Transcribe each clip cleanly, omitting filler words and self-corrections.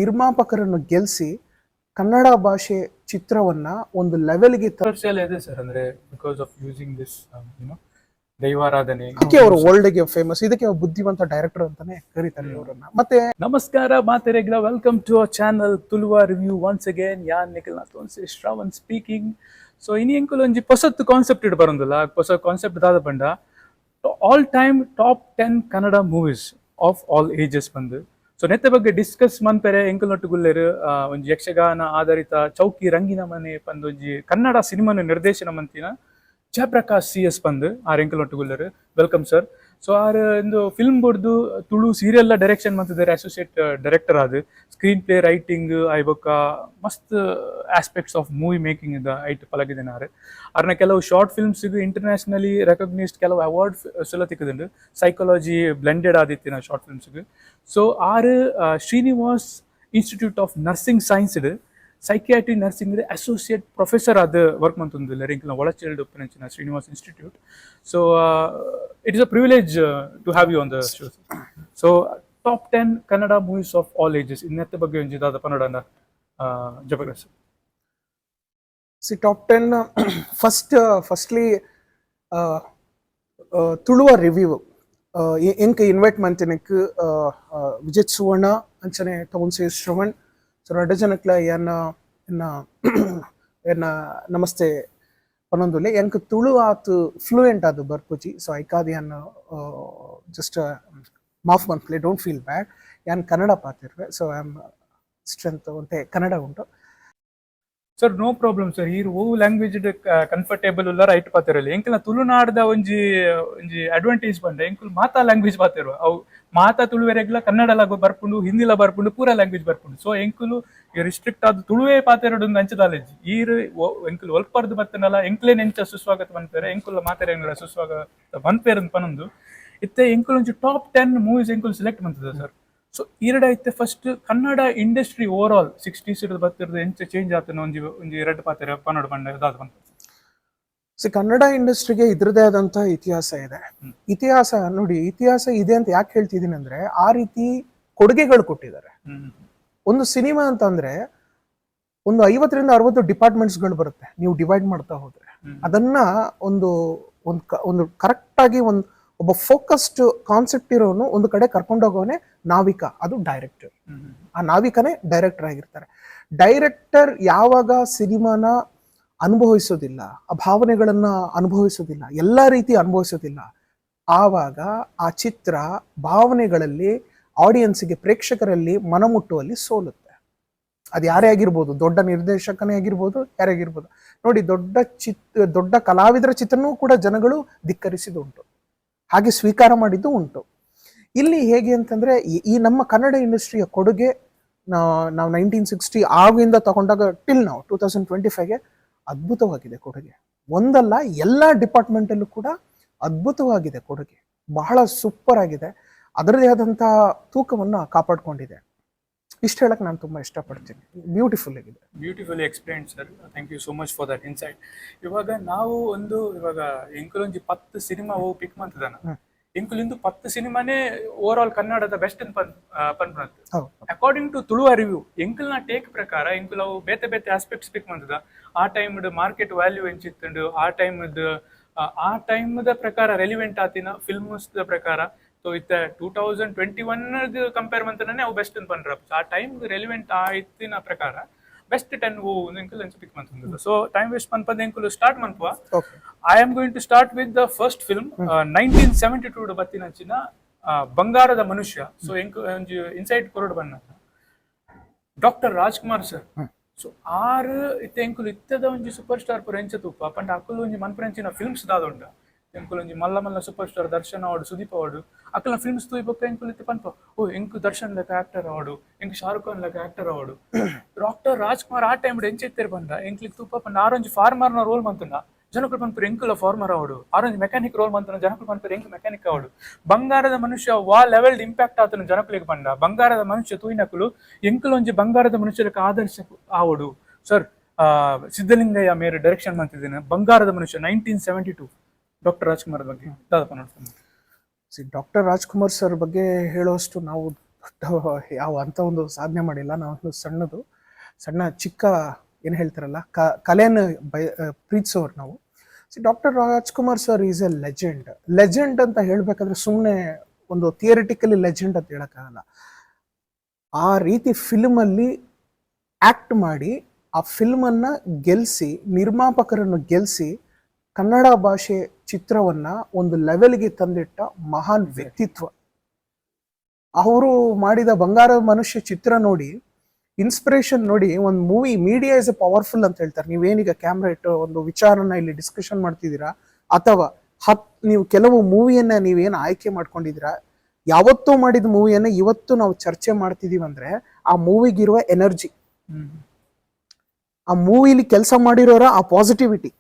ನಿರ್ಮಾಪಕರನ್ನು ಗೆಲ್ಲಿಸಿ ಕನ್ನಡ ಭಾಷೆ ಚಿತ್ರವನ್ನ ಒಂದು ಲೆವೆಲ್ಗೆ ಇದೆ ಸರ್. ಅಂದ್ರೆ ಬಿಕಾಸ್ ಆಫ್ ಯೂಸಿಂಗ್ ದಿಸ್ ದೈವಾರಾಧನೆ ಅವರು ವರ್ಲ್ಡ್ಗೆ ಫೇಮಸ್. ಇದಕ್ಕೆ ಬುದ್ಧಿವಂತ ಡೈರೆಕ್ಟರ್ ಅಂತಾನೆ ಕರೀತಾರೆ ಅವರನ್ನ. ಮತ್ತೆ ನಮಸ್ಕಾರ ಮಾತೆರೆಗ್ಲ, welcome to our channel Tuluva review once again. ಯಾನ್ ನಿಖಿಲ್ನಾಥ್ ಒನ್ಸೆ ಶ್ರವಣ್ ಸ್ಪೀಕಿಂಗ್. ಸೊ ಇನಿ ಎಂಕುಲು ಒಂಜಿ ಹೊಸತ್ತು ಕಾನ್ಸೆಪ್ಟ್ ಇಡ್ ಬರೋದಿಲ್ಲ, ಹೊಸ ಕಾನ್ಸೆಪ್ಟ್ ದಾದ ಪಂಡ all time top 10 Kannada movies of all ages ಬಂದು. ಸೊ ನೆತ್ತ ಬಗ್ಗೆ ಡಿಸ್ಕಸ್ ಮನ್ಪೆರೆ ಎಂಕುಲ್ನೊಟ್ಟು ಗುಲ್ಲೆರು ಒಂಜಿ ಯಕ್ಷಗಾನ ಆಧಾರಿತ ಚೌಕಿ ರಂಗಿನ ಮನೆ ಪಂದ್ ಒಂಜಿ ಕನ್ನಡ ಸಿನಿಮಾನ ನಿರ್ದೇಶನ ಮಂತಿನ ಜಯಪ್ರಕಾಶ್ CS ಪಂದ್ ಆರ್ ಎಂಕುಲ್ನೊಟ್ಟು ಗುಲ್ಲೆರು. Welcome sir. ಸೊ ಆರ್ ಇಂದು ಫಿಲ್ಮ್ ಬೋರ್ಡ್ದು ತುಳು ಸೀರಿಯಲ್ ಡೈರೆಕ್ಷನ್ ಮಾಡ್ತಿದ್ದಾರೆ, ಅಸೋಸಿಯೇಟ್ ಡೈರೆಕ್ಟರ್ ಆದ್ ಸ್ಕ್ರೀನ್ ಪ್ಲೇ ರೈಟಿಂಗ್ ಐಬೊಕ್ಕ ಮಸ್ತ್ ಆಸ್ಪೆಕ್ಟ್ಸ್ ಆಫ್ ಮೂವಿ ಮೇಕಿಂಗ್ ಇದ್ದ ಐಟ್ ಪಲಗಿದ್ದೇನೆ. ಆರ್ನ ಕೆಲವು ಶಾರ್ಟ್ ಫಿಲ್ಮ್ಸ್ ಇಂಟರ್ನ್ಯಾಷನಲಿ ರೆಕಗ್ನೈಸ್ಡ್ ಕೆಲವು ಅವಾರ್ಡ್ ಸಲ ತಿಕ್ಕದುಂಡು. ಸೈಕಾಲಜಿ ಬ್ಲೆಂಡೆಡ್ ಆದಿತ್ತಿನ ಶಾರ್ಟ್ ಫಿಲ್ಮ್ಸ್ಗೆ. ಸೊ ಆರ್ Srinivas institute of nursing science psychiatry nursing associate professor ಆದ ವರ್ಕ್ ಮಂತೊಂದಿಲ್ಲ ರಿಂಕ್ಲ ಒಳಚೆಲ್ಡ್ ಉಪ್ಪನಂಚಿನ Srinivas institute. So it is a privilege to have you on the show. So top 10 Kannada movies of all ages ಇನ್ನೆತ್ತ ಬಗ್ಗೆ ಒಂಜಿದಾದ ಪನ್ನಡನ Jayaprakash. Top 10 firstly Tuluva review ಎಂಕ್ ಇನ್ವೈಟ್ ಮಂತಿನಕ್ ವಿಜಿತ್ ಸುವರ್ಣ ಅಂಚನೆ ಟೌನ್ಸೆ ಶ್ರವಣ್. ಸೊ ರಡ್ಡ ಜನಕ್ಲ ಏನ ನಮಸ್ತೆ ಪನ್ನೊಂದುಲ್ಲೆ ಎಂಕ್ ತುಳು ಆತು ಫ್ಲೂಯೆಂಟ್ ಆದು ಬರ್ಪುಜಿ. ಸೊ ಐಕಾದಿ ಅನ್ನ ಜಸ್ಟ್ ಮಾಫ್ ಮನ್ಪ್ಲೆ, ಡೋಂಟ್ ಫೀಲ್ ಬ್ಯಾಡ್. ಯಾನ್ ಕನ್ನಡ ಪಾತಿರ್ವೆ. ಸೊ ಐ ಆಮ್ ಸ್ಟ್ರೆಂತ್ ಒಂತೆ ಕನ್ನಡ ಉಂಟು ಸರ್. No problem sir. ಈ ಓ ಲ್ಯಾಂಗ್ವೇಜ್ ಕಂಫರ್ಟೇಬಲ್ ಉಲ್ಲ ರೈಟ್ ಪಾತಿರಲ್ಲ ಎಂಕಲ್ನ ತುಳುನಾಡ್ದ ಒಂಜಿ ಅಡ್ವಾಂಟೇಜ್ ಬಂದ ಎಂಕುಲ್ ಮಾತಾ ಲ್ಯಾಂಗ್ವೇಜ್ ಪಾತಿರುವ ಅವು ಮಾತಾ ತುಳುವೆರೆಗ್ಲ ಕನ್ನಡ ಬರ್ಪುಂಡು, ಹಿಂದಿಲ ಬರ್ಪುಂಡು, ಪೂರ ಲ್ಯಾಂಗ್ವೇಜ್ ಬರ್ಪುಂಡು. ಸೊ ಎಂಕುಲು ರಿಸ್ಟ್ರಿಕ್ಟ್ ಆದ ತುಳುವೇ ಪಾತೆರಡು ಅಂಚದಾಲೆಜ್ ಈರು ಎಂಕುಲು ಒಲ್ಪರ್ದು ಬತ್ತನಲ್ಲ ಎಂಕ್ಲೇನ್ ಎಂಚ ಸುಸ್ವಾಗತ ಮನ್ಪೇರೆ ಎಂಕುಲ ಮಾತೆರೆ ಸುಸ್ವಾಗತ ಮನ್ಪೇರ್ ಪನೊಂದು ಇತ್ತೆ ಎಂಕುಲ್ ಒಂಜಿ ಟಾಪ್ 10 ಮೂವೀಸ್ ಎಂಕುಲ್ ಸೆಲೆಕ್ಟ್ ಮಾಡ್ತದೆ ಸರ್. ಸೊ ಈರಡ ಐತೆ first Kannada industry over all 60s ಬರ್ತಿರೋದು ಎಂಚ ಚೇಂಜ್ ಆತನ ಒಂಜಿ ಎರಡು ಪಾತ್ರ ಪನ್ನಡ ಬಂಡ ದಾದ ಬಂತ. ಕನ್ನಡ ಇಂಡಸ್ಟ್ರಿಗೆ ಇದ್ರದೇ ಆದಂತ ಇತಿಹಾಸ ಇದೆ. ಇತಿಹಾಸ ನೋಡಿ, ಇತಿಹಾಸ ಇದೆ ಅಂತ ಯಾಕೆ ಹೇಳ್ತಿದ್ದೀನಿ ಅಂದ್ರೆ ಆ ರೀತಿ ಕೊಡುಗೆಗಳು ಕೊಟ್ಟಿದ್ದಾರೆ. ಒಂದು ಸಿನಿಮಾ ಅಂತ ಅಂದ್ರೆ ಒಂದು 50ರಿಂದ 60 ಡಿಪಾರ್ಟ್ಮೆಂಟ್ಸ್ಗಳು ಬರುತ್ತೆ. ನೀವು ಡಿವೈಡ್ ಮಾಡ್ತಾ ಹೋದ್ರೆ ಅದನ್ನ ಒಂದು ಕರೆಕ್ಟ್ ಆಗಿ ಒಬ್ಬ ಫೋಕಸ್ಡ್ ಕಾನ್ಸೆಪ್ಟ್ ಇರೋನು ಒಂದು ಕಡೆ ಕರ್ಕೊಂಡೋಗೋನೆ ನಾವಿಕ, ಅದು ಡೈರೆಕ್ಟರ್. ಆ ನಾವಿಕನೇ ಡೈರೆಕ್ಟರ್ ಆಗಿರ್ತಾರೆ. ಡೈರೆಕ್ಟರ್ ಯಾವಾಗ ಸಿನಿಮಾನ ಅನುಭವಿಸೋದಿಲ್ಲ, ಆ ಭಾವನೆಗಳನ್ನ ಅನುಭವಿಸೋದಿಲ್ಲ, ಎಲ್ಲಾ ರೀತಿ ಅನುಭವಿಸೋದಿಲ್ಲ, ಆವಾಗ ಆ ಚಿತ್ರ ಭಾವನೆಗಳಲ್ಲಿ ಆಡಿಯನ್ಸ್ಗೆ, ಪ್ರೇಕ್ಷಕರಲ್ಲಿ ಮನಮುಟ್ಟುವಲ್ಲಿ ಸೋಲುತ್ತೆ. ಅದು ಯಾರೇ ಆಗಿರ್ಬೋದು, ದೊಡ್ಡ ನಿರ್ದೇಶಕನೇ ಆಗಿರ್ಬೋದು, ಯಾರೇ ಆಗಿರ್ಬೋದು. ನೋಡಿ, ದೊಡ್ಡ ಕಲಾವಿದರ ಚಿತ್ರನೂ ಕೂಡ ಜನಗಳು ಧಿಕ್ಕರಿಸಿದುಂಟು, ಹಾಗೆ ಸ್ವೀಕಾರ ಮಾಡಿದ್ದು ಉಂಟು. ಇಲ್ಲಿ ಹೇಗೆ ಅಂತಂದ್ರೆ ಈ ನಮ್ಮ ಕನ್ನಡ ಇಂಡಸ್ಟ್ರಿಯ ಕೊಡುಗೆ ನಾವು 1960 ಆಗಿಂದ ತಗೊಂಡಾಗ ಟಿಲ್ ನಾವು 2025ಗೆ ಅದ್ಭುತವಾಗಿದೆ ಕೊಡುಗೆ. ಒಂದಲ್ಲ, ಎಲ್ಲ ಡಿಪಾರ್ಟ್ಮೆಂಟ್ ಅಲ್ಲೂ ಕೂಡ ಅದ್ಭುತವಾಗಿದೆ ಕೊಡುಗೆ. ಬಹಳ ಸೂಪರ್ ಆಗಿದೆ. ಅದರದೇ ಆದಂತಹ ತೂಕವನ್ನ ಕಾಪಾಡ್ಕೊಂಡಿದೆ. ಇಷ್ಟು ಹೇಳಕ್ ನಾನು ತುಂಬಾ ಇಷ್ಟಪಡ್ತೀನಿ. ಬ್ಯೂಟಿಫುಲ್ ಆಗಿದೆ. Beautifully explained sir. Thank you so much for that insight. ಇವಾಗ ನಾವು ಇವಾಗ ಎಂಕುಲೊಂಜಿ 10 ಸಿನಿಮಾ ಪಿಕ್ ಮಾಡ್ತದಾನ ಎಂಕುಲಿಂದು 10 ಸಿನಿಮಾನೇ ಓವರ್ ಆಲ್ ಕನ್ನಡದ ಬೆಸ್ಟ್ ಪನ್ಪನತ್ತು ಅಕಾರ್ಡಿಂಗ್ ಟು ತುಳುವ ರಿವ್ಯೂ. ಎಂಕಲ್ನ ಟೇಕ್ ಪ್ರಕಾರ ಎಂಕುಲ್ ಅವು ಬೇತೆ ಬೇತೆ ಆಸ್ಪೆಕ್ಟ್ಸ್ ಪಿಕ್ ಮಾಡ್ತದ. ಆ ಟೈಮ್ಡ್ ಮಾರ್ಕೆಟ್ ವ್ಯಾಲ್ಯೂ ಎಂಚಿತ್ತಂಡು, ಆ ಟೈಮ್ದ ಪ್ರಕಾರ ರೆಲಿವೆಂಟ್ ಆತಿನ ಫಿಲ್ಮ್ಸ್ ಪ್ರಕಾರ. ಸೊ ಇತ್ತ 2021 ಕಂಪೇರ್ ಮಂತನೇ ಅವು ಬೆಸ್ಟ್ ಪನ್ರ. ಆ ಟೈಮ್ ರೆಲಿವೆಂಟ್ ಆಯ್ತಿನ ಪ್ರಕಾರ ಬೆಸ್ಟ್ 10 ಎಂಕುಲ್ ಪಿಕ್ ಮಂತ. ಸೊ ಟೈಮ್ ವೇಸ್ಟ್ ಮನ್ಪದ ಎಂಕುಲು ಸ್ಟಾರ್ಟ್ ಮನ್ಪುವ. I am going to start with the first film 1972 ಬತ್ತಿನಂಚಿನ ಬಂಗಾರದ ಮನುಷ್ಯ. ಸೊ ಒಂಜಿ ಇನ್ಸೈಟ್ ಕೊರಡು ಬಣ್ಣ ಡಾಕ್ಟರ್ ರಾಜ್ಕುಮಾರ್ ಸರ್. ಸೊ ಆರು ಇತ್ತೆ ಎಂಕುಲು ಇತ್ತದ ಒಂಜಿ ಸೂಪರ್ ಸ್ಟಾರ್ ಪುರ ಎಂಚ ತುಪ್ಪ ಪಂಡ ಅಕ್ಕಲು ಒಂಜಿ ಮನ್ಪುರಂಚಿನ ಫಿಲ್ಮ್ಸ್ ದಾದುಂಡ. ಎಂಕುಲು ಒಂಜಿ ಮಲ್ಲ super star Darshan award, Sudeep award ಅಕ್ಕಲ ಫಿಲ್ಮ್ಸ್ ತೂಯಿಪಕ್ಕ ಎಂಕುಲು ಇತ್ತೆ ಪನ್ಪ ಓ ಎಂಕು ದರ್ಶನ್ ಲೆಕ್ಕ ಆಕ್ಟರ್ ಅವಾರ್ಡು, ಎಂಕು ಶಾರುಖ್ ಖಾನ್ ಲೆಕ್ಕ ಆಕ್ಟರ್ ಅವಾರ್ಡು. ಡಾಕ್ಟರ್ ರಾಜ್ಕುಮಾರ್ ಆ ಟೈಮ್ ಎಂಚೆತ್ತೇರ್ ಬಂದ ಎಂಕ್ಲಿಕ್ ತುಪ್ಪ ಪಂಡ ಆರೊಂಜಿ ಫಾರ್ಮರ್ನ ರೋಲ್ ಮಂತುಂಡ ಜನಕುಲು ಪನ್ಪುರ ಎಂಕುಲ ಫಾರ್ಮರ್ ಅವಾರ್ಡು. ಆರೊಂಜಿ ಮೆಕ್ಯಾನಿಕ್ ರೋಲ್ ಮಂತನ ಜನಕುಲು ಪನ್ಪುರ ಎಂಕು ಮೆಕ್ಯಾನಿಕ್ ಅವಾರ್ಡು. ಬಂಗಾರದ ಮನುಷ್ಯ ವಾ ಲೆವೆಲ್ಡ್ ಇಂಪ್ಯಾಕ್ಟ್ ಆತನ ಜನಕುಲಿಗೆ ಬಂದ. ಬಂಗಾರದ ಮನುಷ್ಯ ತೂಯಿನಕುಲು ಎಂಕುಲೊಂಜಿ ಬಂಗಾರದ ಮನುಷ್ಯ ಲೆಕ್ಕ ಆದರ್ಶ ಅವಾರ್ಡು ಸರ್. ಸಿದ್ದಲಿಂಗಯ್ಯ ಮೇರೆ ಡೈರೆಕ್ಷನ್ ಮಾಡ್ತಿದ್ದೇನೆ ಬಂಗಾರದ ಮನುಷ್ಯ 1972. ಡಾಕ್ಟರ್ ರಾಜ್ಕುಮಾರ್ ಬಗ್ಗೆ ಡಾಕ್ಟರ್ ರಾಜ್ಕುಮಾರ್ ಸರ್ ಬಗ್ಗೆ ಹೇಳುವಷ್ಟು ನಾವು ಯಾವ ಅಂತ ಒಂದು ಸಾಧನೆ ಮಾಡಿಲ್ಲ. ನಾವು ಸಣ್ಣ ಚಿಕ್ಕ ಏನು ಹೇಳ್ತಾರಲ್ಲ ಕಲೆಯನ್ನು ಪ್ರೀತಿಸೋರು ನಾವು. Doctor Rajkumar sir is A legend ಅಂತ ಹೇಳ್ಬೇಕಾದ್ರೆ ಸುಮ್ಮನೆ ಒಂದು ಥಿಯರಿಟಿಕಲಿ ಲೆಜೆಂಡ್ ಅಂತ ಹೇಳಕ್ಕಾಗಲ್ಲ. ಆ ರೀತಿ ಫಿಲ್ಮ್ ಅಲ್ಲಿ ಆಕ್ಟ್ ಮಾಡಿ ಆ ಫಿಲ್ಮ್ ಅನ್ನ ಗೆಲ್ಸಿ, ನಿರ್ಮಾಪಕರನ್ನು ಗೆಲ್ಸಿ, ಕನ್ನಡ ಭಾಷೆ ಚಿತ್ರವನ್ನ ಒಂದು ಲೆವೆಲ್ಗೆ ತಂದಿಟ್ಟ ಮಹಾನ್ ವ್ಯಕ್ತಿತ್ವ. ಅವರು ಮಾಡಿದ ಬಂಗಾರ ಮನುಷ್ಯ ಚಿತ್ರ ನೋಡಿ, ಇನ್ಸ್ಪಿರೇಷನ್ ನೋಡಿ. ಒಂದು movie media is A powerful ಅಂತ ಹೇಳ್ತಾರೆ. ನೀವೇನೀಗ ಕ್ಯಾಮ್ರಾ ಇಟ್ಟು ಒಂದು ವಿಚಾರನ ಇಲ್ಲಿ ಡಿಸ್ಕಷನ್ ಮಾಡ್ತಿದ್ದೀರಾ, ಅಥವಾ ನೀವು ಕೆಲವು ಮೂವಿಯನ್ನ ನೀವೇನು ಆಯ್ಕೆ ಮಾಡ್ಕೊಂಡಿದ್ದೀರಾ, ಯಾವತ್ತೂ ಮಾಡಿದ ಮೂವಿಯನ್ನ ಇವತ್ತು ನಾವು ಚರ್ಚೆ ಮಾಡ್ತಿದೀವಿ ಅಂದ್ರೆ ಆ ಮೂವಿಗಿರುವ ಎನರ್ಜಿ, ಆ ಮೂವಿಲಿ ಕೆಲಸ ಮಾಡಿರೋರ ಆ ಪಾಸಿಟಿವಿಟಿ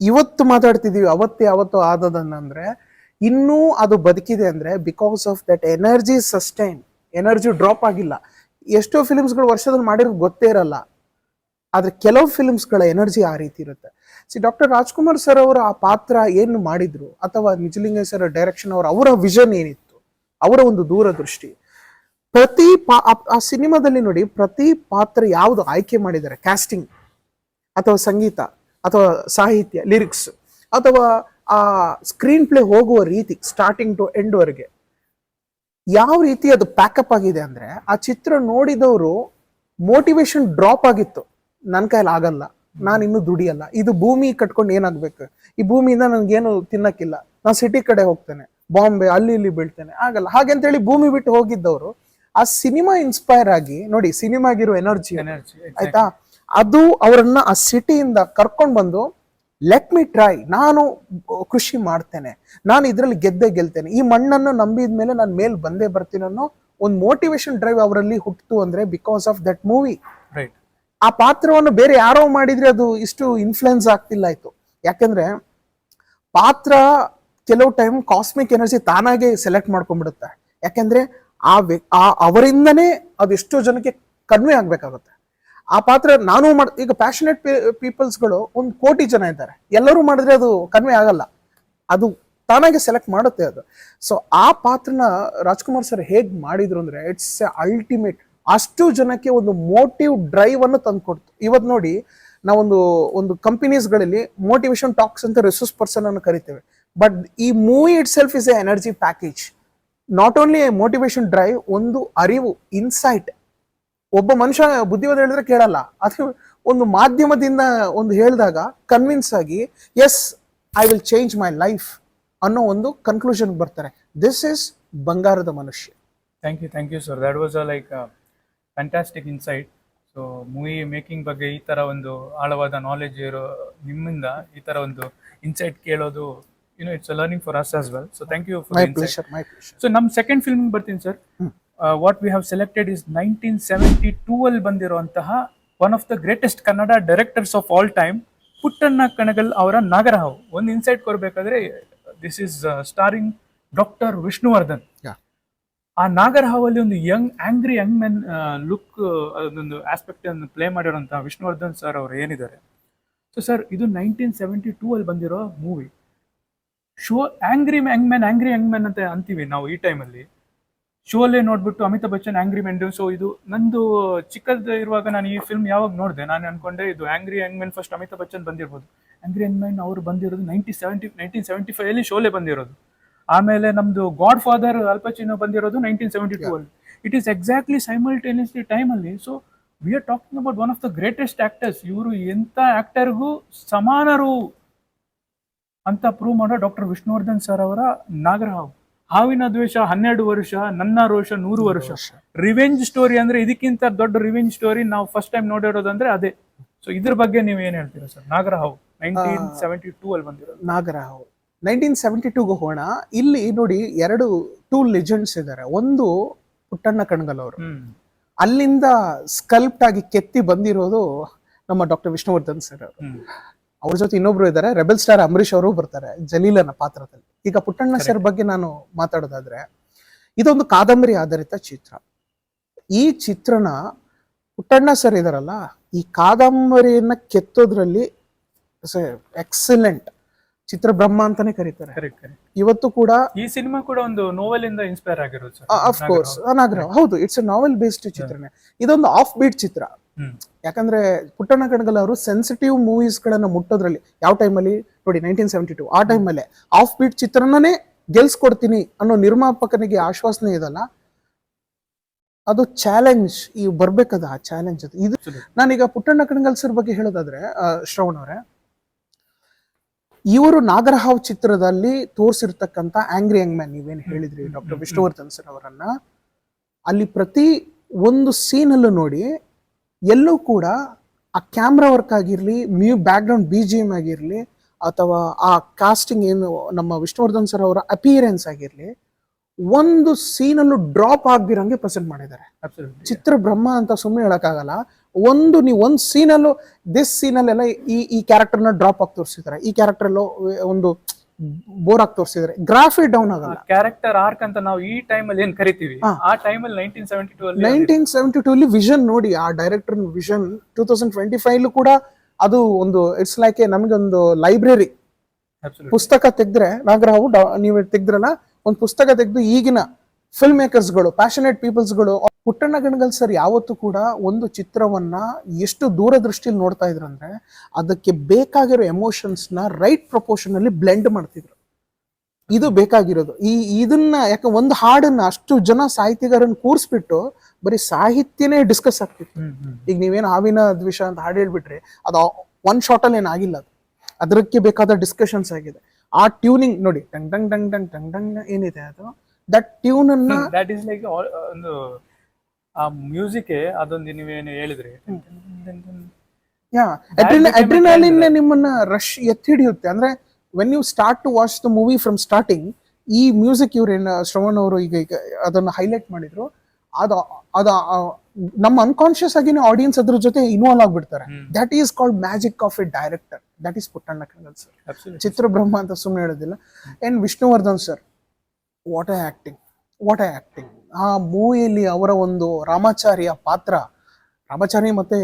ಇವತ್ತು ಮಾತಾಡ್ತಿದೀವಿ. ಯಾವತ್ತೋ ಆದದನ್ನಂದ್ರೆ ಇನ್ನೂ ಅದು ಬದುಕಿದೆ ಅಂದ್ರೆ because of that energy sustain. Energy drop ಆಗಿಲ್ಲ. ಎಷ್ಟೋ ಫಿಲ್ಮ್ಸ್ಗಳು ವರ್ಷದಲ್ಲಿ ಮಾಡಿರೋದು ಗೊತ್ತೇ ಇರಲ್ಲ, ಆದ್ರೆ ಕೆಲವು ಫಿಲ್ಮ್ಸ್ಗಳ ಎನರ್ಜಿ ಆ ರೀತಿ ಇರುತ್ತೆ. ಡಾಕ್ಟರ್ ರಾಜ್ಕುಮಾರ್ ಸರ್ ಅವರ ಆ ಪಾತ್ರ ಏನು ಮಾಡಿದ್ರು, ಅಥವಾ ನಿಜಲಿಂಗ ಸರ್ ಡೈರೆಕ್ಷನ್ ಅವರ ವಿಷನ್ ಏನಿತ್ತು, ಅವರ ಒಂದು ದೂರದೃಷ್ಟಿ, ಆ ಸಿನಿಮಾದಲ್ಲಿ ನೋಡಿ ಪ್ರತಿ ಪಾತ್ರ ಯಾವುದು ಆಯ್ಕೆ ಮಾಡಿದ್ದಾರೆ, ಕ್ಯಾಸ್ಟಿಂಗ್ ಅಥವಾ ಸಂಗೀತ ಅಥವಾ ಸಾಹಿತ್ಯ, ಲಿರಿಕ್ಸ್, ಅಥವಾ ಆ ಸ್ಕ್ರೀನ್ ಪ್ಲೇ ಹೋಗುವ ರೀತಿ ಸ್ಟಾರ್ಟಿಂಗ್ ಟು ಎಂಡ್ ವರೆಗೆ ಯಾವ ರೀತಿ ಅದು ಪ್ಯಾಕಪ್ ಆಗಿದೆ ಅಂದ್ರೆ ಆ ಚಿತ್ರ ನೋಡಿದವರು ಮೋಟಿವೇಶನ್ ಡ್ರಾಪ್ ಆಗಿತ್ತು. ನನ್ನ ಕೈಲಿ ಆಗಲ್ಲ, ನಾನು ಇನ್ನೂ ದುಡಿಯಲ್ಲ, ಇದು ಭೂಮಿ ಕಟ್ಕೊಂಡು ಏನಾಗ್ಬೇಕು, ಈ ಭೂಮಿಯಿಂದ ನನ್ಗೇನು ತಿನ್ನಕ್ಕಿಲ್ಲ, ನಾನು ಸಿಟಿ ಕಡೆ ಹೋಗ್ತೇನೆ, ಬಾಂಬೆ ಅಲ್ಲಿ ಇಲ್ಲಿ ಬೀಳ್ತೇನೆ, ಆಗಲ್ಲ ಹಾಗಂತೇಳಿ ಭೂಮಿ ಬಿಟ್ಟು ಹೋಗಿದ್ದವರು ಆ ಸಿನಿಮಾ ಇನ್ಸ್ಪೈರ್ ಆಗಿ ನೋಡಿ, ಸಿನಿಮಾಗಿರೋ ಎನರ್ಜಿ ಆಯ್ತಾ, ಅದು ಅವರನ್ನ ಆ ಸಿಟಿಯಿಂದ ಕರ್ಕೊಂಡು ಬಂದು ಲೆಟ್ ಮಿ ಟ್ರೈ, ನಾನು ಕೃಷಿ ಮಾಡ್ತೇನೆ, ನಾನು ಇದ್ರಲ್ಲಿ ಗೆಲ್ತೇನೆ, ಈ ಮಣ್ಣನ್ನು ನಂಬಿದ ಮೇಲೆ ನಾನು ಮೇಲ್ ಬಂದೇ ಬರ್ತೀನಿ ಅನ್ನೋ ಒಂದು ಮೋಟಿವೇಶನ್ ಡ್ರೈವ್ ಅವರಲ್ಲಿ ಹುಟ್ಟಿತು ಅಂದ್ರೆ ಬಿಕಾಸ್ ಆಫ್ ದಟ್ ಮೂವಿ. ಆ ಪಾತ್ರವನ್ನು ಬೇರೆ ಯಾರೋ ಮಾಡಿದ್ರೆ ಅದು ಇಷ್ಟು ಇನ್ಫ್ಲುಯೆನ್ಸ್ ಆಗ್ತಿಲ್ಲ ಇತ್ತು. ಯಾಕಂದ್ರೆ ಪಾತ್ರ ಕೆಲವು ಟೈಮ್ ಕಾಸ್ಮಿಕ್ ಎನರ್ಜಿ ತಾನಾಗೆ ಸೆಲೆಕ್ಟ್ ಮಾಡ್ಕೊಂಡ್ಬಿಡುತ್ತೆ. ಯಾಕಂದ್ರೆ ಅವರಿಂದನೇ ಅದು ಎಷ್ಟೋ ಜನಕ್ಕೆ ಕನ್ವೆ ಆಗ್ಬೇಕಾಗುತ್ತೆ. ಆ ಪಾತ್ರ ಈಗ ಪ್ಯಾಷನೇಟ್ ಪೀಪಲ್ಸ್ಗಳು 1 ಕೋಟಿ ಜನ ಇದ್ದಾರೆ, ಎಲ್ಲರೂ ಮಾಡಿದ್ರೆ ಅದು ಕನ್ವೆ ಆಗಲ್ಲ, ಅದು ತಾನಾಗೆ ಸೆಲೆಕ್ಟ್ ಮಾಡುತ್ತೆ ಅದು. ಸೊ ಆ ಪಾತ್ರನ ರಾಜ್ಕುಮಾರ್ ಸರ್ ಹೇಗ್ ಮಾಡಿದ್ರು ಅಂದ್ರೆ ಇಟ್ಸ್ ಅಲ್ಟಿಮೇಟ್. ಅಷ್ಟು ಜನಕ್ಕೆ ಒಂದು ಮೋಟಿವ್ ಡ್ರೈವ್ ಅನ್ನು ತಂದ್ಕೊಡ್ತು. ಇವತ್ತು ನೋಡಿ ನಾವೊಂದು ಕಂಪನೀಸ್ಗಳಲ್ಲಿ ಮೋಟಿವೇಶನ್ ಟಾಕ್ಸ್ ಅಂತ ರಿಸೋರ್ಸ್ ಪರ್ಸನ್ ಅನ್ನು ಕರಿತೇವೆ, ಬಟ್ ಈ movie it self is A energy package. Not only A motivation drive, ಒಂದು ಅರಿವು, ಇನ್ಸೈಟ್. ಒಬ್ಬ ಮನುಷ್ಯ ಬುದ್ಧಿವಾದ ಹೇಳಿದ್ರೆ ಕೇಳಲ್ಲ, ಅದು ಒಂದು ಮಾಧ್ಯಮದಿಂದ ಒಂದು ಹೇಳಿದಾಗ ಕನ್ವಿನ್ಸ್ ಆಗಿ yes I will change my life ಅನ್ನೋ ಒಂದು ಕನ್ಕ್ಲೂಷನ್ ಬರ್ತಾರೆ. This is Bangarada Manushya. Thank you sir, that was like fantastic insight. So movie making ಬಗ್ಗೆ ಈ ತರ ಒಂದು ಆಳವಾದ ನಾಲೆಜ್ ಇರೋ ನಿಮ್ಮಿಂದ ಈ ತರ ಒಂದು ಇನ್ಸೈಟ್ ಕೇಳೋದು, it's a learning for us as well. So thank you for insight. So ನಮ್ಮ ಸೆಕೆಂಡ್ ಫಿಲ್ಮ್ ಬರ್ತೀನಿ sir. What we have selected is 1972 ಅಲ್ಲಿ ಬಂದಿರುವಂತಹ one of the greatest Kannada directors of all time, Puttanna Kanagal ಅವರ ನಾಗರಹಾವು. ಒಂದು ಇನ್ಸೈಟ್ ಕೊಡ್ಬೇಕಾದ್ರೆ this is starring doctor Vishnuvardhan. ಆ ನಾಗರಹಾವಲ್ಲಿ ಒಂದು ಆಂಗ್ರಿ ಯಂಗ್ ಮೆನ್ ಲುಕ್, ಅದೊಂದು ಆಸ್ಪೆಕ್ಟ್ ಅನ್ನು ಪ್ಲೇ ಮಾಡಿರೋಂತಹ ವಿಷ್ಣುವರ್ಧನ್ ಸರ್ ಅವರು ಏನಿದ್ದಾರೆ. ಸೊ ಸರ್, ಇದು 1972 ಅಲ್ಲಿ ಬಂದಿರೋ movie. Show angry young men ಅಂತ ಅಂತೀವಿ ನಾವು ಈ ಟೈಮಲ್ಲಿ. ಶೋ ಅಲ್ಲೇ ನೋಡ್ಬಿಟ್ಟು Amitabh Bachchan angry men. So ಇದು ನಂದು ಚಿಕ್ಕದ ಇರುವಾಗ ನಾನು ಈ ಫಿಲ್ಮ್ ಯಾವಾಗ ನೋಡಿದೆ, ನಾನು ಅನ್ಕೊಂಡೆ ಇದು angry young men first Amitabh Bachchan ಬಂದಿರ್ಬೋದು. ಆಂಗ್ರಿ ಯಂಗ್ ಮೆನ್ ಅವರು ಬಂದಿರೋದು 1975 ಅಲ್ಲಿ ಶೋಲೆ ಬಂದಿರೋದು. ಆಮೇಲೆ ನಮ್ದು ಗಾಡ್ ಫಾದರ್ ಅಲ್ಪಚಿನೋ ಬಂದಿರೋದು 1972 ಅಲ್ಲಿ. It is exactly simultaneously time ಅಲ್ಲಿ. So we are talking about one of the greatest actors. ಇವರು ಎಂತ ಆಕ್ಟರ್ಗೂ ಸಮಾನರು ಅಂತ ಪ್ರೂವ್ ಮಾಡೋ ಡಾಕ್ಟರ್ ವಿಷ್ಣುವರ್ಧನ್ ಸರ್ ಅವರ ನಾಗರಹಾವು. ಹಾವಿನ ದ್ವೇಷ 12 ವರ್ಷ, ನನ್ನ ರೋಷ 100 ವರ್ಷ. ರಿವೆಂಜ್ ಸ್ಟೋರಿ ಅಂದ್ರೆ ಇದಕ್ಕಿಂತ ದೊಡ್ಡ ರಿವೆಂಜ್ ಸ್ಟೋರಿ ನಾವು ಫಸ್ಟ್ ಟೈಮ್ ನೋಡಿರೋದಂದ್ರೆ ಅದೇ. ಸೊ ಇದ್ರ ಬಗ್ಗೆ ನೀವು ಏನ್ ಹೇಳ್ತೀರಾ ಸರ್? ನಾಗರಹಾವು 1972 ಅಲ್ಲಿ ಬಂದಿರೋದು. ನಾಗರಹಾವು 1972 ಹೋಗೋಣ. ಇಲ್ಲಿ ನೋಡಿ 2 ಲೆಜೆಂಡ್ಸ್ ಇದ್ದಾರೆ. ಒಂದು ಪುಟ್ಟಣ್ಣ ಕಣಗಲ್ ಅವರು, ಅಲ್ಲಿಂದ ಸ್ಕಲ್ಪ್ಟ್ ಆಗಿ ಕೆತ್ತಿ ಬಂದಿರೋದು ನಮ್ಮ ಡಾಕ್ಟರ್ ವಿಷ್ಣುವರ್ಧನ್ ಸರ್ ಅವರು. ಅವ್ರ ಜೊತೆ ಇನ್ನೊಬ್ರು ಇದ್ದಾರೆ, ರೆಬೆಲ್ ಸ್ಟಾರ್ ಅಂಬರೀಶ್ ಅವರು ಬರ್ತಾರೆ ಜಲೀಲನ ಪಾತ್ರದಲ್ಲಿ. ಈಗ ಪುಟ್ಟಣ್ಣ ಸರ್ ಬಗ್ಗೆ ನಾನು ಮಾತಾಡೋದಾದ್ರೆ, ಇದೊಂದು ಕಾದಂಬರಿ ಆಧಾರಿತ ಚಿತ್ರ. ಈ ಚಿತ್ರನ ಪುಟ್ಟಣ್ಣ ಸರ್ ಇದಾರಲ್ಲ, ಈ ಕಾದಂಬರಿಯನ್ನ ಕೆತ್ತೋದ್ರಲ್ಲಿ ಎಕ್ಸಲೆಂಟ್. ಚಿತ್ರಬ್ರಹ್ಮ ಅಂತಾನೆ ಕರೀತಾರೆ. Correct correct. ಇವತ್ತು ಕೂಡ ಈ ಸಿನಿಮಾ ಕೂಡ ಒಂದು ನೋವೆಲ್ ಇಂದ ಇನ್ಸ್ಪೈರ್ ಆಗಿರೋದು ಸರ್. ಆಫ್ ಕೋರ್ಸ್ ನಾಗರಾವ್, ಹೌದು, ಇಟ್ಸ್ ಎ ನಾವೆಲ್ ಬೇಸ್ಡ್ ಚಿತ್ರನೇ. ಇದೊಂದು ಆಫ್ ಬೀಟ್ ಚಿತ್ರ. ಯಾಕಂದ್ರೆ ಪುಟ್ಟಣ್ಣ ಕಣಗಾಲ್ ಅವರು ಸೆನ್ಸಿಟಿವ್ ಮೂವೀಸ್ ಗಳನ್ನ ಮುಟ್ಟೋದ್ರಲ್ಲಿ ಯಾವ ಟೈಮಲ್ಲಿ ನೋಡಿ 1972 ಆ ಟೈಮಲ್ಲೇ ಆಫ್ ಬೀಟ್ ಚಿತ್ರನೇ ಗೆಲ್ಸ್ಕೊಡ್ತೀನಿ ಅನ್ನೋ ನಿರ್ಮಾಪಕನಿಗೆ ಆಶ್ವಾಸನೆ ಇದಲ್ಲ, ಅದು ಚಾಲೆಂಜ್ ಈ ಬರ್ಬೇಕದ ಆ ಚಾಲೆಂಜ್ ಅದು. ಇದು ನಾನೀಗ ಪುಟ್ಟಣ್ಣ ಕಣಗಾಲ್ ಸರ್ ಬಗ್ಗೆ ಹೇಳೋದಾದ್ರೆ ಶ್ರವಣ್ ಅವರೇ, ಇವರು ನಾಗರಹಾವ್ ಚಿತ್ರದಲ್ಲಿ ತೋರಿಸಿರ್ತಕ್ಕಂಥ ಆಂಗ್ರಿ ಯಂಗ್ ಮ್ಯಾನ್, ನೀವೇನು ಹೇಳಿದ್ರಿ ಡಾಕ್ಟರ್ ವಿಷ್ಣುವರ್ಧನ್ ಸರ್ ಅವರನ್ನ, ಅಲ್ಲಿ ಪ್ರತಿ ಒಂದು ಸೀನಲ್ಲೂ ನೋಡಿ ಎಲ್ಲೂ ಕೂಡ ಆ ಕ್ಯಾಮ್ರಾ ವರ್ಕ್ ಆಗಿರ್ಲಿ, ಬ್ಯಾಕ್ ಗ್ರೌಂಡ್ BGM ಆಗಿರ್ಲಿ, ಅಥವಾ ಆ ಕಾಸ್ಟಿಂಗ್ ಏನು ನಮ್ಮ ವಿಷ್ಣುವರ್ಧನ್ ಸರ್ ಅವರ ಅಪಿಯರೆನ್ಸ್ ಆಗಿರ್ಲಿ, ಒಂದು ಸೀನಲ್ಲೂ ಡ್ರಾಪ್ ಆಗ್ದಿರಂಗೆ ಪ್ರೆಸೆಂಟ್ ಮಾಡಿದ್ದಾರೆ. ಚಿತ್ರಬ್ರಹ್ಮ ಅಂತ ಸುಮ್ಮನೆ ಹೇಳಕ್ಕಾಗಲ್ಲ. ನೀವು ಒಂದು ಸೀನಲ್ಲೂ ದಿಸ್ ಸೀನಲ್ಲೆಲ್ಲ ಈ ಕ್ಯಾರೆಕ್ಟರ್ನ ಡ್ರಾಪ್ ಆಗಿ ತೋರಿಸಿದ್ದಾರೆ, ಈ ಕ್ಯಾರೆಕ್ಟರ್ ಎಲ್ಲೋ ಒಂದು ಬೋರ್ ಆಗಿ ತೋರಿಸಿದ್ದಾರೆ, ಗ್ರಾಫಿ ಡೌನ್ ಆಗಲ್ಲ. ಕ್ಯಾರೆಕ್ಟರ್ ಆರ್ಕ್ ಅಂತ ನಾವು ಈ ಟೈಮಲ್ಲಿ ಏನ್ ಕರಿತೀವಿ, ಆ ಟೈಮಲ್ಲಿ 1972 ಅಲ್ಲಿ ವಿಷನ್ ನೋಡಿ, ಆ ಡೈರೆಕ್ಟರ್ ವಿಷನ್ 2025 ಕೂಡ ಅದು ಒಂದು ಇಟ್ಸ್ ಲೈಕ್ ನಮಗೊಂದು ಲೈಬ್ರರಿ. ಪುಸ್ತಕ ತೆಗೆದ್ರೆ ನಾಗರಾವ್ ನೀವು ತೆಗೆದ್ರಲ್ಲ, ಒಂದು ಪುಸ್ತಕ ತೆಗೆದು ಈಗಿನ ಫಿಲ್ಮ್ ಮೇಕರ್ಸ್ಗಳು, ಪ್ಯಾಷನೇಟ್ ಪೀಪಲ್ಸ್ಗಳು, ಪುಟ್ಟಣ್ಣ ಕಣಗಾಲ್ ಸರ್ ಯಾವತ್ತೂ ಕೂಡ ಒಂದು ಚಿತ್ರವನ್ನ ಎಷ್ಟು ದೂರದೃಷ್ಟಿಯಲ್ಲಿ ನೋಡ್ತಾ ಇದ್ರು ಅಂದ್ರೆ ಅದಕ್ಕೆ ಬೇಕಾಗಿರೋ ಎಮೋಷನ್ಸ್ ನ ರೈಟ್ ಪ್ರಪೋರ್ಷನ್ ಅಲ್ಲಿ ಬ್ಲೆಂಡ್ ಮಾಡ್ತಿದ್ರು. ಇದು ಬೇಕಾಗಿರೋದು. ಇದನ್ನ ಯಾಕೆ ಒಂದು ಹಾಡನ್ನ ಅಷ್ಟು ಜನ ಸಾಹಿತ್ಯಗಾರನ್ನ ಕೂರಿಸ್ಬಿಟ್ಟು ಬರೀ ಸಾಹಿತ್ಯನೇ ಡಿಸ್ಕಸ್ ಆಗ್ತಿತ್ತು. ಈಗ ನೀವೇನು ಹಾವಿನ ದ್ವೇಷ ಅಂತ ಹಾಡು ಹೇಳ್ಬಿಟ್ರೆ ಅದು ಒನ್ ಶಾರ್ಟ್ ಅಲ್ಲಿ ಏನಾಗಿಲ್ಲ, ಅದು ಅದಕ್ಕೆ ಬೇಕಾದ ಡಿಸ್ಕಷನ್ಸ್ ಆಗಿದೆ. ಆ ಟ್ಯೂನಿಂಗ್ ನೋಡಿ, tongue tongue tongue tongue tongue tongue ಏನಿದೆ ಅದು, ದಟ್ ಟ್ಯೂನ್ ಅನ್ನ ದಟ್ ಇಸ್ ಲೈಕ್ ಒಂದು ಆ ಮ್ಯೂಸಿಕ್ ಅದೊಂದು ನೀವೇನು ಹೇಳಿದ್ರಿ, ಅಡ್ರಿನಾಲಿನ್ ನಿಮ್ಮನ್ನ ರಶ್ ಎತ್ತಿ ಹಿಡಿಯುತ್ತೆ. ಅಂದ್ರೆ when you start to watch the movie from starting, ಈ ಮ್ಯೂಸಿಕ್ ಇವ್ರೇನು ಶ್ರವಣ್ ಅವರು ಈಗ ಅದನ್ನ ಹೈಲೈಟ್ ಮಾಡಿದ್ರು, ಅದು ನಮ್ಮ ಅನ್ಕಾನ್ಶಿಯಸ್ ಆಗಿನ ಆಡಿಯನ್ಸ್ ಅದ್ರ ಜೊತೆ ಇನ್ವಾಲ್ವ್ ಆಗ್ಬಿಡ್ತಾರೆ. That is called magic of a director. That is Puttanna Kanagal sir. ಚಿತ್ರಬ್ರಹ್ಮ ಅಂತ ಸುಮ್ಮನೆ ಹೇಳೋದಿಲ್ಲ. And Vishnuvardhan sir, what a acting. ಆ ಮೂವಿಯಲ್ಲಿ ಅವರ ಒಂದು ರಾಮಾಚಾರಿಯ ಪಾತ್ರ, ರಾಮಾಚಾರಿ ಮತ್ತೆ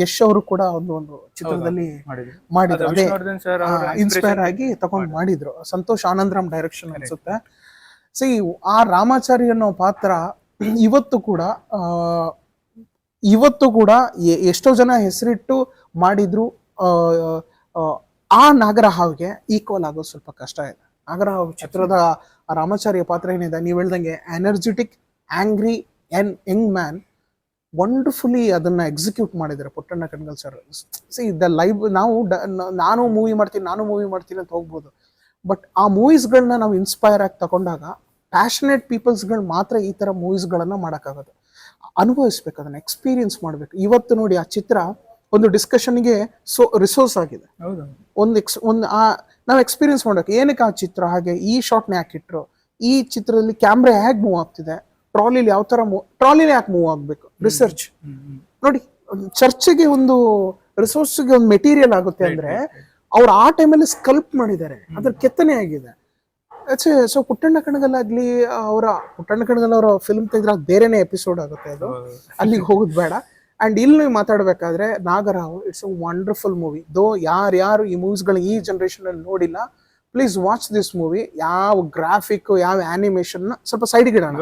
ಯಶ್ ಅವರು ಕೂಡ ಒಂದು ಚಿತ್ರದಲ್ಲಿ ಮಾಡಿದ್ರು, ಅದೇ ಇನ್ಸ್ಪೈರ್ ಆಗಿ ತಗೊಂಡು ಮಾಡಿದ್ರು. ಸಂತೋಷ್ ಆನಂದರಾಮ್ ಡೈರೆಕ್ಷನ್ ಅನ್ಸುತ್ತೆ. ಸಿ ಆ ರಾಮಾಚಾರಿ ಅನ್ನೋ ಪಾತ್ರ ಇವತ್ತು ಕೂಡ ಎಷ್ಟೋ ಜನ ಹೆಸರಿಟ್ಟು ಮಾಡಿದ್ರು. ಆ ನಾಗರಹಾವ್ಗೆ ಈಕ್ವಲ್ ಆಗೋದು ಸ್ವಲ್ಪ ಕಷ್ಟ ಇದೆ. ನಾಗರಹಾವ್ ಚಿತ್ರದ ರಾಮಾಚಾರ್ಯ ಪಾತ್ರ ಏನಿದೆ, ನೀವು ಹೇಳ್ದಂಗೆ energetic, angry Young man, wonderfully ಅದನ್ನ ಎಕ್ಸಿಕ್ಯೂಟ್ ಮಾಡಿದ್ದಾರೆ Puttanna Kanagal sir. C the live ನಾನು ಮೂವಿ ಮಾಡ್ತೀನಿ ಅಂತ ಹೋಗ್ಬೋದು, ಬಟ್ ಆ ಮೂವೀಸ್ಗಳನ್ನ ನಾವು ಇನ್ಸ್ಪೈರ್ ಆಗಿ ತಗೊಂಡಾಗ ಪ್ಯಾಷನೇಟ್ ಪೀಪಲ್ಸ್ಗಳು ಮಾತ್ರ ಈ ತರ ಮೂವೀಸ್ಗಳನ್ನ ಮಾಡೋಕ್ಕಾಗೋದು. ಅನುಭವಿಸ್ಬೇಕು, ಅದನ್ನ ಎಕ್ಸ್ಪೀರಿಯನ್ಸ್ ಮಾಡ್ಬೇಕು. ಇವತ್ತು ನೋಡಿ ಆ ಚಿತ್ರ ಒಂದು ಡಿಸ್ಕಷನ್ಗೆ ರಿಸೋರ್ಸ್ ಆಗಿದೆ. ನಾವು ಎಕ್ಸ್ಪೀರಿಯನ್ಸ್ ಮಾಡ್ಬೇಕು, ಏನಕ್ಕೆ ಆ ಚಿತ್ರ ಹಾಗೆ, ಈ ಶಾರ್ಟ್ನ ಯಾಕೆ ಇಟ್ರು, ಈ ಚಿತ್ರದಲ್ಲಿ ಕ್ಯಾಮ್ರಾ ಹೇಗೆ ಮೂವ್ ಆಗ್ತಿದೆ, ಟ್ರಾಲಿಲಿ ಯಾವ ತರ ಟ್ರಾಲಿಲಿ ಯಾಕೆ ಮೂವ್ ಆಗ್ಬೇಕು, ರಿಸರ್ಚ್ ನೋಡಿ. ಚರ್ಚೆಗೆ ಒಂದು ರಿಸೋರ್ಸ್ಗೆ ಒಂದು ಮೆಟೀರಿಯಲ್ ಆಗುತ್ತೆ ಅಂದ್ರೆ ಅವ್ರು ಆ ಟೈಮಲ್ಲಿ ಸ್ಕಲ್ಪ್ ಮಾಡಿದ್ದಾರೆ, ಅದ್ರ ಕೆತ್ತನೆ ಆಗಿದೆ. ಸೊ ಪುಟ್ಟಣ್ಣ ಕಣಗಾಲ್ ಆಗ್ಲಿ, ಪುಟ್ಟಣ್ಣ ಕಣಗಾಲ್ ಅವರ ಫಿಲ್ಮ್ ತೆಗೆದ್ರೆ ಬೇರೆನೆ ಎಪಿಸೋಡ್ ಆಗುತ್ತೆ, ಅದು ಅಲ್ಲಿಗೆ ಹೋಗೋದು ಬೇಡ. ಅಂಡ್ ಇಲ್ಲಿ ಮಾತಾಡ್ಬೇಕಾದ್ರೆ Nagarahavu, it's a wonderful movie. ಯಾರು ಈ ಮೂವೀಸ್ಗಳು ಈ ಜನರೇಷನ್ ಅಲ್ಲಿ ನೋಡಿಲ್ಲ, ಪ್ಲೀಸ್ ವಾಚ್ ದಿಸ್ ಮೂವಿ. ಯಾವ ಗ್ರಾಫಿಕ್, ಯಾವ ಆನಿಮೇಷನ್ ಸ್ವಲ್ಪ ಸೈಡ್ಗೆ ಇಡೋಣ,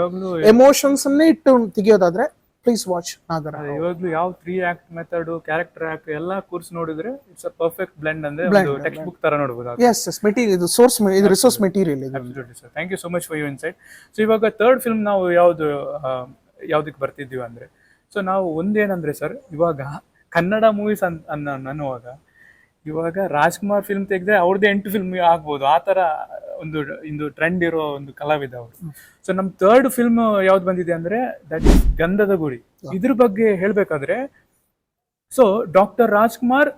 ಎಮೋಷನ್ಸ್ ಅನ್ನೇ ಇಟ್ಟು ತೆಗಿಯೋದಾದ್ರೆ ಪ್ಲೀಸ್ ವಾಚ್ ನಾಗರಾವ್. ಇವಾಗ್ಲೂ ಯಾವ 3 ಆಕ್ಟ್ ಮೆಥಡ್, ಕ್ಯಾರೆಕ್ಟರ್ ಆಕ್ಟ್ ಎಲ್ಲ ಕೋರ್ಸ್ ನೋಡಿದ್ರೆ ಇಟ್ಸ್ ಅ ಪರ್ಫೆಕ್ಟ್ ಬ್ಲೆಂಡ್, ಅಂದ್ರೆ ಟೆಕ್ಸ್ಟ್ ಬುಕ್ ತರ ನೋಡಬಹುದು. ಎಸ್ ಮೆಟೀರಿಯಲ್, ಇದು ಸೋರ್ಸ್, ಇದು ರಿಸೋರ್ಸ್ ಮೆಟೀರಿಯಲ್ ಇದು. Absolutely sir, thank you so much for your insight. So ಇವಾಗ ಥರ್ಡ್ ಫಿಲ್ಮ್ ನಾವು ಯಾವ್ದಕ್ಕೆ ಬರ್ತಿದ್ದೀವಿ ಅಂದ್ರೆ, ಸೊ ನಾವು ಒಂದೇನಂದ್ರೆ ಸರ್, ಇವಾಗ ಕನ್ನಡ ಮೂವೀಸ್ ಅನ್ನುವಾಗ ಇವಾಗ ರಾಜ್ಕುಮಾರ್ ಫಿಲ್ಮ್ ತೆಗೆದ್ರೆ ಅವ್ರದ್ದೇ 8 ಫಿಲ್ಮ್ ಆಗ್ಬೋದು, ಆ ತರ ಒಂದು ಟ್ರೆಂಡ್ ಇರೋ ಒಂದು ಕಲಾವಿದ ಅವರು. ಸೊ ನಮ್ ಥರ್ಡ್ ಫಿಲ್ಮ್ ಯಾವ್ದು ಬಂದಿದೆ ಅಂದ್ರೆ ದಟ್ ಇಸ್ ಗಂಧದ ಗುಡಿ. ಇದ್ರ ಬಗ್ಗೆ ಹೇಳ್ಬೇಕಾದ್ರೆ, so doctor Rajkumar,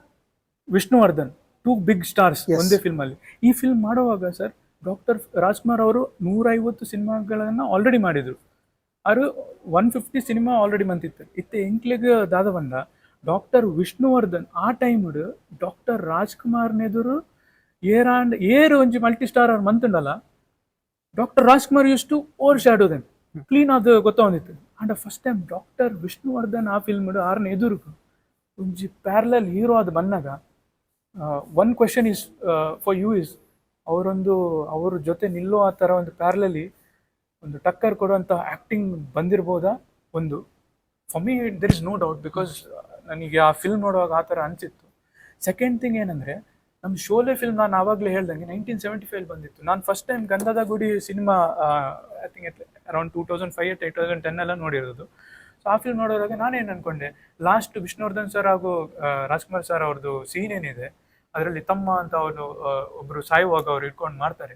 Vishnuvardhan, 2 big stars ಒಂದೇ ಫಿಲ್ಮ್ ಅಲ್ಲಿ. ಈ ಫಿಲ್ಮ್ ಮಾಡುವಾಗ ಸರ್, ಡಾಕ್ಟರ್ ರಾಜ್ಕುಮಾರ್ ಅವರು 150 ಸಿನಿಮಾಗಳನ್ನ ಆಲ್ರೆಡಿ ಮಾಡಿದ್ರು, ಅವರು 150 ಸಿನಿಮಾ ಆಲ್ರೆಡಿ ಬಂದಿತ್ತು. ಇತ್ತೆ ಎಂಕ್ಲೆಗ್ ದಾದ ಬಂದ ಡಾಕ್ಟರ್ ವಿಷ್ಣುವರ್ಧನ್ ಆ ಟೈಮ್ ಡಾಕ್ಟರ್ ರಾಜ್ಕುಮಾರ್ನೆದುರು ಏರು ಒಂಜಿ ಮಲ್ಟಿ ಸ್ಟಾರ್ ಅವ್ರು ಮಂತುಂಡಲ್ಲ, doctor Rajkumar used to overshadow them, clean ಅದು ಗೊತ್ತಾಗಿತ್ತು. And first time doctor Vishnuvardhan ಆ ಫಿಲ್ಮ್ ಆರ್ನ ಎದುರು ಒಂಜಿ ಪ್ಯಾರಲಲ್ ಹೀರೋ ಅದು ಬಂದಾಗ, one question is for you is, ಅವ್ರ ಜೊತೆ ನಿಲ್ಲೋ ಆ ಥರ ಒಂದು ಪ್ಯಾರಲಲ್ಲಿ ಒಂದು ಟಕ್ಕರ್ ಕೊಡುವಂಥ ಆ್ಯಕ್ಟಿಂಗ್ ಬಂದಿರ್ಬೋದಾ ಒಂದು. For me there is no doubt, because ನನಗೆ ಆ ಫಿಲ್ಮ್ ನೋಡುವಾಗ ಆ ಥರ ಅನಿಸಿತ್ತು. ಸೆಕೆಂಡ್ ಥಿಂಗ್ ಏನಂದರೆ, ನಮ್ಮ ಶೋಲೆ ಫಿಲ್ಮ್ ನಾನು ಆವಾಗಲೇ ಹೇಳ್ದಂಗೆ 1975 ಬಂದಿತ್ತು. ನಾನು ಫಸ್ಟ್ ಟೈಮ್ ಗಂಧದ ಗುಡಿ ಸಿನಿಮಾ ಐ ಥಿಂಕ್ ಅರೌಂಡ್ 2005 2010 ಎಲ್ಲ ನೋಡಿರೋದು. ಸೊ ಆ ಫಿಲ್ಮ್ ನೋಡೋದಾಗ ನಾನೇನು ಅನ್ಕೊಂಡೆ, ಲಾಸ್ಟ್ ವಿಷ್ಣುವರ್ಧನ್ ಸರ್ ಹಾಗೂ ರಾಜ್ಕುಮಾರ್ ಸರ್ ಅವ್ರದ್ದು ಸೀನ್ ಏನಿದೆ ಅದರಲ್ಲಿ ತಮ್ಮ ಅಂತ ಅವರು ಒಬ್ಬರು ಸಾಯುವಾಗ ಅವ್ರು ಇಟ್ಕೊಂಡು ಮಾಡ್ತಾರೆ.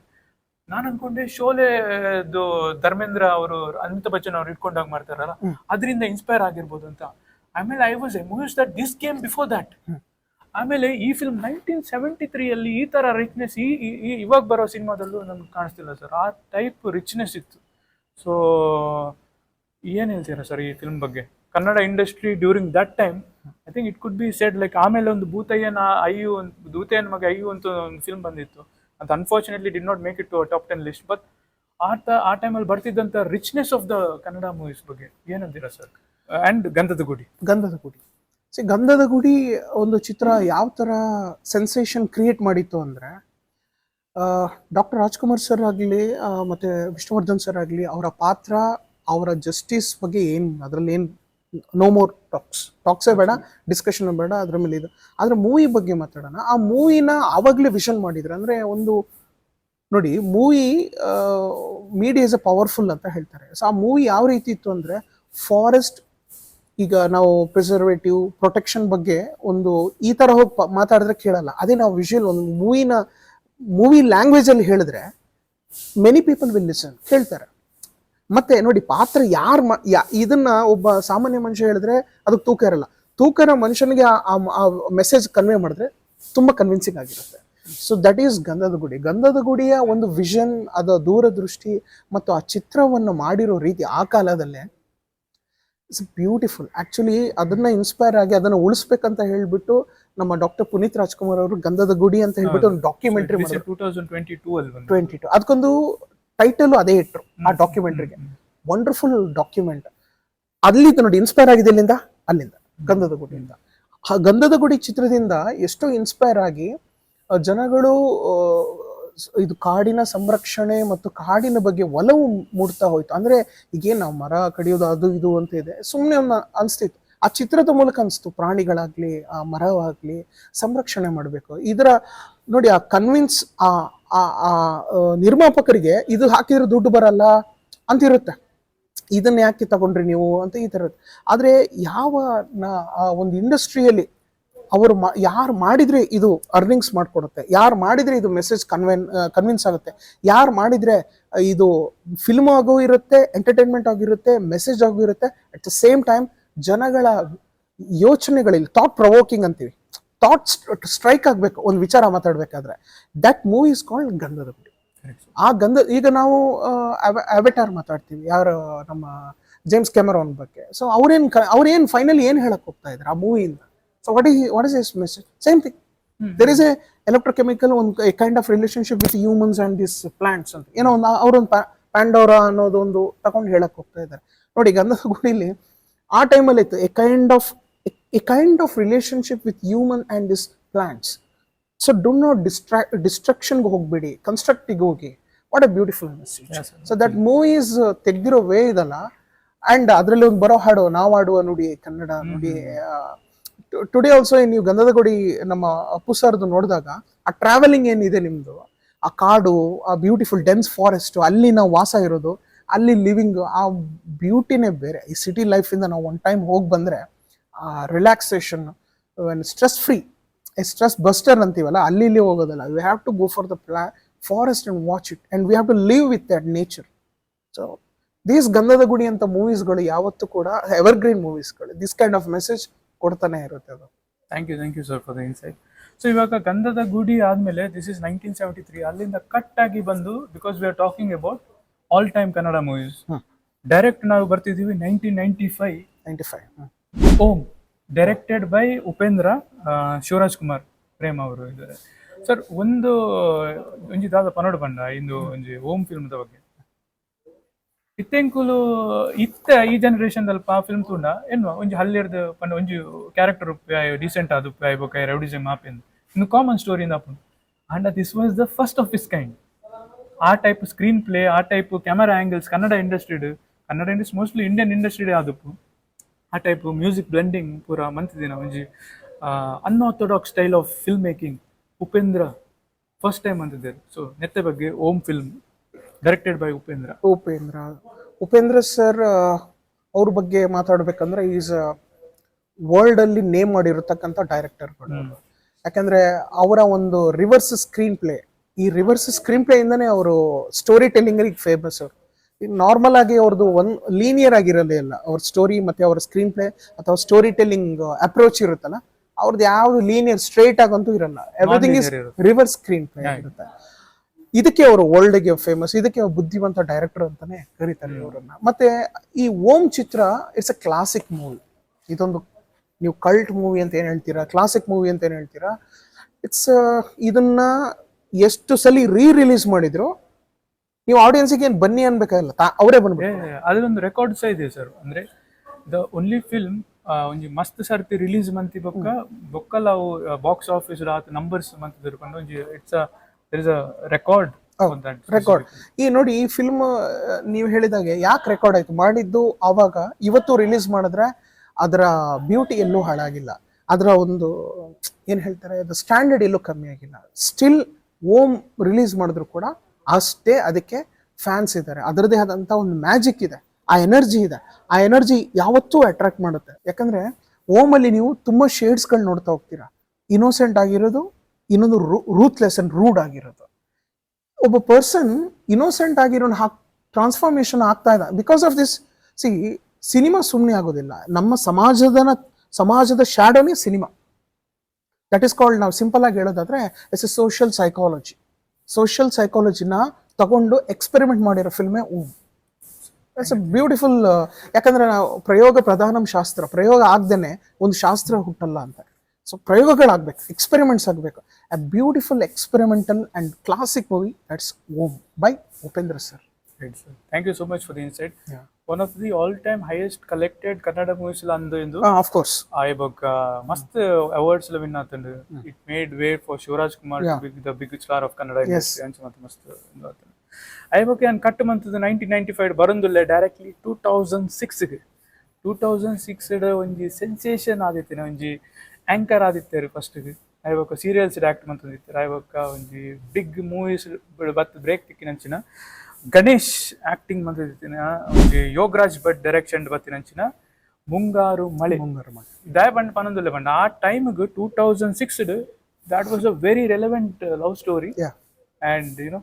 ನಾನು ಅನ್ಕೊಂಡೆ ಶೋಲೆದು ಧರ್ಮೇಂದ್ರ ಅವರು ಅಮಿತಾಬ್ ಬಚ್ಚನ್ ಅವ್ರು ಇಟ್ಕೊಂಡಾಗ ಮಾಡ್ತಾರಲ್ಲ, ಅದರಿಂದ ಇನ್ಸ್ಪೈರ್ ಆಗಿರ್ಬೋದು ಅಂತ. ಆಮೇಲೆ I was amused that this came before that. ಆಮೇಲೆ ಈ ಫಿಲ್ಮ್ 1973 ಈ ತರ ರಿಚ್ನೆಸ್ ಇವಾಗ ಬರೋ ಸಿನಿಮಾದಲ್ಲೂ ನಮ್ಗೆ ಕಾಣಿಸ್ತಿಲ್ಲ ಸರ್. ಆ ಟೈಪ್ ರಿಚ್ನೆಸ್ ಇತ್ತು. ಸೊ ಏನ್ ಹೇಳ್ತೀರಾ ಸರ್ ಈ ಫಿಲ್ಮ್ ಬಗ್ಗೆ? Kannada industry during that time I think it could be shed like, ಆಮೇಲೆ ಒಂದು ಭೂತಯ್ಯನ ಮಗ ಅಯ್ಯು ಅಂತ ಒಂದು ಫಿಲ್ಮ್ ಬಂದಿತ್ತು, ಅಂತ unfortunately did not make it to top 10 list. But ಆ ಟೈಮಲ್ಲಿ ಬರ್ತಿದ್ದಂಥ richness of the Kannada movies ಬಗ್ಗೆ ಏನಂತೀರಾ ಸರ್? ಅಂಡ್ ಗಂಧದ ಗುಡಿ ಗಂಧದ ಗುಡಿ ಒಂದು ಚಿತ್ರ ಯಾವ ತರ ಸೆನ್ಸೇಷನ್ ಕ್ರಿಯೇಟ್ ಮಾಡಿತ್ತು ಅಂದ್ರೆ, ಡಾಕ್ಟರ್ ರಾಜ್ಕುಮಾರ್ ಸರ್ ಆಗಲಿ ಮತ್ತೆ ವಿಷ್ಣುವರ್ಧನ್ ಸರ್ ಆಗಲಿ, ಅವರ ಪಾತ್ರ, ಅವರ ಜಸ್ಟಿಸ್ ಬಗ್ಗೆ ಅದರಲ್ಲಿ ನೋ ಮೋರ್ ಟಾಕ್ಸೇ ಬೇಡ, ಡಿಸ್ಕಷನ್ ಬೇಡ ಅದ್ರ ಮೇಲೆ. ಇದು ಆದ್ರೆ ಮೂವಿ ಬಗ್ಗೆ ಮಾತಾಡೋಣ. ಆ ಮೂವಿನ ಆವಾಗಲೇ ವಿಷನ್ ಮಾಡಿದ್ರೆ, ಅಂದ್ರೆ ಒಂದು ನೋಡಿ, movie media is a powerful ಅಂತ ಹೇಳ್ತಾರೆ. ಸೊ ಆ ಮೂವಿ ಯಾವ ರೀತಿ ಇತ್ತು ಅಂದ್ರೆ, ಫಾರೆಸ್ಟ್, ಈಗ ನಾವು ಪ್ರಿಸರ್ವೇಟಿವ್ ಪ್ರೊಟೆಕ್ಷನ್ ಬಗ್ಗೆ ಒಂದು ಈ ತರ ಹೋಗಿ ಮಾತಾಡಿದ್ರೆ ಕೇಳಲ್ಲ. ಅದೇ ನಾವು ವಿಷುವಲ್ ಒಂದು ಮೂವಿ ಲ್ಯಾಂಗ್ವೇಜ್ ಅಲ್ಲಿ ಹೇಳಿದ್ರೆ ಮೆನಿ ಪೀಪಲ್ ವಿಲ್ ಲಿಸನ್, ಕೇಳ್ತಾರೆ. ಮತ್ತೆ ನೋಡಿ, ಪಾತ್ರ ಇದನ್ನ ಒಬ್ಬ ಸಾಮಾನ್ಯ ಮನುಷ್ಯ ಹೇಳಿದ್ರೆ ಅದಕ್ಕೆ ತೂಕ ಇರಲ್ಲ. ತೂಕನ ಮನುಷ್ಯನಿಗೆ ಆ ಮೆಸೇಜ್ ಕನ್ವೆ ಮಾಡಿದ್ರೆ ತುಂಬಾ ಕನ್ವಿನ್ಸಿಂಗ್ ಆಗಿರುತ್ತೆ. ಸೊ ದಟ್ ಈಸ್ ಗಂಧದ ಗುಡಿಯ ಒಂದು ವಿಷನ್, ಅದರ ದೂರದೃಷ್ಟಿ ಮತ್ತು ಆ ಚಿತ್ರವನ್ನು ಮಾಡಿರೋ ರೀತಿ ಆ ಕಾಲದಲ್ಲೇ ಇಟ್ಸ್ ಬ್ಯೂಟಿಫುಲ್. ಆಕ್ಚುಲಿ ಅದನ್ನ ಇನ್ಸ್ಪೈರ್ ಆಗಿ ಅದನ್ನ ಉಳಿಸ್ಬೇಕಂತ ಹೇಳ್ಬಿಟ್ಟು ನಮ್ಮ ಡಾಕ್ಟರ್ ಪುನೀತ್ ರಾಜ್ಕುಮಾರ್ ಅವರು ಗಂಧದ ಗುಡಿ ಅಂತ ಹೇಳ್ಬಿಟ್ಟು ಒಂದು ಡಾಕ್ಯುಮೆಂಟ್ರಿ ಮಾಡಿದ್ರು 2022. ಅದಕ್ಕೊಂದು ಟೈಟಲ್ ಅದೇ ಇಟ್ರು ಆ ಡಾಕ್ಯುಮೆಂಟ್ರಿಗೆ. Wonderful document. ಅಲ್ಲಿಂದ ನೋಡಿ ಇನ್ಸ್ಪೈರ್ ಆಗಿದೆ, ಅಲ್ಲಿಂದ ಗಂಧದ ಗುಡಿಯಿಂದ. ಆ ಗಂಧದ ಗುಡಿ ಚಿತ್ರದಿಂದ ಎಷ್ಟೋ ಇನ್ಸ್ಪೈರ್ ಆಗಿ ಜನಗಳು ಇದು ಕಾಡಿನ ಸಂರಕ್ಷಣೆ ಮತ್ತು ಕಾಡಿನ ಬಗ್ಗೆ ಒಲವು ಮೂಡ್ತಾ ಹೋಯ್ತು. ಅಂದ್ರೆ ಈಗೇನ್ ನಾವು ಮರ ಕಡಿಯೋದು ಅದು ಇದು ಅಂತ ಇದೆ, ಸುಮ್ಮನೆ ಅನ್ಸ್ತಿತ್ತು. ಆ ಚಿತ್ರದ ಮೂಲಕ ಅನ್ಸ್ತು, ಪ್ರಾಣಿಗಳಾಗ್ಲಿ ಆ ಮರವಾಗ್ಲಿ ಸಂರಕ್ಷಣೆ ಮಾಡಬೇಕು. ಇದರ ನೋಡಿ ಆ ಕನ್ವಿನ್ಸ್ ಆ ನಿರ್ಮಾಪಕರಿಗೆ ಇದು ಹಾಕಿದ್ರೆ ದುಡ್ಡು ಬರಲ್ಲ ಅಂತ ಇರುತ್ತೆ, ಇದನ್ನ ಯಾಕೆ ತಗೊಂಡ್ರಿ ನೀವು ಅಂತ ಈ ತರ. ಆದ್ರೆ ಒಂದು ಇಂಡಸ್ಟ್ರಿಯಲ್ಲಿ ಅವರು ಯಾರು ಮಾಡಿದ್ರೆ ಇದು ಅರ್ನಿಂಗ್ಸ್ ಮಾಡ್ಕೊಡುತ್ತೆ, ಯಾರು ಮಾಡಿದ್ರೆ ಇದು ಮೆಸೇಜ್ ಕನ್ವಿನ್ಸ್ ಆಗುತ್ತೆ, ಯಾರು ಮಾಡಿದ್ರೆ ಇದು ಫಿಲ್ಮ್ ಆಗೋ ಇರುತ್ತೆ, ಎಂಟರ್ಟೈನ್ಮೆಂಟ್ ಆಗಿರುತ್ತೆ, ಮೆಸೇಜ್ ಆಗೋ ಇರುತ್ತೆ. ಅಟ್ ದ ಸೇಮ್ ಟೈಮ್ ಜನಗಳ ಯೋಚನೆಗಳಲ್ಲಿ ಥಾಟ್ ಪ್ರವೋಕಿಂಗ್ ಅಂತೀವಿ, ಥಾಟ್ ಸ್ಟ್ರೈಕ್ ಆಗ್ಬೇಕು ಒಂದು ವಿಚಾರ ಮಾತಾಡ್ಬೇಕಾದ್ರೆ. ದಟ್ ಮೂವಿ ಇಸ್ ಕಾಲ್ಡ್ ಗಂಧದ ಗುಡಿ. ಈಗ ನಾವು ಅವತಾರ್ ಮಾತಾಡ್ತೀವಿ, ಯಾರು ನಮ್ಮ ಜೇಮ್ಸ್ ಕ್ಯಾಮರಾನ್ ಬಗ್ಗೆ. ಸೊ ಅವ್ರೇನ್ ಫೈನಲಿ ಏನ್ ಹೇಳಕ್ ಹೋಗ್ತಾ ಇದ್ರು ಆ ಮೂವಿಯಿಂದ? So what is his message? Same thing. There is a electrochemical a kind of relationship with humans and these plants ಅಂತ ಏನೋ ಒಂದು ಅವರೊಂದು ಪ್ಯಾಂಡೋರಾ ಅನ್ನೋದು ಒಂದು ತಗೊಂಡು ಹೇಳಕ್ ಹೋಗ್ತಾ ಇದ್ದಾರೆ. ನೋಡಿ, ಗಂಧದ ಗುಡಿಲಿ ಆ ಟೈಮಲ್ಲಿ ಇತ್ತು a kind of relationship with human and this plants. So do not ಡಿಸ್ಟ್ರಕ್ಷನ್ಗೆ ಹೋಗ್ಬೇಡಿ, ಕನ್ಸ್ಟ್ರಕ್ಟಿಗೆ ಹೋಗಿ. What a beautiful message. So that movies ತೆಗ್ದಿರೋ ವೇ ಇದಲ್ಲ. ಅಂಡ್ ಅದರಲ್ಲಿ ಒಂದು ಬರೋ ಹಾಡು, ನಾವು ಆಡುವ ನುಡಿ ಕನ್ನಡ ನುಡಿ. ಟುಡೇ ಆಲ್ಸೋ ನೀವು ಗಂಧದ ಗುಡಿ ನಮ್ಮ ಅಪ್ಪು ಸರ್ದು ನೋಡಿದಾಗ ಆ ಟ್ರಾವೆಲಿಂಗ್ ಏನಿದೆ ನಿಮ್ದು, ಆ ಕಾಡು, ಆ ಬ್ಯೂಟಿಫುಲ್ ಡೆನ್ಸ್ ಫಾರೆಸ್ಟ್, ಅಲ್ಲಿ ನಾವು ವಾಸ ಇರೋದು, ಅಲ್ಲಿ ಲಿವಿಂಗ್, ಆ ಬ್ಯೂಟಿನೇ ಬೇರೆ. ಈ ಸಿಟಿ ಲೈಫಿಂದ ನಾವು ಒನ್ ಟೈಮ್ ಹೋಗಿ ಬಂದ್ರೆ ಆ relaxation, stress free, stress buster ಅಂತೀವಲ್ಲ, ಅಲ್ಲಿ ಹೋಗೋದಲ್ಲ. We have to go for the forest and watch it and we have to live with that nature. So these Gandhada Gudi ಅಂತ ಮೂವೀಸ್ಗಳು ಯಾವತ್ತೂ ಕೂಡ ಎವರ್ಗ್ರೀನ್ ಮೂವೀಸ್ಗಳು. ದಿಸ್ ಕೈಂಡ್ ಆಫ್ ಮೆಸೇಜ್ ಕೊಡ್ತಾನೆ ಇರುತ್ತೆ ಅದು. Thank you sir for the insight. So ಇವಾಗ ಗಂಧದ ಗುಡಿ ಆದ್ಮೇಲೆ ದಿಸ್ ಇಸ್ 1973, ಅಲ್ಲಿಂದ ಕಟ್ ಆಗಿ ಬಂದು, because we are talking about all time Kannada movies, direct ನಾವು ಬರ್ತಿದ್ದೀವಿ 1995 ಓಂ, ಡೈರೆಕ್ಟೆಡ್ ಬೈ ಉಪೇಂದ್ರ, ಶಿವರಾಜ್ ಕುಮಾರ್ ಪ್ರೇಮ್ ಅವರು ಇದ್ದಾರೆ. ಸರ್ ಒಂದು ದಾದ ಪನ್ನಡ ಬಂಡ ಇಂದು ಒಂಜಿ ಓಂ ಫಿಲ್ಮ್ದ ಬಗ್ಗೆ ಇತ್ತೆಂಕುಲು ಈ ಜನರೇಷನ್ ಅಲ್ಪ ಫಿಲ್ಮ್ ತೂಂಡ ಎನ್ನುವ ಒಂಜಿ ಹಲ್ಲಿರ್ದು ಪಂಡ ಒಂಜಿ ಕ್ಯಾರೆಕ್ಟರ್ ಡೀಸೆಂಟ್ ಅದು ಬೊಕ ರೌಡಿಸಮ್ ಆಪೆಂದು ಇನ್ನು ಕಾಮನ್ ಸ್ಟೋರಿ ಆಪುಂಡು. And this was the first of its kind. ಆ ಟೈಪ್ ಸ್ಕ್ರೀನ್ ಪ್ಲೇ, ಆ type camera angles Kannada industry mostly Indian industry ಆದಪ್ಪು. ಆ ಟೈಪ್ ಮ್ಯೂಸಿಕ್ ಬ್ಲೆಂಡಿಂಗ್ ಪೂರ ಮಂತಿದ್ದೇನೆ ಒಂಜಿ unorthodox style of film making Upendra first time ಅಂತಿದ್ದಾರೆ. ಸೊ ನೆತ್ತೆ ಬಗ್ಗೆ Om film directed by Upendra sir ಅವ್ರ ಬಗ್ಗೆ ಮಾತಾಡ್ಬೇಕಂದ್ರೆ ಈಸ್ ವರ್ಲ್ಡ್ ಅಲ್ಲಿ ನೇಮ್ ಮಾಡಿರತಕ್ಕಂಥ ಡೈರೆಕ್ಟರ್ಗಳು. ಯಾಕಂದ್ರೆ ಅವರ ಒಂದು ರಿವರ್ಸ್ ಸ್ಕ್ರೀನ್ ಪ್ಲೇ, ಈ ರಿವರ್ಸ್ ಸ್ಕ್ರೀನ್ ಪ್ಲೇ ಇಂದಾನೆ ಅವರು ಸ್ಟೋರಿ ಟೆಲ್ಲಿಂಗ್ ಫೇಮಸ್. ಅವರು ನಾರ್ಮಲ್ ಆಗಿ ಅವ್ರದ್ದು ಒಂದು ಲೀನಿಯರ್ ಆಗಿರಲೇ ಇಲ್ಲ ಅವ್ರ ಸ್ಟೋರಿ ಮತ್ತೆ ಅವ್ರ ಸ್ಕ್ರೀನ್ ಪ್ಲೇ ಅಥವಾ ಸ್ಟೋರಿ ಟೆಲ್ಲಿಂಗ್ ಅಪ್ರೋಚ್ ಇರುತ್ತಲ್ಲ, ಅವ್ರದ್ದು ಯಾವ್ದು ಲೀನಿಯರ್ ಸ್ಟ್ರೇಟ್ ಆಗಂತೂ ಇರಲ್ಲ. Everything is reverse screenplay ಇರುತ್ತೆ. ಇದಕ್ಕೆ ಅವರು ವರ್ಲ್ಡ್ ಗೆ ಫೇಮಸ್, ಇದಕ್ಕೆ ಬುದ್ಧಿವಂತ ಡೈರೆಕ್ಟರ್ ಅಂತಾನೆ ಕರೀತಾರೆ ಇವರನ್ನ. ಮತ್ತೆ ಈ ಓಂ ಚಿತ್ರ ಇಟ್ಸ್ ಅ ಕ್ಲಾಸಿಕ್ ಮೂವಿ. ಇದೊಂದು ನೀವು ಕಲ್ಟ್ ಮೂವಿ ಅಂತ ಏನ್ ಹೇಳ್ತೀರಾ, ಕ್ಲಾಸಿಕ್ ಮೂವಿ ಅಂತ ಏನ್ ಹೇಳ್ತೀರಾ, ಇಟ್ಸ್ ಇದನ್ನ ಎಷ್ಟು ಸಲ ರಿಲೀಸ್ ಮಾಡಿದ್ರು ನೀವು ಆಡಿಯನ್ಸ್ಗೆ ಏನ್ ಬನ್ನಿ ಅನ್ಬೇಕಾಗಿಲ್ಲ, ಅವರೇ ಬಂದ್ಬಿಟ್ಟು. ಅದೊಂದು ರೆಕಾರ್ಡ್ ಸಹ ಇದೆ ಸರ್. ಅಂದ್ರೆ ದ ಓನ್ಲಿ ಫಿಲ್ಮ್ ಒಂಜಿ ಮಸ್ತ್ ಸರ್ತಿ ರಿಲೀಸ್ ಮಂತಿ ಬೊಕ್ಕಲ್ಲ ಅವು ಬಾಕ್ಸ್ ಆಫೀಸ್ ನಂಬರ್ಸ್ ಮಂತ್ ತಿರ್ಕೊಂಡು ಒಂಜಿ ಇಟ್ಸ್ ಅ ರೆಕಾರ್ಡ್. ಈ ನೋಡಿ ಈ ಫಿಲ್ಮ್ ನೀವು ಹೇಳಿದಾಗೆ ಯಾಕೆ ರೆಕಾರ್ಡ್ ಆಯ್ತು ಮಾಡಿದ್ದು ಅವಾಗ, ಇವತ್ತು ರಿಲೀಸ್ ಮಾಡಿದ್ರೆ ಅದರ ಬ್ಯೂಟಿ ಎಲ್ಲೂ ಹಾಳಾಗಿಲ್ಲ, ಅದರ ಒಂದು ಏನ್ ಹೇಳ್ತಾರೆ ಅದು ಸ್ಟ್ಯಾಂಡರ್ಡ್ ಎಲ್ಲೂ ಕಮ್ಮಿ ಆಗಿಲ್ಲ. ಸ್ಟಿಲ್ ಓಮ್ ರಿಲೀಸ್ ಮಾಡಿದ್ರು ಕೂಡ ಅಷ್ಟೇ ಅದಕ್ಕೆ ಫ್ಯಾನ್ಸ್ ಇದ್ದಾರೆ, ಅದರದೇ ಆದಂತ ಒಂದು ಮ್ಯಾಜಿಕ್ ಇದೆ, ಆ ಎನರ್ಜಿ ಇದೆ. ಆ ಎನರ್ಜಿ ಯಾವತ್ತೂ ಅಟ್ರಾಕ್ಟ್ ಮಾಡುತ್ತೆ. ಯಾಕಂದ್ರೆ ಓಮ್ ಅಲ್ಲಿ ನೀವು ತುಂಬಾ ಶೇಡ್ಸ್ಗಳು ನೋಡ್ತಾ ಹೋಗ್ತೀರಾ. ಇನೋಸೆಂಟ್ ಆಗಿರೋದು, ಇನ್ನೊಂದು ರೂತ್ಲೆಸ್ ಅಂಡ್ ರೂಡ್ ಆಗಿರೋದು. ಒಬ್ಬ ಪರ್ಸನ್ ಇನೋಸೆಂಟ್ ಆಗಿರೋ ಟ್ರಾನ್ಸ್ಫಾರ್ಮೇಶನ್ ಆಗ್ತಾ ಇದೆ ಬಿಕಾಸ್ ಆಫ್ ದಿಸ್. ಸಿನಿಮಾ ಸುಮ್ಮನೆ ಆಗೋದಿಲ್ಲ, ನಮ್ಮ ಸಮಾಜದ ಶ್ಯಾಡೋನೇ ಸಿನಿಮಾ. ದಟ್ ಇಸ್ ಕಾಲ್ಡ್, ನಾವು ಸಿಂಪಲ್ ಆಗಿ ಹೇಳೋದಾದ್ರೆ it's a social psychology. Social ಸೈಕಾಲಜಿನ ತಗೊಂಡು ಎಕ್ಸ್ಪೆರಿಮೆಂಟ್ ಮಾಡಿರೋ ಫಿಲ್ಮೇ ಓಮ್. It's a beautiful. ಯಾಕಂದ್ರೆ ನಾವು ಪ್ರಯೋಗ ಪ್ರಧಾನಂ ಶಾಸ್ತ್ರ, ಪ್ರಯೋಗ ಆಗ್ದೇನೆ ಒಂದು ಶಾಸ್ತ್ರ ಹುಟ್ಟಲ್ಲ ಅಂತ. ಸೊ ಪ್ರಯೋಗಗಳಾಗಬೇಕು, ಎಕ್ಸ್ಪೆರಿಮೆಂಟ್ಸ್ ಆಗಬೇಕು. A beautiful experimental and classic movie, that's Om by Upendra sir. Thank you so much for the insight. One of the all-time highest collected Kannada movies ಅಂದು of course ಇವಾಗ ಮಸ್ತ್ ಅವಾರ್ಡ್ಸ್ ಎಲ್ಲ win ಆತಂಡು. It made way for Shivraj Kumar to be the big star of Kannada industry ಅಂಚ ಮತ್ತೆ ಮಸ್ತ್ ಆತಂಡು. ಐಬಕ್ಕೆ ನಾನು cut ಮಂತದ 1995 ಬರಂದುಲ್ಲೆ directly 2006 ಒಂಜಿ sensation ಆದಿತ್ತೇನೆ, ಒಂಜಿ ಆಂಕರ್ ಆದಿತ್ತೇರು ಫಸ್ಟ್ಗೆ. ಐಬಕ್ಕ ಸೀರಿಯಲ್ಸ್ ಆಕ್ಟ್ ಮಂತಿತ್ತು. ಐಬಕ್ಕ ಒಂಜಿ ಬಿಗ್ ಮೂವೀಸ್ ಬತ್ ಬ್ರೇಕ್ ತಿಕ್ಕಿನಂಚಿನ ಗಣೇಶ್ ಆಕ್ಟಿಂಗ್ ಮಂತಿದ್ದೇನೆ. ಯೋಗರಾಜ್ ಭಟ್ ಡೈರೆಕ್ಷನ್ ಬತ್ತಿನಂಚಿನ ಮುಂಗಾರು ಮಳೆ ದಯ ಬಂಡ್ ಪನೊಂದುಲ್ಲೆ ಬಂಡ. ಆ ಟೈಮ್ಗೆ 2006 that was a very relevant love story. And you know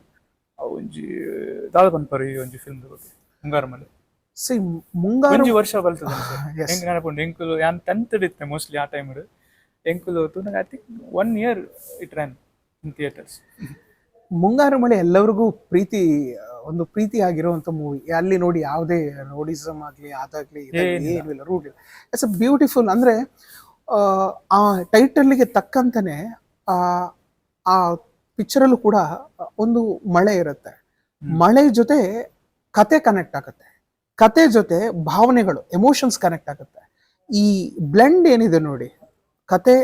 ಒಂಜಿ ದಾದ ಪನ್ಪರು ಈ ಒಂಜಿ ಫಿಲ್ಮ್ ಬಗ್ಗೆ ಮುಂಗಾರು ಮಳೆ. ಒಂಜಿ ವರ್ಷ ಬಲ್ತದ ಹೆಂಗ್ ನೆನಪುಂಡು ಎಂಕುಲು ಯಾನ್ 10th ಇತ್ತೆ ಮೋಸ್ಟ್ಲಿ ಆ ಟೈಮ್ ಎಂಕುಲು ತುನಗ I think 1 year it run in theatres. Mungaru Male ಎಲ್ಲರಿಗೂ ಒಂದು ಪ್ರೀತಿ ಆಗಿರುವಂತ ಮೂವಿ. ಅಲ್ಲಿ ನೋಡಿ ಯಾವುದೇ ರೋಡಿಸಮ್ ಆಗ್ಲಿ ಅದಾಗ್ಲಿ ಏನು ಇಲ್ಲ, ರೂಢಿ. It's a beautiful. ಅಂದ್ರೆ ಆ ಟೈಟಲ್ಗೆ ತಕ್ಕಂತಾನೆ ಆ ಪಿಕ್ಚರ್ ಅಲ್ಲೂ ಕೂಡ ಒಂದು ಮಳೆ ಇರುತ್ತೆ. ಮಳೆ ಜೊತೆ ಕತೆ ಕನೆಕ್ಟ್ ಆಗುತ್ತೆ, ಕತೆ ಜೊತೆ ಭಾವನೆಗಳು, ಎಮೋಷನ್ಸ್ ಕನೆಕ್ಟ್ ಆಗುತ್ತೆ. ಈ ಬ್ಲೆಂಡ್ ಏನಿದೆ ನೋಡಿ, ಕತೆ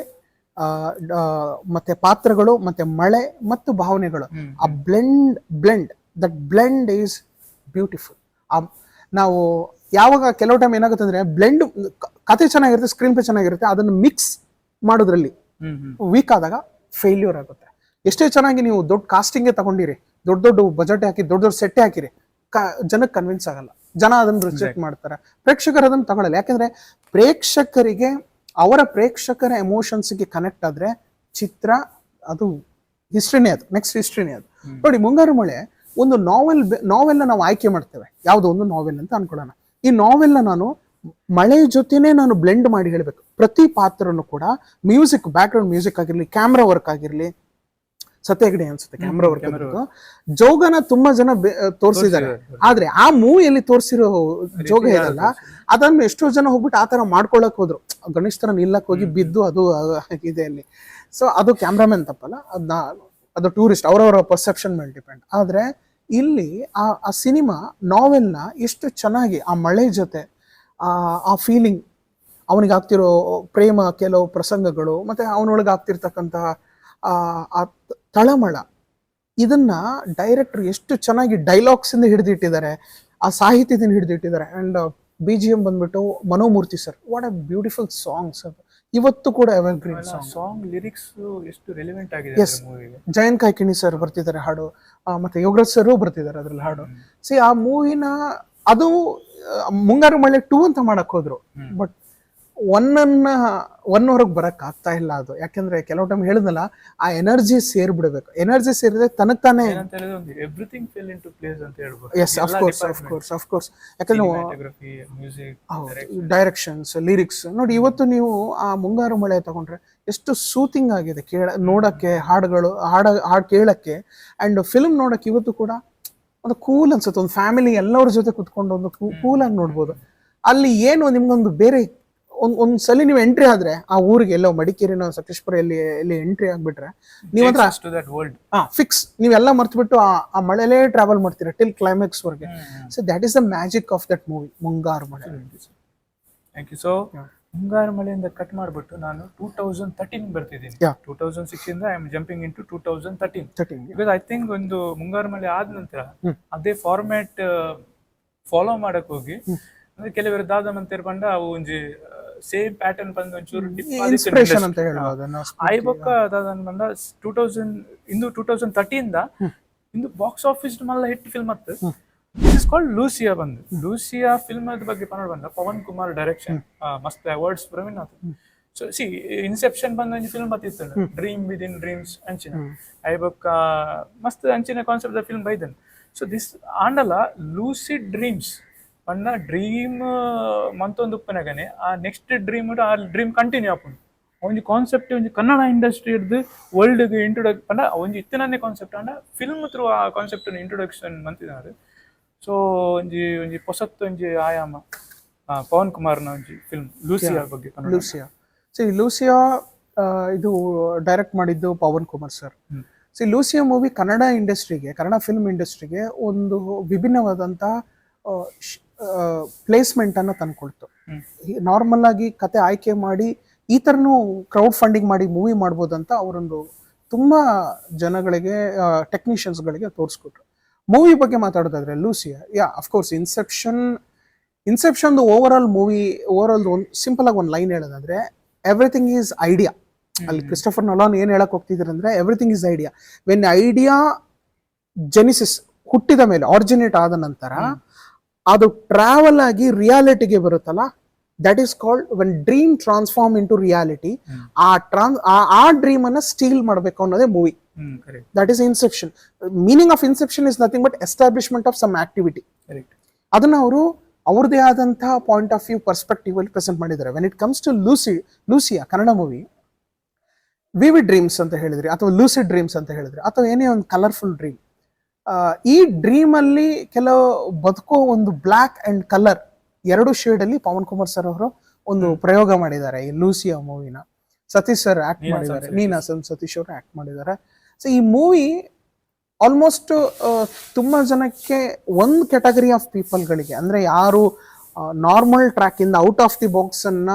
ಮತ್ತೆ ಪಾತ್ರಗಳು ಮತ್ತೆ ಮಳೆ ಮತ್ತು ಭಾವನೆಗಳು, ಆ blend that blend is beautiful. ನಾವು ಯಾವಾಗ ಕೆಲವು ಟೈಮ್ ಏನಾಗುತ್ತೆ ಅಂದ್ರೆ ಬ್ಲೆಂಡ್ ಕತೆ ಚೆನ್ನಾಗಿರುತ್ತೆ, ಸ್ಕ್ರೀನ್ ಪ್ಲೇ ಚೆನ್ನಾಗಿರುತ್ತೆ, ಅದನ್ನು ಮಿಕ್ಸ್ ಮಾಡೋದ್ರಲ್ಲಿ ವೀಕ್ ಆದಾಗ ಫೇಲ್ಯೂರ್ ಆಗುತ್ತೆ. ಎಷ್ಟೇ ಚೆನ್ನಾಗಿ ನೀವು ದೊಡ್ಡ ಕಾಸ್ಟಿಂಗ್ ತಗೊಂಡಿರಿ, ದೊಡ್ಡ ಬಜೆಟ್ ಹಾಕಿ ದೊಡ್ಡ ಸೆಟ್ಟೆ ಹಾಕಿರಿ, ಜನಕ್ಕೆ ಕನ್ವಿನ್ಸ್ ಆಗಲ್ಲ, ಜನ ಅದನ್ನು ರಿಜೆಕ್ಟ್ ಮಾಡ್ತಾರೆ, ಪ್ರೇಕ್ಷಕರು ಅದನ್ನು ತಗೊಳ್ಳಲ್ಲ. ಯಾಕಂದ್ರೆ ಪ್ರೇಕ್ಷಕರಿಗೆ ಅವರ ಪ್ರೇಕ್ಷಕರ ಎಮೋಷನ್ಸ್ಗೆ ಕನೆಕ್ಟ್ ಆದ್ರೆ ಚಿತ್ರ ಅದು ಹಿಸ್ಟ್ರಿನೇ, ಅದು ನೆಕ್ಸ್ಟ್ ಹಿಸ್ಟ್ರಿನೇ ಅದು. ನೋಡಿ ಮುಂಗಾರು ಮಳೆ ಒಂದು ನಾವೆಲ್ನ ನಾವು ಆಯ್ಕೆ ಮಾಡ್ತೇವೆ, ಯಾವುದೋ ಒಂದು ನಾವೆಲ್ ಅಂತ ಅನ್ಕೊಳ್ಳೋಣ. ಈ ನಾವೆಲ್ನ ನಾನು ಮಳೆ ಜೊತೆನೆ ನಾನು ಬ್ಲೆಂಡ್ ಮಾಡಿ ಹೇಳ್ಬೇಕು. ಪ್ರತಿ ಪಾತ್ರನು ಕೂಡ ಮ್ಯೂಸಿಕ್, ಬ್ಯಾಕ್ ಗ್ರೌಂಡ್ ಮ್ಯೂಸಿಕ್ ಆಗಿರ್ಲಿ, ಕ್ಯಾಮ್ರಾ ವರ್ಕ್ ಆಗಿರ್ಲಿ, ಸತ್ಯ ಹೆಗಡೆ ಅನ್ಸುತ್ತೆ ಕ್ಯಾಮ್ರಾ ವರ್ಕ್, ಜೋಗನ ತುಂಬಾ ಜನ ತೋರಿಸಿದ್ದಾರೆ. ಆದ್ರೆ ಆ ಮೂವಿಯಲ್ಲಿ ತೋರಿಸಿರೋ ಜೋಗ ಇದಲ್ಲ, ಅದನ್ನು ಎಷ್ಟೋ ಜನ ಹೋಗ್ಬಿಟ್ಟು ಆತರ ಮಾಡ್ಕೊಳಕ್ ಹೋದ್ರು, ಗಣೇಶ್ ತರ ನಿಲ್ಲಕ್ ಹೋಗಿ ಬಿದ್ದು ಅದು ಇದೆ ಅಲ್ಲಿ. ಸೊ ಅದು ಕ್ಯಾಮ್ರಾಮನ್ ತಪ್ಪಲ್ಲ, ಅದು ಟೂರಿಸ್ಟ್, ಅವರವರ ಪರ್ಸೆಪ್ಷನ್ ಮೇಲೆ ಡಿಪೆಂಡ್. ಆದ್ರೆ ಇಲ್ಲಿ ಆ ಸಿನಿಮಾ ನಾವೆಲ್ನ ಎಷ್ಟು ಚೆನ್ನಾಗಿ ಆ ಮಳೆ ಜೊತೆ ಆ ಫೀಲಿಂಗ್, ಅವನಿಗೆ ಆಗ್ತಿರೋ ಪ್ರೇಮ, ಕೆಲವು ಪ್ರಸಂಗಗಳು, ಮತ್ತೆ ಅವನೊಳಗೆ ಆಗ್ತಿರ್ತಕ್ಕಂತಹ ಆ ತಳಮಳ, ಇದನ್ನ ಡೈರೆಕ್ಟರ್ ಎಷ್ಟು ಚೆನ್ನಾಗಿ ಡೈಲಾಗ್ಸ್ ಇಂದ ಹಿಡಿದಿಟ್ಟಿದ್ದಾರೆ, ಆ ಸಾಹಿತ್ಯದಿಂದ ಹಿಡಿದಿಟ್ಟಿದ್ದಾರೆ. ಅಂಡ್ BGM ಬಂದ್ಬಿಟ್ಟು Mano Murthy sir, what a beautiful songs ಅದು, ಇವತ್ತು ಕೂಡ ಎವರ್ಗ್ರೀನ್ ಸಾಂಗ್. ಸಾಂಗ್ ಲಿರಿಕ್ಸ್ ಎಷ್ಟು ರೆಲಿವೆಂಟ್ ಆಗಿದೆ ಮೂವಿಗೆ. ಜಯಂತ್ ಕಾಯ್ಕಿಣಿ ಸರ್ ಬರ್ತಿದ್ದಾರೆ ಹಾಡು, ಮತ್ತೆ ಯೋಗರಾಜ್ ಸರ್ ಬರ್ತಿದ್ದಾರೆ ಅದ್ರಲ್ಲಿ ಹಾಡು. ಸಿ ಆ ಮೂವಿನ ಅದು ಮುಂಗಾರು ಮಳೆ 2 ಅಂತ ಮಾಡಕ್ ಹೋದ್ರು, ಬಟ್ ಒನ್ ಹೊರಗೆ ಬರಕ್ ಆಗ್ತಾ ಇಲ್ಲ ಅದು. ಯಾಕಂದ್ರೆ ಕೆಲವು ಟೈಮ್ ಹೇಳಿದ್ನಲ್ಲ, ಆ ಎನರ್ಜಿ ಸೇರ್ಬಿಡ್ಬೇಕು. ಎನರ್ಜಿ ಸೇರಿದ್ರೆ ತನಕ್ ತಾನೇ ಎವ್ರಿಥಿಂಗ್ ಫೆಲ್ ಇಂಟು ಪ್ಲೇಸ್ ಅಂತ ಹೇಳ್ಬೋದು. Yes, of course. ಯಾಕಂದ್ರೆ ಡೈರೆಕ್ಷನ್ಸ್, ಲಿರಿಕ್ಸ್ ನೋಡಿ, ಇವತ್ತು ನೀವು ಆ ಮುಂಗಾರು ಮಳೆ ತಗೊಂಡ್ರೆ ಎಷ್ಟು ಸೂತಿಂಗ್ ಆಗಿದೆ ನೋಡಕ್ಕೆ, ಹಾಡು ಕೇಳಕ್ಕೆ, ಅಂಡ್ ಫಿಲ್ಮ್ ನೋಡಕ್ಕೆ ಇವತ್ತು ಕೂಡ ಒಂದು ಕೂಲ್ ಅನ್ಸುತ್ತೆ. ಒಂದು ಫ್ಯಾಮಿಲಿ ಎಲ್ಲರ ಜೊತೆ ಕುತ್ಕೊಂಡು ಒಂದು ಕೂಲ್ ಆಗಿ ನೋಡ್ಬೋದು. ಅಲ್ಲಿ ಏನು ನಿಮ್ಗೊಂದು ಬೇರೆ ಒಂದ್ಸಲಿ ನೀವು ಎಂಟ್ರಿ ಆದ್ರೆ ಆ ಊರಿಗೆ, ಎಲ್ಲೋ ಮಡಿಕೇರಿನೋ ಸಕಲೇಶ್ಪುರ ಎಲ್ಲಿ ಎಂಟ್ರಿ ಆಗ್ಬಿಟ್ರೆ ನೀವಂದ್ರೆ ಫಿಕ್ಸ್, ನೀವೆಲ್ಲ ಮರ್ತ್ಬಿಟ್ಟು ಆ ಮಳೆಲೇ ಟ್ರಾವೆಲ್ ಮಾಡ್ತೀರಾ ಟಿಲ್ ಕ್ಲೈಮ್ಯಾಕ್ಸ್ ವರೆಗೆ. So that is the magic of that movie ಮುಂಗಾರು ಮಳೆ. Thank you. ಸೊ ಮುಂಗಾರು ಮಳೆಯಿಂದ ಕಟ್ ಮಾಡ್ಬಿಟ್ಟು ನಾನು 2013 ಬರ್ತಿದ್ದೀನಿ. 2006 ಇಂದ I am jumping into 2013 because I think ಒಂದು ಮುಂಗಾರು ಮಳೆ ಆದ ನಂತರ ಅದೇ ಫಾರ್ಮ್ಯಾಟ್ ಫಾಲೋ ಮಾಡಕ್ ಹೋಗಿ, ಅಂದ್ರೆ ಕೆಲವರು ದಾದ ಮಂತೇರ್ ಬಂಡ ಅವು ಒಂಜಿ ಸೇಮ್ ಪ್ಯಾಟರ್ನ್ ಬಂದು ಒಂಚೂರು ಇನ್ಸ್ಪಿರೇಷನ್ ಅಂತ ಹೇಳ್ಬೋದು. ಐ ಬೊಕ್ಕ ದಾದನ್ ಬಂದ 2013 ದ ಇಂದು ಬಾಕ್ಸ್ ಆಫೀಸ್ ಮಲ್ಲ ಹಿಟ್ ಫಿಲ್ಮ್ ಅತ್ತು. This is called Lucia. ಬಂದು ಲೂಸಿಯಾ ಫಿಲ್ಮ್ ಅದ ಬಗ್ಗೆ ಪನ್ನಡ ಬಂದ ಪವನ್ ಕುಮಾರ್ ಡೈರೆಕ್ಷನ್, ಮಸ್ತ್ ಅವಾರ್ಡ್ಸ್ ಪ್ರವೀಣ್ ಆತ. ಸೊ ಸಿ ಇನ್ಸೆಪ್ಷನ್ ಬಂದ ಒಂಜಿ ಫಿಲ್ಮ್ ಬತ್ತಿತ್ತು, ಡ್ರೀಮ್ ವಿತ್ ಇನ್ ಡ್ರೀಮ್ಸ್ ಅಂಚಿನ ಐ ಬೊಕ್ಕ ಮಸ್ತ್ ಅಂಚಿನ ಕಾನ್ಸೆಪ್ಟ್ ದ ಫಿಲ್ಮ್ ಬೈದನ್. ಸೊ ದಿಸ್ ಆಂಡಲ ಲೂಸಿಡ್ ಡ್ರೀಮ್ಸ್ ಪಂಡ ಡ್ರೀಮ್ ಮಂತೊಂದು ಉಪ್ಪನಾಗನೆ ಆ ನೆಕ್ಸ್ಟ್ ಡ್ರೀಮ್ ಆ ಡ್ರೀಮ್ ಕಂಟಿನ್ಯೂ ಆಪುಂಡು. ಒಂಜಿ ಕಾನ್ಸೆಪ್ಟ್ ಒಂಜಿ ಕನ್ನಡ ಇಂಡಸ್ಟ್ರಿ ಇರ್ದು ವರ್ಲ್ಡ್ಗೆ ಇಂಟ್ರೊಡಕ್ ಪಂಡ ಒಂಜಿ ಇತ್ತಿನನ್ನೇ ಕಾನ್ಸೆಪ್ಟ್ ಅಂಡ ಫಿಲ್ಮ್ ಥ್ರೂ ಆ ಕಾನ್ಸೆಪ್ಟ್ ಇಂಟ್ರೊಡಕ್ಷನ್ ಮಂತಿದ್ದಾರೆ. ಸೊ ಒಂಜಿ ಹೊಸತ್ತು ಒಂಜಿ ಆಯಾಮ ಪವನ್ ಕುಮಾರ್ನ ಒಂಜಿ ಫಿಲ್ಮ್ ಲೂಸಿಯಾ ಬಗ್ಗೆ. ಲೂಸಿಯಾ ಇದು ಡೈರೆಕ್ಟ್ ಮಾಡಿದ್ದು ಪವನ್ ಕುಮಾರ್ ಸರ್. ಲೂಸಿಯಾ ಮೂವಿ ಕನ್ನಡ ಇಂಡಸ್ಟ್ರಿಗೆ, ಕನ್ನಡ ಫಿಲ್ಮ್ ಇಂಡಸ್ಟ್ರಿಗೆ ಒಂದು ವಿಭಿನ್ನವಾದಂತ ಪ್ಲೇಸ್ಮೆಂಟ್ ಅನ್ನ ತಂದ್ಕೊಳ್ತು. ನಾರ್ಮಲ್ ಆಗಿ ಕತೆ ಆಯ್ಕೆ ಮಾಡಿ ಈ ತರನು ಕ್ರೌಡ್ ಫಂಡಿಂಗ್ ಮಾಡಿ ಮೂವಿ ಮಾಡ್ಬೋದಂತ ಅವರೊಂದು ತುಂಬಾ ಜನಗಳಿಗೆ, ಟೆಕ್ನಿಷಿಯನ್ಸ್ ಗಳಿಗೆ ತೋರಿಸ್ಕೊಟ್ರು. ಮೂವಿ ಬಗ್ಗೆ ಮಾತಾಡೋದಾದ್ರೆ Lucia, of course Inception over all ಒಂದು ಸಿಂಪಲ್ ಆಗಿ ಒಂದು ಲೈನ್ ಹೇಳೋದಾದ್ರೆ ಎವ್ರಿಥಿಂಗ್ ಈಸ್ ಐಡಿಯಾ. ಅಲ್ಲಿ ಕ್ರಿಸ್ಟೋಫರ್ ನೊಲಾನ್ ಏನ್ ಹೇಳಕ್ ಹೋಗ್ತಿದ್ರು ಅಂದ್ರೆ everything is idea. When idea genesis ಹುಟ್ಟಿದ ಮೇಲೆ, ಆರಿಜಿನೇಟ್ ಆದ ನಂತರ ಅದು ಟ್ರಾವೆಲ್ ಆಗಿ ರಿಯಾಲಿಟಿಗೆ ಬರುತ್ತಲ್ಲ, that is called when dream transform into reality. ಆ ಡ್ರೀಮ್ ಅನ್ನ ಸ್ಟೀಲ್ ಮಾಡಬೇಕು ಅನ್ನೋದೇ movie. That is Inception. Meaning of Inception is nothing but establishment of some activity. ಅದನ್ನ ಅವರು ಅವ್ರದೇ ಆದಂತಹ ಪಾಯಿಂಟ್ ಆಫ್ ವ್ಯೂ ಪರ್ಸ್ಪೆಕ್ಟಿವ್ ಅಲ್ಲಿ ಪ್ರೆಸೆಂಟ್ ಮಾಡಿದ್ದಾರೆ. When it comes to Lucia Kannada movie, vivid dreams ಅಂತ ಹೇಳಿದ್ರಿ ಅಥವಾ ಲೂಸಿಡ್ ಡ್ರೀಮ್ಸ್ ಅಂತ ಹೇಳಿದ್ರಿ, ಅಥವಾ ಏನೇ ಒಂದು ಕಲರ್ಫುಲ್ ಡ್ರೀಮ್. ಈ ಡ್ರೀಮ್ ಅಲ್ಲಿ ಕೆಲವು ಬದುಕೋ ಒಂದು ಬ್ಲಾಕ್ ಅಂಡ್ ಕಲರ್ ಎರಡು ಶೇಡ್ ಅಲ್ಲಿ ಪವನ್ ಕುಮಾರ್ ಸರ್ ಅವರು ಒಂದು ಪ್ರಯೋಗ ಮಾಡಿದ್ದಾರೆ ಈ ಲೂಸಿಯಾ ಮೂವಿನ. ಸತೀಶ್ ಸರ್ ಆಕ್ಟ್ ಮಾಡಿದ್ದಾರೆ, ನೀನಾ ಸತೀಶ್ ಅವರು ಆಕ್ಟ್ ಮಾಡಿದ್ದಾರೆ. ಸೊ ಈ ಮೂವಿ ಆಲ್ಮೋಸ್ಟ್ ತುಂಬಾ ಜನಕ್ಕೆ, ಒಂದು ಕ್ಯಾಟಗರಿ ಆಫ್ ಪೀಪಲ್ಗಳಿಗೆ, ಅಂದ್ರೆ ಯಾರು ನಾರ್ಮಲ್ ಟ್ರ್ಯಾಕ್ ಇಂದ ಔಟ್ ಆಫ್ ದಿ ಬಾಕ್ಸ್ ಅನ್ನ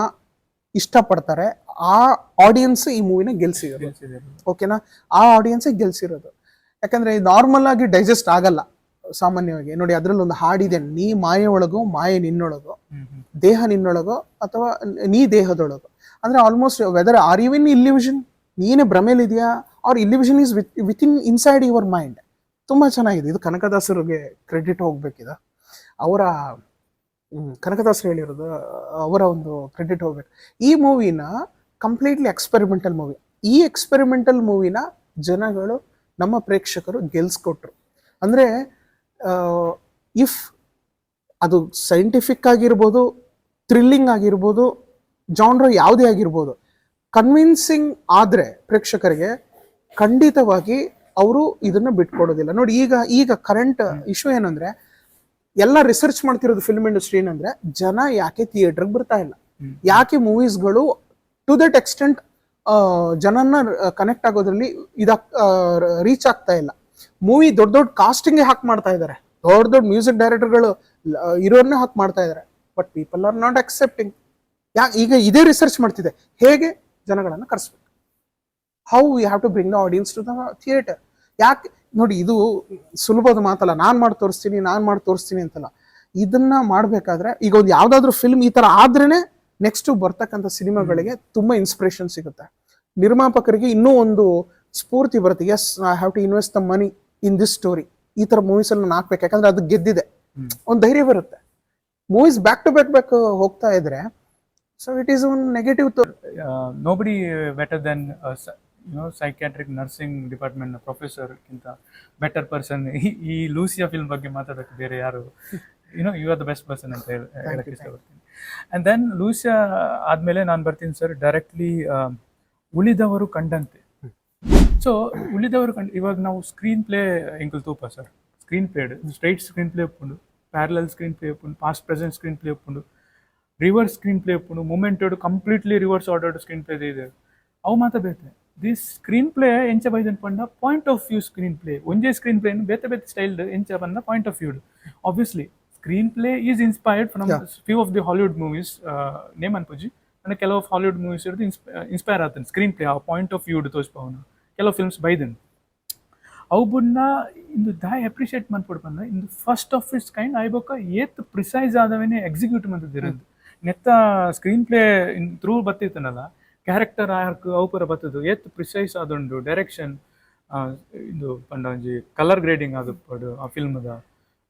ಇಷ್ಟಪಡ್ತಾರೆ, ಆ ಆಡಿಯನ್ಸ್ ಈ ಮೂವಿನ ಗೆಲ್ಸಿರೋದು. ಓಕೆನಾ, ಆ ಆಡಿಯನ್ಸ್ ಗೆಲ್ಸಿರೋದು. ಯಾಕಂದ್ರೆ ನಾರ್ಮಲ್ ಆಗಿ ಡೈಜೆಸ್ಟ್ ಆಗಲ್ಲ ಸಾಮಾನ್ಯವಾಗಿ. ನೋಡಿ, ಅದ್ರಲ್ಲಿ ಒಂದು ಹಾಡಿದೆ, ನೀ ಮಾಯೆ ಒಳಗೋ ಮಾಯೆ ನಿನ್ನೊಳಗೋ, ದೇಹ ನಿನ್ನೊಳಗೋ ಅಥವಾ ನೀ ದೇಹದೊಳಗೋ. ಅಂದ್ರೆ almost whether are you in illusion, ನೀನೇ ಭ್ರಮೇಲಿದೆಯಾ, or illusion is within inside your mind. ತುಂಬಾ ಚೆನ್ನಾಗಿದೆ. ಇದು ಕನಕದಾಸರಿಗೆ ಕ್ರೆಡಿಟ್ ಹೋಗ್ಬೇಕಿದೆ. ಅವರ ಕನಕದಾಸರು ಹೇಳಿರೋದು, ಅವರ ಒಂದು ಕ್ರೆಡಿಟ್ ಹೋಗ್ಬೇಕು. ಈ ಮೂವಿನ ಕಂಪ್ಲೀಟ್ಲಿ ಎಕ್ಸ್ಪೆರಿಮೆಂಟಲ್ ಮೂವಿ. ಈ ಎಕ್ಸ್ಪೆರಿಮೆಂಟಲ್ ಮೂವಿನ ಜನಗಳು, ನಮ್ಮ ಪ್ರೇಕ್ಷಕರು ಗೆಲ್ಸ್ಕೊಟ್ರು. ಅಂದ್ರೆ ಇಫ್ ಅದು ಸೈಂಟಿಫಿಕ್ ಆಗಿರ್ಬೋದು, ಥ್ರಿಲ್ಲಿಂಗ್ ಆಗಿರ್ಬೋದು, ಜಾನ್ರ ಯಾವುದೇ ಆಗಿರ್ಬೋದು, ಕನ್ವಿನ್ಸಿಂಗ್ ಆದ್ರೆ ಪ್ರೇಕ್ಷಕರಿಗೆ ಖಂಡಿತವಾಗಿ ಅವರು ಇದನ್ನ ಬಿಟ್ಕೊಡೋದಿಲ್ಲ. ನೋಡಿ, ಈಗ ಕರೆಂಟ್ ಇಶ್ಯೂ ಏನಂದ್ರೆ, ಎಲ್ಲ ರಿಸರ್ಚ್ ಮಾಡ್ತಿರೋದು ಫಿಲ್ಮ್ ಇಂಡಸ್ಟ್ರಿ ಏನಂದ್ರೆ, ಜನ ಯಾಕೆ ಥಿಯೇಟರ್ಗೆ ಬರ್ತಾ ಇಲ್ಲ, ಯಾಕೆ ಮೂವೀಸ್ಗಳು ಟು ದಟ್ ಎಕ್ಸ್ಟೆಂಟ್ ಜನನ್ನ ಕನೆಕ್ಟ್ ಆಗೋದ್ರಲ್ಲಿ ರೀಚ್ ಆಗ್ತಾ ಇಲ್ಲ. ಮೂವಿ ದೊಡ್ಡ ಕಾಸ್ಟಿಂಗ್ ಹಾಕ್ ಮಾಡ್ತಾ ಇದ್ದಾರೆ, ದೊಡ್ಡ ಮ್ಯೂಸಿಕ್ ಡೈರೆಕ್ಟರ್ಗಳು ಇರೋರ್ನೇ ಹಾಕ್ ಮಾಡ್ತಾ ಇದ್ದಾರೆ, but people are not accepting. ಈಗ ಇದೇ ರಿಸರ್ಚ್ ಮಾಡ್ತಿದೆ, ಹೇಗೆ ಜನಗಳನ್ನ ಕರೆಸ್ಬೇಕು. How you have to bring the audience to the theatre. ಯಾಕೆ ನೋಡಿ, ಇದು ಸುಲಭದ ಮಾತಲ್ಲ, ನಾನು ಮಾಡಿ ತೋರಿಸ್ತೀನಿ ಅಂತಲ್ಲ. ಇದನ್ನ ಮಾಡ್ಬೇಕಾದ್ರೆ ಈಗ ಒಂದು ಯಾವ್ದಾದ್ರು ಫಿಲ್ಮ್ ಈ ತರ ಆದ್ರೇನೆ ನೆಕ್ಸ್ಟ್ ಬರ್ತಕ್ಕಂಥ ಸಿನಿಮಾಗಳಿಗೆ ತುಂಬಾ ಇನ್ಸ್ಪಿರೇಷನ್ ಸಿಗುತ್ತೆ. ನಿರ್ಮಾಪಕರಿಗೆ ಇನ್ನೂ ಒಂದು ಸ್ಫೂರ್ತಿ ಬರುತ್ತೆ. Yes, I have to invest the money in this story. ಈ ತರ ಮೂವೀಸ್ ಅಲ್ಲಿ ನಾನು ಹಾಕ್ಬೇಕು, ಯಾಕಂದ್ರೆ ಅದು ಗೆದ್ದಿದೆ, ಒಂದು ಧೈರ್ಯ ಬರುತ್ತೆ. ಮೂವೀಸ್ ಬ್ಯಾಕ್ ಟು ಬ್ಯಾಕ್ ಹೋಗ್ತಾ ಇದ್ರೆ, so it is one negative. Nobody better than psychiatric nursing department professor ಗಿಂತ ಬೆಟರ್ ಪರ್ಸನ್ ಈ ಲೂಸಿಯಾ ಫಿಲ್ಮ್ ಬಗ್ಗೆ ಮಾತಾಡೋಕೆ ಬೇರೆ ಯಾರು, you are the best person ಅಂತ ಹೇಳಕ್ಕೆ ಇಷ್ಟಪಡ್ತೀನಿ. ಅಂಡ್ ದೆನ್ ಲೂಸಿಯಾ ಆದ್ಮೇಲೆ ನಾನು ಬರ್ತೀನಿ ಸರ್ ಡೈರೆಕ್ಟ್ಲಿ ಉಳಿದವರು ಕಂಡಂತೆ. ಸೊ ಉಳಿದವರು ಇವಾಗ ನಾವು ಸ್ಕ್ರೀನ್ ಪ್ಲೇ ಎಂಕಲ್ ತೂಪ sir, screenplay straight screenplay ಒಪ್ಪುಂಡು, ಪ್ಯಾರಲಲ್ ಸ್ಕ್ರೀನ್ ಪ್ಲೇ ಒಪ್ಪುಂಡು, ಪಾಸ್ಟ್ ಪ್ರೆಸೆಂಟ್ ಸ್ಕ್ರೀನ್ ಪ್ಲೇ ಒಪ್ಪುಂಡು, ರಿವರ್ಸ್ ಸ್ಕ್ರೀನ್ ಪ್ಲೇ ಒಪ್ಪುಂಡು, ಮೂಮೆಂಟೆಡ್ completely reverse ordered screenplay ಇದೆ. ಅವು ಮಾತ್ರ ಬೇತೆ ದಿಸ್ ಸ್ಕ್ರೀನ್ ಪ್ಲೇ ಎಂಚ ಬೈದನ್ ಪಂಡ point of view screenplay ಒಂದೇ ಸ್ಕ್ರೀನ್ ಪ್ಲೇ ಬೇತೆ ಬೇತೆ ಸ್ಟೈಲ್ ಎಂಚ ಬಂದ point of view. Obviously screenplay is inspired from few of the Hollywood movies name ಅನ್ಪೋಜಿ. ಅಂದ್ರೆ ಕೆಲವು ಹಾಲಿವುಡ್ ಮೂವೀಸ್ ಇರೋದು ಇನ್ಸ್ಪೈರ್ ಆಗ್ತಾನೆ ಸ್ಕ್ರೀನ್ ಪ್ಲೇ ಆ ಪಾಯಿಂಟ್ ಆಫ್ ವ್ಯೂ ತೋರಿಸ್ಪವನ ಕೆಲವು ಫಿಲ್ಮ್ಸ್ ಬೈದನ್ ಅವು ಬುನ್ನ ಇಂದು ದಾಯ್ ಅಪ್ರಿಷಿಯೇಟ್ ಮಾಡ್ಕೊಡ್ ಬಂದ ಇಂದು ಫಸ್ಟ್ ಆಫ್ ಇಟ್ಸ್ ಕೈಂಡ್ ಆಯ್ಬೋಕ ಏತ್ ಪ್ರಿಸೈಸ್ ಆದವೇನೆ ಎಕ್ಸಿಕ್ಯೂಟ್ ಮಾಡ್ತಿರೋದು ನೆತ್ತ ಸ್ಕ್ರೀನ್ ಪ್ಲೇ ಥ್ರೂ ಬತ್ತಿತ್ತನಲ್ಲ ಕ್ಯಾರೆಕ್ಟರ್ ಆರ್ಕ್ ಅವು ಪೂರ ಬತ್ತದು ಏತ್ ಪ್ರಿಸೈಸ್ ಆದುಂಡು ಡೈರೆಕ್ಷನ್ ಇದು ಪಂಡ ಒಂಜಿ ಕಲರ್ ಗ್ರೇಡಿಂಗ್ ಆದುಪ್ಪಡು ಆ ಫಿಲ್ಮ್ದ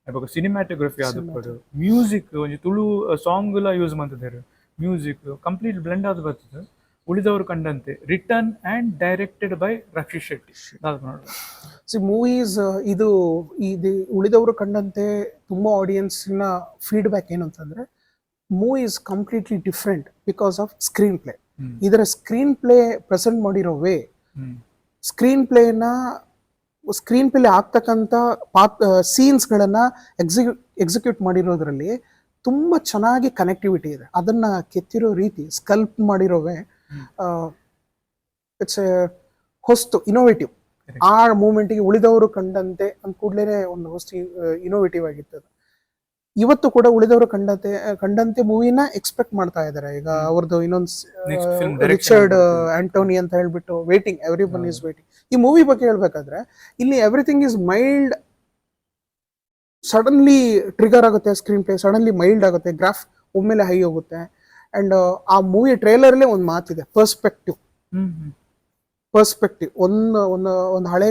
ಇವಾಗ ಸಿನಿಮ್ಯಾಟೋಗ್ರಫಿ ಆದುಪ್ಪಡು ಮ್ಯೂಸಿಕ್ ಒಂಜಿ ತುಳು ಸಾಂಗ್ಲ ಯೂಸ್ ಮಾಡ್ತಿದ್ದಾರೆ ಮ್ಯೂಸಿಕ್ ಕಂಪ್ಲೀಟ್ ಬ್ಲೆಂಡ್ ಆದ್ ಬರ್ತದೆ. Ulidavaru Kandante written and directed by Rakshit Shetty. Movies ಇದು ಉಳಿದವರು ಕಂಡಂತೆ ತುಂಬಾ ಆಡಿಯನ್ಸ್ನ ಫೀಡ್ಬ್ಯಾಕ್ ಏನು ಅಂತಂದ್ರೆ movie is completely different because of screenplay. ಇದರ ಸ್ಕ್ರೀನ್ ಪ್ಲೇ ಪ್ರೆಸೆಂಟ್ ಮಾಡಿರೋ ವೇ, ಸ್ಕ್ರೀನ್ ಪ್ಲೇ ಆಗ್ತಕ್ಕಂಥ ಸೀನ್ಸ್ಗಳನ್ನ ಎಕ್ಸಿಕ್ಯೂಟ್ ಮಾಡಿರೋದ್ರಲ್ಲಿ ತುಂಬಾ ಚೆನ್ನಾಗಿ ಕನೆಕ್ಟಿವಿಟಿ ಇದೆ. ಅದನ್ನ ಕೆತ್ತಿರೋ ರೀತಿ, ಸ್ಕಲ್ಪ್ ಮಾಡಿರೋವೆ ಇಟ್ಸ್ ಹೊಸ್ತು, ಇನೋವೇಟಿವ್. ಆ ಮೂಮೆಂಟ್ಗೆ ಉಳಿದವರು ಕಂಡಂತೆ ಅಂದ ಕೂಡಲೇ ಒಂದು ಹೊಸ್ತು ಇನೋವೇಟಿವ್ ಆಗಿತ್ತು. ಇವತ್ತು ಕೂಡ ಉಳಿದವರು ಕಂಡಂತೆ ಮೂವಿನ ಎಕ್ಸ್ಪೆಕ್ಟ್ ಮಾಡ್ತಾ ಇದ್ದಾರೆ. ಈಗ ಅವ್ರದ್ದು ಇನ್ನೊಂದು ರಿಚರ್ಡ್ ಆಂಟೋನಿ ಅಂತ ಹೇಳ್ಬಿಟ್ಟು waiting, every one is waiting. ಈ ಮೂವಿ ಬಗ್ಗೆ ಹೇಳ್ಬೇಕಾದ್ರೆ ಇಲ್ಲಿ everything is mild, suddenly trigger ಆಗುತ್ತೆ ಸ್ಕ್ರೀನ್ ಪ್ಲೇ, ಸಡನ್ಲಿ ಮೈಲ್ಡ್ ಆಗುತ್ತೆ, ಗ್ರಾಫ್ ಒಮ್ಮೆಲೆ ಹೈ ಹೋಗುತ್ತೆ. ಅಂಡ್ ಆ ಮೂವಿ ಟ್ರೇಲರ್ ಅಲ್ಲೇ ಒಂದು ಮಾತಿದೆ, ಪರ್ಸ್ಪೆಕ್ಟಿವ್. ಒಂದು ಹಳೆ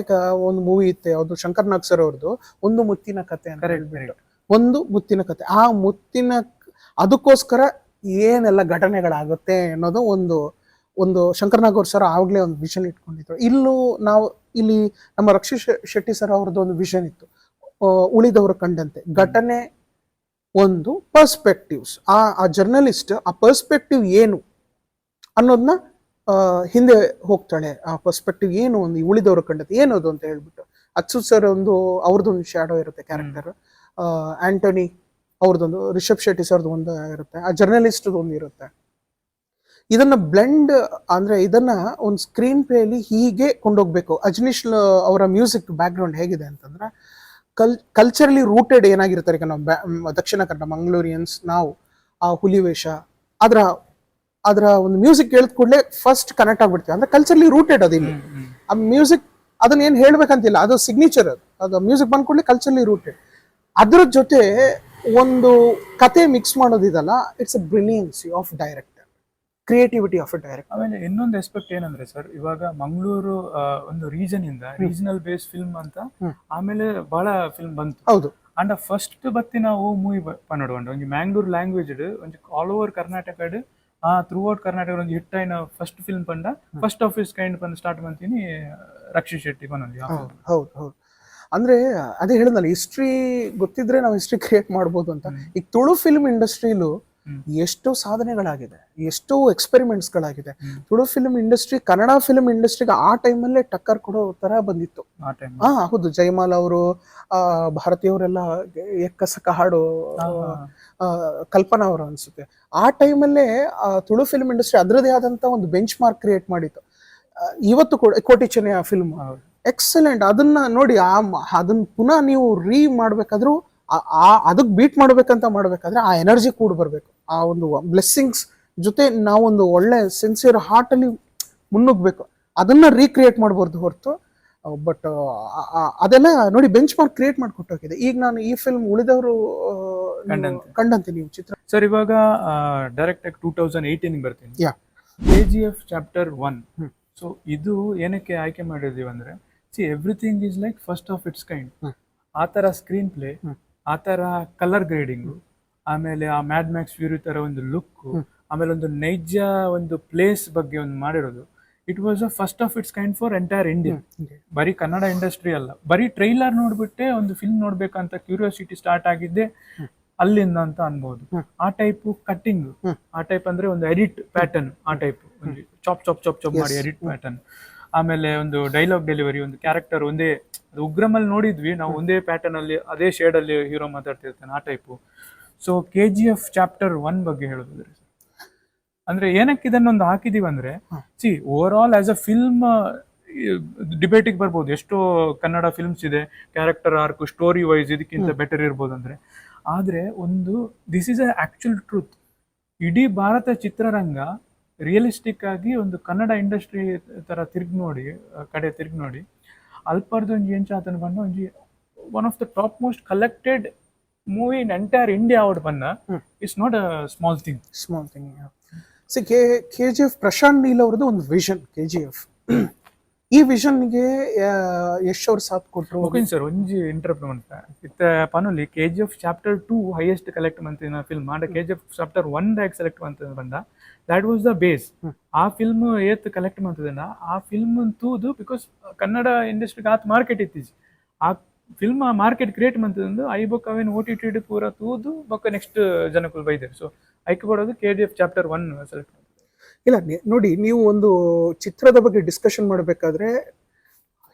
ಒಂದು ಮೂವಿ ಇತ್ತೆ, ಅದು ಶಂಕರ್ ನಾಗ್ ಸರ್ ಅವ್ರದ್ದು ಒಂದು ಮುತ್ತಿನ ಕತೆ ಅಂತ ಹೇಳ್ಬಿಟ್ಟು, ಒಂದು ಮುತ್ತಿನ ಕತೆ. ಆ ಮುತ್ತಿನ ಅದಕ್ಕೋಸ್ಕರ ಏನೆಲ್ಲ ಘಟನೆಗಳಾಗುತ್ತೆ ಅನ್ನೋದು ಒಂದು ಶಂಕರ್ ನಾಗ್ ಅವ್ರ ಸರ್ ಆವಾಗಲೇ ಒಂದು ವಿಷನ್ ಇಟ್ಕೊಂಡಿದ್ರು. ಇಲ್ಲಿ ನಮ್ಮ ರಕ್ಷಿತ್ ಶೆಟ್ಟಿ ಸರ್ ಅವ್ರದ್ದು ಒಂದು ವಿಷನ್ ಇತ್ತು, ಉಳಿದವರು ಕಂಡಂತೆ ಘಟನೆ ಒಂದು ಪರ್ಸ್ಪೆಕ್ಟಿವ್ಸ್. ಆ ಜರ್ನಲಿಸ್ಟ್ ಆ ಪರ್ಸ್ಪೆಕ್ಟಿವ್ ಏನು ಅನ್ನೋದನ್ನ ಹಿಂದೆ ಹೋಗ್ತಾಳೆ. ಆ ಪರ್ಸ್ಪೆಕ್ಟಿವ್ ಏನು, ಒಂದು ಉಳಿದವರು ಕಂಡಂತೆ ಏನದು ಅಂತ ಹೇಳ್ಬಿಟ್ಟು ಅಚ್ಯುತ್ ಸರ್ ಅವ್ರದ್ದೊಂದು ಶ್ಯಾಡೋ ಇರುತ್ತೆ ಕ್ಯಾರೆಕ್ಟರ್, ಆಂಟೋನಿ ಅವ್ರದ್ದೊಂದು, ರಿಷಬ್ ಶೆಟ್ಟಿ ಸರ್ದು ಒಂದು ಇರುತ್ತೆ, ಆ ಜರ್ನಲಿಸ್ಟ್ ಒಂದು ಇರುತ್ತೆ. ಇದನ್ನ ಬ್ಲೆಂಡ್ ಅಂದ್ರೆ ಇದನ್ನ ಒಂದು ಸ್ಕ್ರೀನ್ ಪ್ಲೇ ಅಲ್ಲಿ ಹೀಗೆ ಕೊಂಡೋಗ್ಬೇಕು. ಅಜನೀಶ್ ಅವರ ಮ್ಯೂಸಿಕ್ ಬ್ಯಾಕ್ ಗ್ರೌಂಡ್ ಹೇಗಿದೆ ಅಂತಂದ್ರೆ ಕಲ್ಚರಲಿ ರೂಟೆಡ್ ಏನಾಗಿರ್ತಾರೆ. ಈಗ ನಾವು ದಕ್ಷಿಣ ಕನ್ನಡ ಮಂಗಳೂರಿಯನ್ಸ್, ನಾವು ಆ ಹುಲಿ ವೇಷ ಅದರ ಒಂದು ಮ್ಯೂಸಿಕ್ ಕೇಳಿದ ಕೂಡಲೇ ಫಸ್ಟ್ ಕನೆಕ್ಟ್ ಆಗ್ಬಿಡ್ತೀವಿ. ಅಂದ್ರೆ ಕಲ್ಚರಲಿ ರೂಟೆಡ್ ಅದು. ಇಲ್ಲಿ ಆ ಮ್ಯೂಸಿಕ್ ಅದನ್ನ ಏನ್ ಹೇಳ್ಬೇಕಂತಿಲ್ಲ, ಅದು ಸಿಗ್ನೇಚರ್. ಅದು ಮ್ಯೂಸಿಕ್ ಬಂದ ಕೂಡಲೇ ಕಲ್ಚರಲಿ ರೂಟೆಡ್. ಅದ್ರ ಜೊತೆ ಒಂದು ಕತೆ ಮಿಕ್ಸ್ ಮಾಡೋದಿದಲ್ಲ, it's a brilliancy of director, creativity of a director. ಆಮೇಲೆ ಇನ್ನೊಂದು ಎಸ್ಪೆಕ್ಟ್ ಏನಂದ್ರೆ ಸರ್, ಇವಾಗ ಮಂಗಳೂರು ಒಂದು ರೀಜನಲ್ ಬೇಸ್ ಫಿಲ್ಮ್ ಅಂತ ಆಮೇಲೆ ಬಹಳ ಫಿಲ್ಮ್ ಬಂತು. ಹೌದು. ಅಂಡ್ ಫಸ್ಟ್ ಬತ್ತಿ ನಾವು ಮೂವಿ ಪನ್ನೋಡು ಒಂದು ಮ್ಯಾಂಗ್ಳೂರ್ ಲ್ಯಾಂಗ್ವೇಜ್ ಒಂದು all over Karnataka through out Karnataka ಒಂದು ಹಿಟ್ ಆಯ್ನ ಫಸ್ಟ್ ಫಿಲ್ಮ್ ಪಂಡ ಫಸ್ಟ್ ಆಫೀಸ್ ಕೈಂಡ್ ಬಂದು ಸ್ಟಾರ್ಟ್ ಮಾಡ್ತೀನಿ ರಕ್ಷಿತ್ ಶೆಟ್ಟಿ ಬಂದಿ. ಹೌದು. ಅಂದ್ರೆ ಅದೇ ಹೇಳಿದ್ನಲ್ಲ, ಹಿಸ್ಟ್ರಿ ಗೊತ್ತಿದ್ರೆ ನಾವು ಹಿಸ್ಟ್ರಿ ಕ್ರಿಯೇಟ್ ಮಾಡ್ಬೋದು ಅಂತ. ಈಗ ತುಳು ಫಿಲ್ಮ್ ಇಂಡಸ್ಟ್ರಿಲೂ ಎಷ್ಟೋ ಸಾಧನೆಗಳಾಗಿದೆ, ಎಷ್ಟೋ ಎಕ್ಸ್ಪೆರಿಮೆಂಟ್ಸ್ ಗಳಾಗಿದೆ. Tulu film industry Kannada film ಇಂಡಸ್ಟ್ರಿಗೆ ಆ ಟೈಮಲ್ಲೇ ಟಕ್ಕರ್ ಕೊಡೋ ತರ ಬಂದಿತ್ತು. ಹೌದು. ಜಯಮಾಲ್ ಅವರು, ಭಾರತೀಯವರೆಲ್ಲ ಎಕ್ಕಸಕ ಹಾಡು, ಕಲ್ಪನಾ ಅವರು ಅನ್ಸುತ್ತೆ. ಆ ಟೈಮಲ್ಲೇ ತುಳು ಫಿಲ್ಮ್ ಇಂಡಸ್ಟ್ರಿ ಅದರದೇ ಆದಂತ ಒಂದು ಬೆಂಚ್ ಮಾರ್ಕ್ ಕ್ರಿಯೇಟ್ ಮಾಡಿತ್ತು. ಇವತ್ತು ಕೂಡ ಕೋಟಿ ಚೆನ್ನಯ್ಯ ಫಿಲ್ಮ್ ಎಕ್ಸಲೆಂಟ್. ಅದನ್ನ ನೋಡಿ, ಅದನ್ನ ಪುನಃ ನೀವು ಮಾಡ್ಬೇಕಾದ್ರೂ ಅದಕ್ಕೆ ಬೀಟ್ ಮಾಡ್ಬೇಕಾದ್ರೆ ಆ ಎನರ್ಜಿ ಕೂಡ ಬರ್ಬೇಕು. ಆ ಒಂದು ಬ್ಲೆಸ್ಸಿಂಗ್ಸ್ ಜೊತೆ ನಾವೊಂದು ಒಳ್ಳೆ ಸಿನ್ಸಿಯರ್ ಹಾರ್ಟ್ ಅಲ್ಲಿ ಮುನ್ನುಗ್ಬೇಕು. ಅದನ್ನ ರೀಕ್ರಿಯೇಟ್ ಮಾಡಬಾರ್ದು ಹೊರತು. ಬಟ್ ಅದೆಲ್ಲ ನೋಡಿ ಬೆಂಚ್ ಮಾರ್ಕ್ ಕ್ರಿಯೇಟ್ ಮಾಡಿಕೊಟ್ಟೋಗಿದೆ. ಈಗ ನಾನು ಈ ಫಿಲ್ಮ್ ಉಳಿದವರು ಕಂಡಂತೆ ನೀವು ಚಿತ್ರ ಸರ್ ಇವಾಗ ಡೈರೆಕ್ಟ್ ಆಗಿ 2018 ಬರ್ತೀನಿ. ಯಾ KGF ಚಾಪ್ಟರ್ 1. ಸೊ ಇದು ಏನಕ್ಕೆ ಆಯ್ಕೆ ಮಾಡಿದೀವಿ ಅಂದ್ರೆ, everything is like first of its kind. ಆ ತರ ಸ್ಕ್ರೀನ್ ಪ್ಲೇ, ಆ ತರ ಕಲರ್ ಗ್ರೇಡಿಂಗು, ಆಮೇಲೆ ಆ ಮ್ಯಾಡ್ ಮ್ಯಾಕ್ಸ್ ಫ್ಯೂರಿ ತರ ಒಂದು ಲುಕ್, ಆಮೇಲೆ ಒಂದು ನೈಜ ಒಂದು ಪ್ಲೇಸ್ ಬಗ್ಗೆ ಒಂದು ಮಾಡಿರೋದು. It was a first of its kind for entire India. ಬರೀ ಕನ್ನಡ ಇಂಡಸ್ಟ್ರಿ ಅಲ್ಲ, ಬರೀ ಟ್ರೈಲರ್ ನೋಡ್ಬಿಟ್ಟೆ ಒಂದು ಫಿಲ್ಮ್ ನೋಡ್ಬೇಕಂತ ಕ್ಯೂರಿಯಾಸಿಟಿ ಸ್ಟಾರ್ಟ್ ಆಗಿದ್ದೆ ಅಲ್ಲಿಂದ ಅಂತ ಅನ್ಬೋದು. ಆ ಟೈಪ್ ಕಟ್ಟಿಂಗ್, ಆ ಟೈಪ್ ಅಂದ್ರೆ ಒಂದು ಎಡಿಟ್ ಪ್ಯಾಟರ್ನ್, ಆ ಟೈಪ್ ಒಂದು ಚಾಪ್ ಚಾಪ್ ಚಾಪ್ ಚಾಪ್ ಮಾಡಿ ಎಡಿಟ್ ಪ್ಯಾಟರ್ನ್. ಆಮೇಲೆ ಒಂದು ಡೈಲಾಗ್ ಡೆಲಿವರಿ, ಒಂದು ಕ್ಯಾರೆಕ್ಟರ್ ಒಂದೇ, ಉಗ್ರಮಲ್ಲಿ ನೋಡಿದ್ವಿ ನಾವು, ಒಂದೇ ಪ್ಯಾಟರ್ನ್ ಅಲ್ಲಿ ಅದೇ ಶೇಡ್ ಅಲ್ಲಿ ಹೀರೋ ಮಾತಾಡ್ತಿರ್ತಾನೆ, ಆ ಟೈಪು. ಸೊ KGF ಚಾಪ್ಟರ್ 1 ಬಗ್ಗೆ ಹೇಳೋದಾದ್ರೆ ಅಂದ್ರೆ ಏನಕ್ಕೆ ಇದನ್ನೊಂದು ಹಾಕಿದೀವಿ ಅಂದ್ರೆ, over all as a film ಡಿಬೇಟಿಗೆ ಬರ್ಬೋದು. ಎಷ್ಟೋ ಕನ್ನಡ ಫಿಲ್ಮ್ಸ್ ಇದೆ, ಕ್ಯಾರೆಕ್ಟರ್ ಆರ್ಕ್, ಸ್ಟೋರಿ ವೈಸ್ ಇದಕ್ಕಿಂತ ಬೆಟರ್ ಇರ್ಬೋದು ಅಂದ್ರೆ. ಆದ್ರೆ ಒಂದು this is a actual truth. ಇಡೀ ಭಾರತ ಚಿತ್ರರಂಗ ರಿಯಲಿಸ್ಟಿಕ್ ಆಗಿ ಒಂದು ಕನ್ನಡ ಇಂಡಸ್ಟ್ರಿ ತರ ತಿರ್ಗಿ ನೋಡಿ ಅಲ್ಪರ್ದು ಒಂಜಿ ಎಂಚಾತನ ಬಣ್ಣ ಒಂಜಿ one of the top most collected movie in entire India out ಬನ್ನ. It's not a small thing. KGF Prashanth Neel ಅವ್ರದ್ದು ಒಂದು ವಿಷನ್. KGF ಈ ವಿಷನ್ಗೆ ಯಶ್ ಅವ್ರು ಸಾಥ್ ಕೊಟ್ಟರು. ಓಕೆ ಸರ್, ಒಂಜಿ ಇಂಟರಪ್ಟ್ ಮಾಡ್ತಾ ಇತ್ತ ಪನೊಲಿ KGF ಚಾಪ್ಟರ್ 2 ಹೈಯೆಸ್ಟ್ ಕಲೆಕ್ಟ್ ಮಂತಿನ ಫಿಲ್ಮ್ ಆಂಡ KGF ಚಾಪ್ಟರ್ 1 ದಾಗ್ ಸೆಲೆಕ್ಟ್ ಮಂತ ಬಂದ. That was the base. ಆ ಫಿಲ್ಮ್ ಏತ್ ಕಲೆಕ್ಟ್ ಮಾಡ್ತದನ್ನ ಆ ಫಿಲ್ಮ್ ತೂದು ಬಿಕಾಸ್ ಕನ್ನಡ ಇಂಡಸ್ಟ್ರಿಗೆ ಆತ್ ಮಾರ್ಕೆಟ್ ಇತ್ತೀಜಿ. ಆ ಫಿಲ್ಮ್ ಮಾರ್ಕೆಟ್ ಕ್ರಿಯೇಟ್ ಮಂತದಂದು ಐ ಬೊಕ್ಕ ಅವೇನು OTT ಪೂರ ತೂದು ಬೊಕ್ಕ ನೆಕ್ಸ್ಟ್ ಜನಕ್ಕೂ ಬೈದರು. ಸೊ ಐಕ್ ಕೊಡೋದು KGF ಚಾಪ್ಟರ್ 1 ಸೆಲೆಕ್ಟ್. ಇಲ್ಲ ನೋಡಿ, ನೀವು ಒಂದು ಚಿತ್ರದ ಬಗ್ಗೆ ಡಿಸ್ಕಷನ್ ಮಾಡಬೇಕಾದ್ರೆ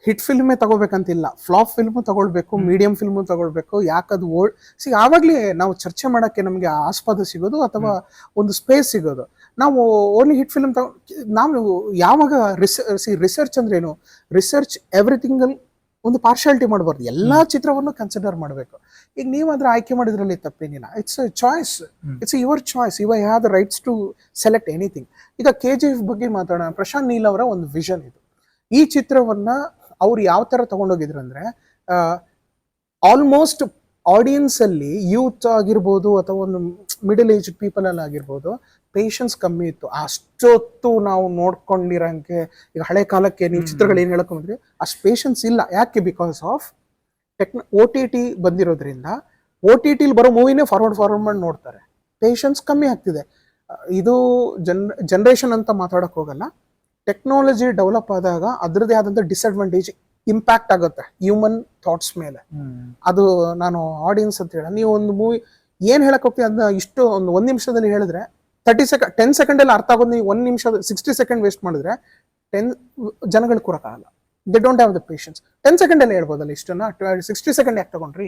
ಹಿಟ್ ಫಿಲ್ಮೇ ತಗೋಬೇಕಂತಿಲ್ಲ, ಫ್ಲಾಪ್ ಫಿಲ್ಮು ತಗೊಳ್ಬೇಕು, ಮೀಡಿಯಂ ಫಿಲ್ಮು ತಗೊಳ್ಬೇಕು. ಯಾಕದು ಆವಾಗ್ಲೇ ನಾವು ಚರ್ಚೆ ಮಾಡಕ್ಕೆ ನಮಗೆ ಆಸ್ಪದ ಸಿಗೋದು ಅಥವಾ ಒಂದು ಸ್ಪೇಸ್ ಸಿಗೋದು. ನಾವು ಓನ್ಲಿ ಹಿಟ್ ಫಿಲ್ಮ್ ನಾವು ಯಾವಾಗ ರಿಸರ್ಚ್ ಅಂದ್ರೆ ಏನು, ರಿಸರ್ಚ್ ಎವ್ರಿಥಿಂಗ್ ಅಲ್ಲಿ ಒಂದು ಪಾರ್ಶಾಲಿಟಿ ಮಾಡಬಾರ್ದು, ಎಲ್ಲಾ ಚಿತ್ರವನ್ನು ಕನ್ಸಿಡರ್ ಮಾಡಬೇಕು. ಈಗ ನೀವಾದ್ರೆ ಆಯ್ಕೆ ಮಾಡಿದ್ರಲ್ಲಿ ತಪ್ಪೇನಿಲ್ಲ. It's choice, it's your choice. You have the rights to select anything. ಈಗ KGF ಬಗ್ಗೆ ಮಾತಾಡೋಣ. ಪ್ರಶಾಂತ್ ನೀಲ್ ಅವರ ಒಂದು ವಿಷನ್ ಇದು. ಈ ಚಿತ್ರವನ್ನ ಅವ್ರು ಯಾವ ತರ ತಗೊಂಡೋಗಿದ್ರು ಅಂದ್ರೆ, ಆಲ್ಮೋಸ್ಟ್ ಆಡಿಯನ್ಸ್ ಅಲ್ಲಿ ಯೂತ್ ಆಗಿರ್ಬೋದು ಅಥವಾ ಒಂದು ಮಿಡಲ್ ಏಜ್ ಪೀಪಲ್ ಅಲ್ಲಿ ಆಗಿರ್ಬೋದು, ಪೇಷನ್ಸ್ ಕಮ್ಮಿ ಇತ್ತು. ಅಷ್ಟೊತ್ತು ನಾವು ನೋಡ್ಕೊಂಡಿರಂಗೆ ಈಗ ಹಳೆ ಕಾಲಕ್ಕೆ ನೀವು ಚಿತ್ರಗಳು ಏನ್ ಹೇಳ್ಕೊಂಡ್ರಿ, ಅಷ್ಟು ಪೇಷನ್ಸ್ ಇಲ್ಲ. ಯಾಕೆ? ಬಿಕಾಸ್ ಆಫ್ OTT ಬಂದಿರೋದ್ರಿಂದ OTT ಬರೋ ಮೂವಿನೇ ಫಾರ್ವರ್ಡ್ ಮಾಡಿ ನೋಡ್ತಾರೆ. ಪೇಷನ್ಸ್ ಕಮ್ಮಿ ಆಗ್ತಿದೆ. ಇದು ಜನರೇಷನ್ ಅಂತ ಮಾತಾಡಕ್ ಹೋಗಲ್ಲ. ಟೆಕ್ನಾಲಜಿ ಡೆವಲಪ್ ಆದಾಗ ಅದರದೇ ಆದಂತ ಡಿಸ್ಅಡ್ವಾಂಟೇಜ್ ಇಂಪ್ಯಾಕ್ಟ್ ಆಗುತ್ತೆ ಹ್ಯೂಮನ್ ಥಾಟ್ಸ್ ಮೇಲೆ. ಅದು ನಾನು ಆಡಿಯನ್ಸ್ ಅಂತ ಹೇಳ, ನೀವು ಒಂದು ಮೂವಿ ಏನ್ ಹೇಳಕ್ ಹೋಗ್ತೀವಿ ಅದನ್ನ ಇಷ್ಟು ಒಂದ್ ನಿಮಿಷದಲ್ಲಿ ಹೇಳಿದ್ರೆ 10 ಸೆಕೆಂಡ್ ಅಲ್ಲಿ ಅರ್ಥ ಆಗೋದು. ನೀವು 1 ನಿಮಿಷ 60 ಸೆಕೆಂಡ್ ವೇಸ್ಟ್ ಮಾಡಿದ್ರೆ 10 ಜನಗಳು ಕೂರಕ್ಕಾಗಲ್ಲ. They don't have the patience. 10 second ಅಲ್ಲಿ ಹೇಳ್ಬೋದಲ್ಲ ಇಷ್ಟನ್ನ, 60 ಸೆಕೆಂಡ್ ಯಾಕೆ ತಗೊಂಡ್ರಿ?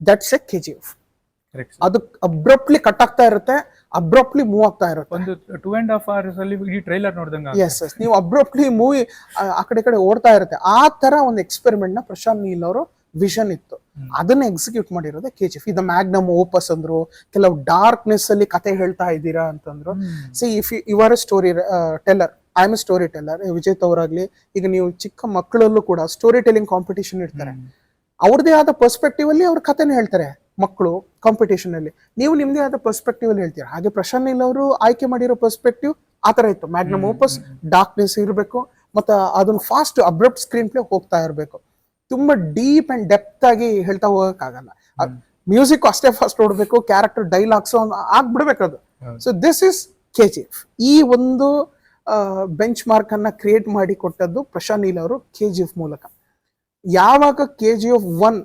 That's a KGF. ಅದು ಅಬ್ರಪ್ಟ್ಲಿ ಕಟ್ ಆಗ್ತಾ ಇರುತ್ತೆ, ಅಬ್ರಪ್ಟ್ಲಿ ಮೂವ್ ಆಗ್ತಾ ಇರುತ್ತೆ. ಒಂದು 2.5 hours ಅಲ್ಲಿ ಈ ಟ್ರೈಲರ್ ನೋಡಿದಂಗ. ಎಸ್, ನೀವು ಅಬ್ರಪ್ಟ್ಲಿ ಮೂವಿ ಆ ಕಡೆ ಓಡ್ತಾ ಇರುತ್ತೆ. ಆ ತರ ಒಂದು ಎಕ್ಸ್ಪೆರಿಮೆಂಟ್ ನ ಪ್ರಶಾಂತ್ ನೀಲ್ ಅವರು ವಿಷನ್ ಇತ್ತು. ಅದನ್ನ ಎಕ್ಸಿಕ್ಯೂಟ್ ಮಾಡಿರೋದು KGF. ಇದು ಮ್ಯಾಗ್ನಮ್ ಓಪಸ್ ಅಂದ್ರು, ಕೆಲವು ಡಾರ್ಕ್ನೆಸ್ ಅಲ್ಲಿ ಕತೆ ಹೇಳ್ತಾ ಇದ್ದೀರಾ ಅಂತಂದ್ರು. See if you are a storyteller, I am a storyteller. Vijeth ಅವರಾಗ್ಲಿ, ಈಗ ನೀವು ಚಿಕ್ಕ ಮಕ್ಕಳಲ್ಲೂ ಕೂಡ ಸ್ಟೋರಿ ಟೆಲ್ಲಿಂಗ್ ಕಾಂಪಿಟೇಷನ್ ಇರ್ತಾರೆ. ಅವ್ರದೇ ಆದ ಪರ್ಸ್ಪೆಕ್ಟಿವ್ ಅಲ್ಲಿ ಅವ್ರ ಕಥೆನ ಹೇಳ್ತಾರೆ ಮಕ್ಕಳು ಕಾಂಪಿಟೇಷನ್ ಅಲ್ಲಿ. ನೀವು ನಿಮ್ದೇ ಆದ ಪರ್ಸ್ಪೆಕ್ಟಿವ್ ಅಲ್ಲಿ ಹೇಳ್ತೀರಾ. ಹಾಗೆ ಪ್ರಶಾಂತ್ ನೀಲ್ ಅವರು ಆಯ್ಕೆ ಮಾಡಿರೋ ಪರ್ಸ್ಪೆಕ್ಟಿವ್ ಆತರ ಇತ್ತು. ಮ್ಯಾಗ್ನಮ್ ಓಪಸ್ ಡಾರ್ಕ್ನೆಸ್ ಇರಬೇಕು, ಮತ್ತೆ ಅದನ್ನ ಫಾಸ್ಟ್ ಅಬ್ರಪ್ಟ್ ಸ್ಕ್ರೀನ್ ಪ್ಲೇ ಹೋಗ್ತಾ ಇರಬೇಕು. ತುಂಬಾ ಡೀಪ್ ಅಂಡ್ ಡೆಪ್ತ್ ಆಗಿ ಹೇಳ್ತಾ ಹೋಗಕ್ಕಾಗಲ್ಲ. ಮ್ಯೂಸಿಕ್ ಅಷ್ಟೇ ಫಾಸ್ಟ್ ಓಡಬೇಕು, ಕ್ಯಾರೆಕ್ಟರ್ ಡೈಲಾಗ್ಸ್ ಆಗ್ಬಿಡ್ಬೇಕು ಅದು. So this is KGF. ಈ ಒಂದು ಬೆಂಚ್ ಮಾರ್ಕ್ ಅನ್ನ ಕ್ರಿಯೇಟ್ ಮಾಡಿ ಕೊಟ್ಟದ್ದು ಪ್ರಶಾಂತ್ ನೀಲ್ ಅವರು KGF ಮೂಲಕ. ಯಾವಾಗ KGF 1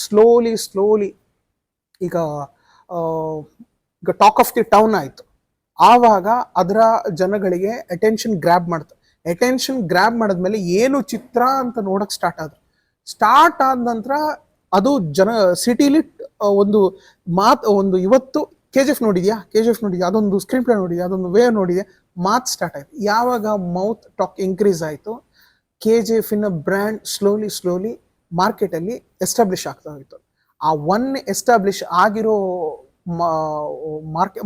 ಸ್ಲೋಲಿ ಈಗ ಟಾಕ್ ಆಫ್ ದಿ ಟೌನ್ ಆಯ್ತು, ಆವಾಗ ಅದರ ಜನಗಳಿಗೆ ಅಟೆನ್ಷನ್ ಗ್ರ್ಯಾಬ್ ಮಾಡ್ತು. ಅಟೆನ್ಷನ್ ಗ್ರ್ಯಾಬ್ ಮಾಡಿದ್ಮೇಲೆ ಏನು ಚಿತ್ರ ಅಂತ ನೋಡಕ್ ಸ್ಟಾರ್ಟ್ ಆದ ನಂತರ ಅದು ಸಿಟಿಲಿ ಒಂದು ಇವತ್ತು KGF ನೋಡಿದ್ಯಾ, ಅದೊಂದು ಸ್ಕ್ರೀನ್ ಪ್ಲೇ ನೋಡಿದ್ಯಾ, ಅದೊಂದು ವೇ ನೋಡಿದ್ಯಾ, ಮಾತ್ ಸ್ಟಾರ್ಟ್ ಆಯ್ತು. ಯಾವಾಗ ಮೌತ್ ಟಾಕ್ ಇನ್ಕ್ರೀಸ್ ಆಯ್ತು, KGF ಇನ್ ಬ್ರ್ಯಾಂಡ್ ಸ್ಲೋಲಿ ಮಾರ್ಕೆಟ್ ಅಲ್ಲಿ ಎಸ್ಟಾಬ್ಲಿಷ್ ಆಗ್ತಾ ಹೋಯ್ತು. ಆ ಎಸ್ಟಾಬ್ಲಿಷ್ ಆಗಿರೋ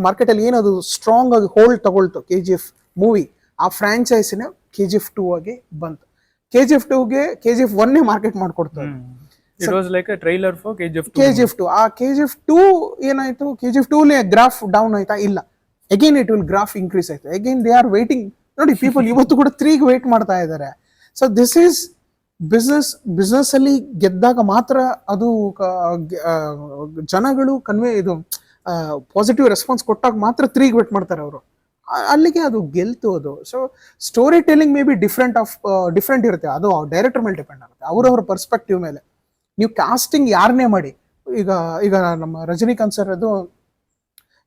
ಮಾರ್ಕೆಟ್ ಅಲ್ಲಿ ಏನದು ಸ್ಟ್ರಾಂಗ್ ಆಗಿ ಹೋಲ್ಡ್ ತಗೊಳ್ತು KGF ಮೂವಿ, ಆ ಫ್ರಾಂಚೈಸಿನ KGF 2 ಆಗಿ ಬಂತು. KGF 2ಗೆ KGF 1 ಮಾರ್ಕೆಟ್ ಮಾಡ್ಕೊಡ್ತಾರೆ. It was like a trailer for KGF 2. KGF 2 ಆ KGF 2 ಏನಾಯ್ತು, KGF 2 ಗ್ರಾಫ್ ಡೌನ್ ಆಯ್ತಾ? ಇಲ್ಲ, again it will graph increase ಆಯ್ತು. Again they are waiting. ನೋಡಿ, ಪೀಪಲ್ ಇವತ್ತು ಕೂಡ 3ಗೆ ವೇಟ್ ಮಾಡ್ತಾ ಇದ್ದಾರೆ. ಸೊ ದಿಸ್ ಈಸ್ ಬಿಸ್ನೆಸ್ ಅಲ್ಲಿ ಗೆದ್ದಾಗ ಮಾತ್ರ ಅದು ಜನಗಳು ಇದು ಪಾಸಿಟಿವ್ ರೆಸ್ಪಾನ್ಸ್ ಕೊಟ್ಟಾಗ ಮಾತ್ರ 3ಗೆ ವೇಟ್ ಮಾಡ್ತಾರೆ ಅವರು. ಅಲ್ಲಿಗೆ ಅದು ಗೆಲ್ತು ಅದು. So story telling may be different ಇರುತ್ತೆ, ಅದು ಡೈರೆಕ್ಟರ್ ಮೇಲೆ ಡಿಪೆಂಡ್ ಆಗುತ್ತೆ, ಅವ್ರವ್ರ ಪರ್ಸ್ಪೆಕ್ಟಿವ್ ಮೇಲೆ. ನೀವು ಕಾಸ್ಟಿಂಗ್ ಯಾರನ್ನೇ ಮಾಡಿ, ಈಗ ನಮ್ಮ ರಜನಿಕಾಂತ್ ಸರ್ ಅದು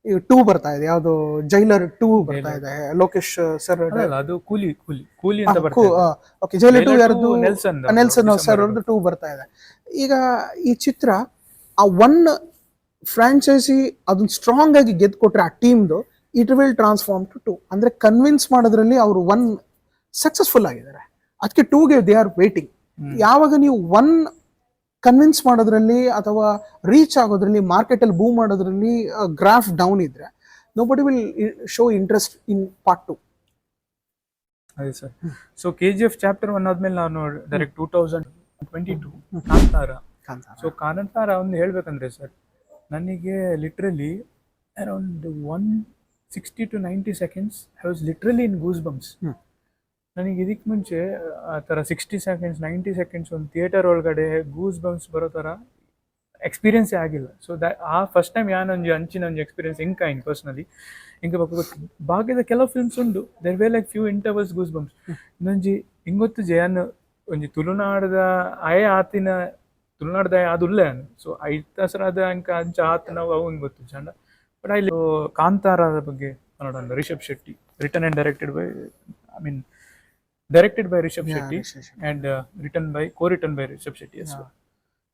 2 ಬರ್ತಾ ಇದೆ, ಯಾವ್ದು ಜೈಲರ್ 2 ಬರ್ತಾ ಇದೆ, ಲೋಕೇಶ್ ಸರ್ ಅದು ಕೂಲಿ ಅಂತ ಬರ್ತದೆ. ಓಕೆ, ಜೈಲರ್ 2 ಯಾರದು? ನೆಲ್ಸನ್ ಸರ್ ಅವ್ರದ್ದು 2 ಬರ್ತಾ ಇದೆ. ಈಗ ಈ ಚಿತ್ರ ಆ 1 ಫ್ರಾಂಚೈಸಿ ಅದನ್ನ ಸ್ಟ್ರಾಂಗ್ ಆಗಿ ಗೆದ್ದು ಕೊಟ್ರೆ ಆ ಟೀಮ್ದು, ಇಟ್ ವಿಲ್ ಟ್ರಾನ್ಸ್ಫಾರ್ಮ್ ಟು 2. ಅಂದ್ರೆ ಕನ್ವಿನ್ಸ್ ಮಾಡೋದ್ರಲ್ಲಿ ಅವರು 1 ಸಕ್ಸಸ್ಫುಲ್ ಆಗಿದ್ದಾರೆ. ಅದಕ್ಕೆ 2ಗೆ ದೇ ಆರ್ ವೇಟಿಂಗ್. ಯಾವಾಗ ನೀವು 1 ಕನ್ವಿನ್ಸ್ ಮಾಡೋದ್ರಲ್ಲಿ ಅಥವಾ ರೀಚ್ ಆಗೋದ್ರಲ್ಲಿ, ಮಾರ್ಕೆಟ್ ಅಲ್ಲಿ ಬೂಮ್ ಮಾಡೋದ್ರಲ್ಲಿ ಗ್ರಾಫ್ ಡೌನ್ ಇದ್ರೆ, nobody will show interest in part 2. ಅದೇ ಸರ್. ಸೊ KGF ಚಾಪ್ಟರ್ 1 ಆದ್ಮೇಲೆ ನಾನು ಡೈರೆಕ್ಟ್ 2022 ಕಾಂತಾರ. ಸೊ ಕಾಂತಾರ ಒಂದು ಹೇಳ್ಬೇಕಂದ್ರೆ ಸರ್, ನನಗೆ literally around 160 to 90 seconds I was literally in goose bumps. ನನಗೆ ಇದಕ್ಕೆ ಮುಂಚೆ ಆ ಥರ 60 seconds 90 seconds ಒಂದು ಥಿಯೇಟರ್ ಒಳಗಡೆ ಗೂಸ್ ಬಂಪ್ಸ್ ಬರೋ ಥರ ಎಕ್ಸ್ಪೀರಿಯನ್ಸೇ ಆಗಿಲ್ಲ. ಸೊ ಆ ಫಸ್ಟ್ ಟೈಮ್ ಯಾನೊಂದು ಅಂಚಿನ ಒಂದು ಎಕ್ಸ್ಪೀರಿಯನ್ಸ್ ಇಂಕಾಯಿನ್ ಪರ್ಸ್ನಲಿ ಹಿಂಗೆ ಗೊತ್ತು. ಭಾಗ್ಯದ ಕೆಲವು ಫಿಲ್ಮ್ಸ್ ಉಂಡು, there were like few intervals goosebumps. ಇನ್ನೊಂಜಿ ಹಿಂಗೊತ್ತು ಜಯನ್ ಒಂಜಿ ತುಳುನಾಡದ ಆತಿನ ತುಳುನಾಡದ ಅದುಲ್ಲೆ ಅನ್. ಸೊ ಐತಸರಾದ ಅಂಕ ಅಂಚ ಆತನ ಅವು ಹಿಂಗೆ ಗೊತ್ತು ಚಂದ. ಬಟ್ ಇಲ್ಲಿ ಕಾಂತಾರದ ಬಗ್ಗೆ ನೋಡೋಣ. Rishabh Shetty, written and directed by directed by Rishabh Shetty and co-written by Rishabh Shetty as well.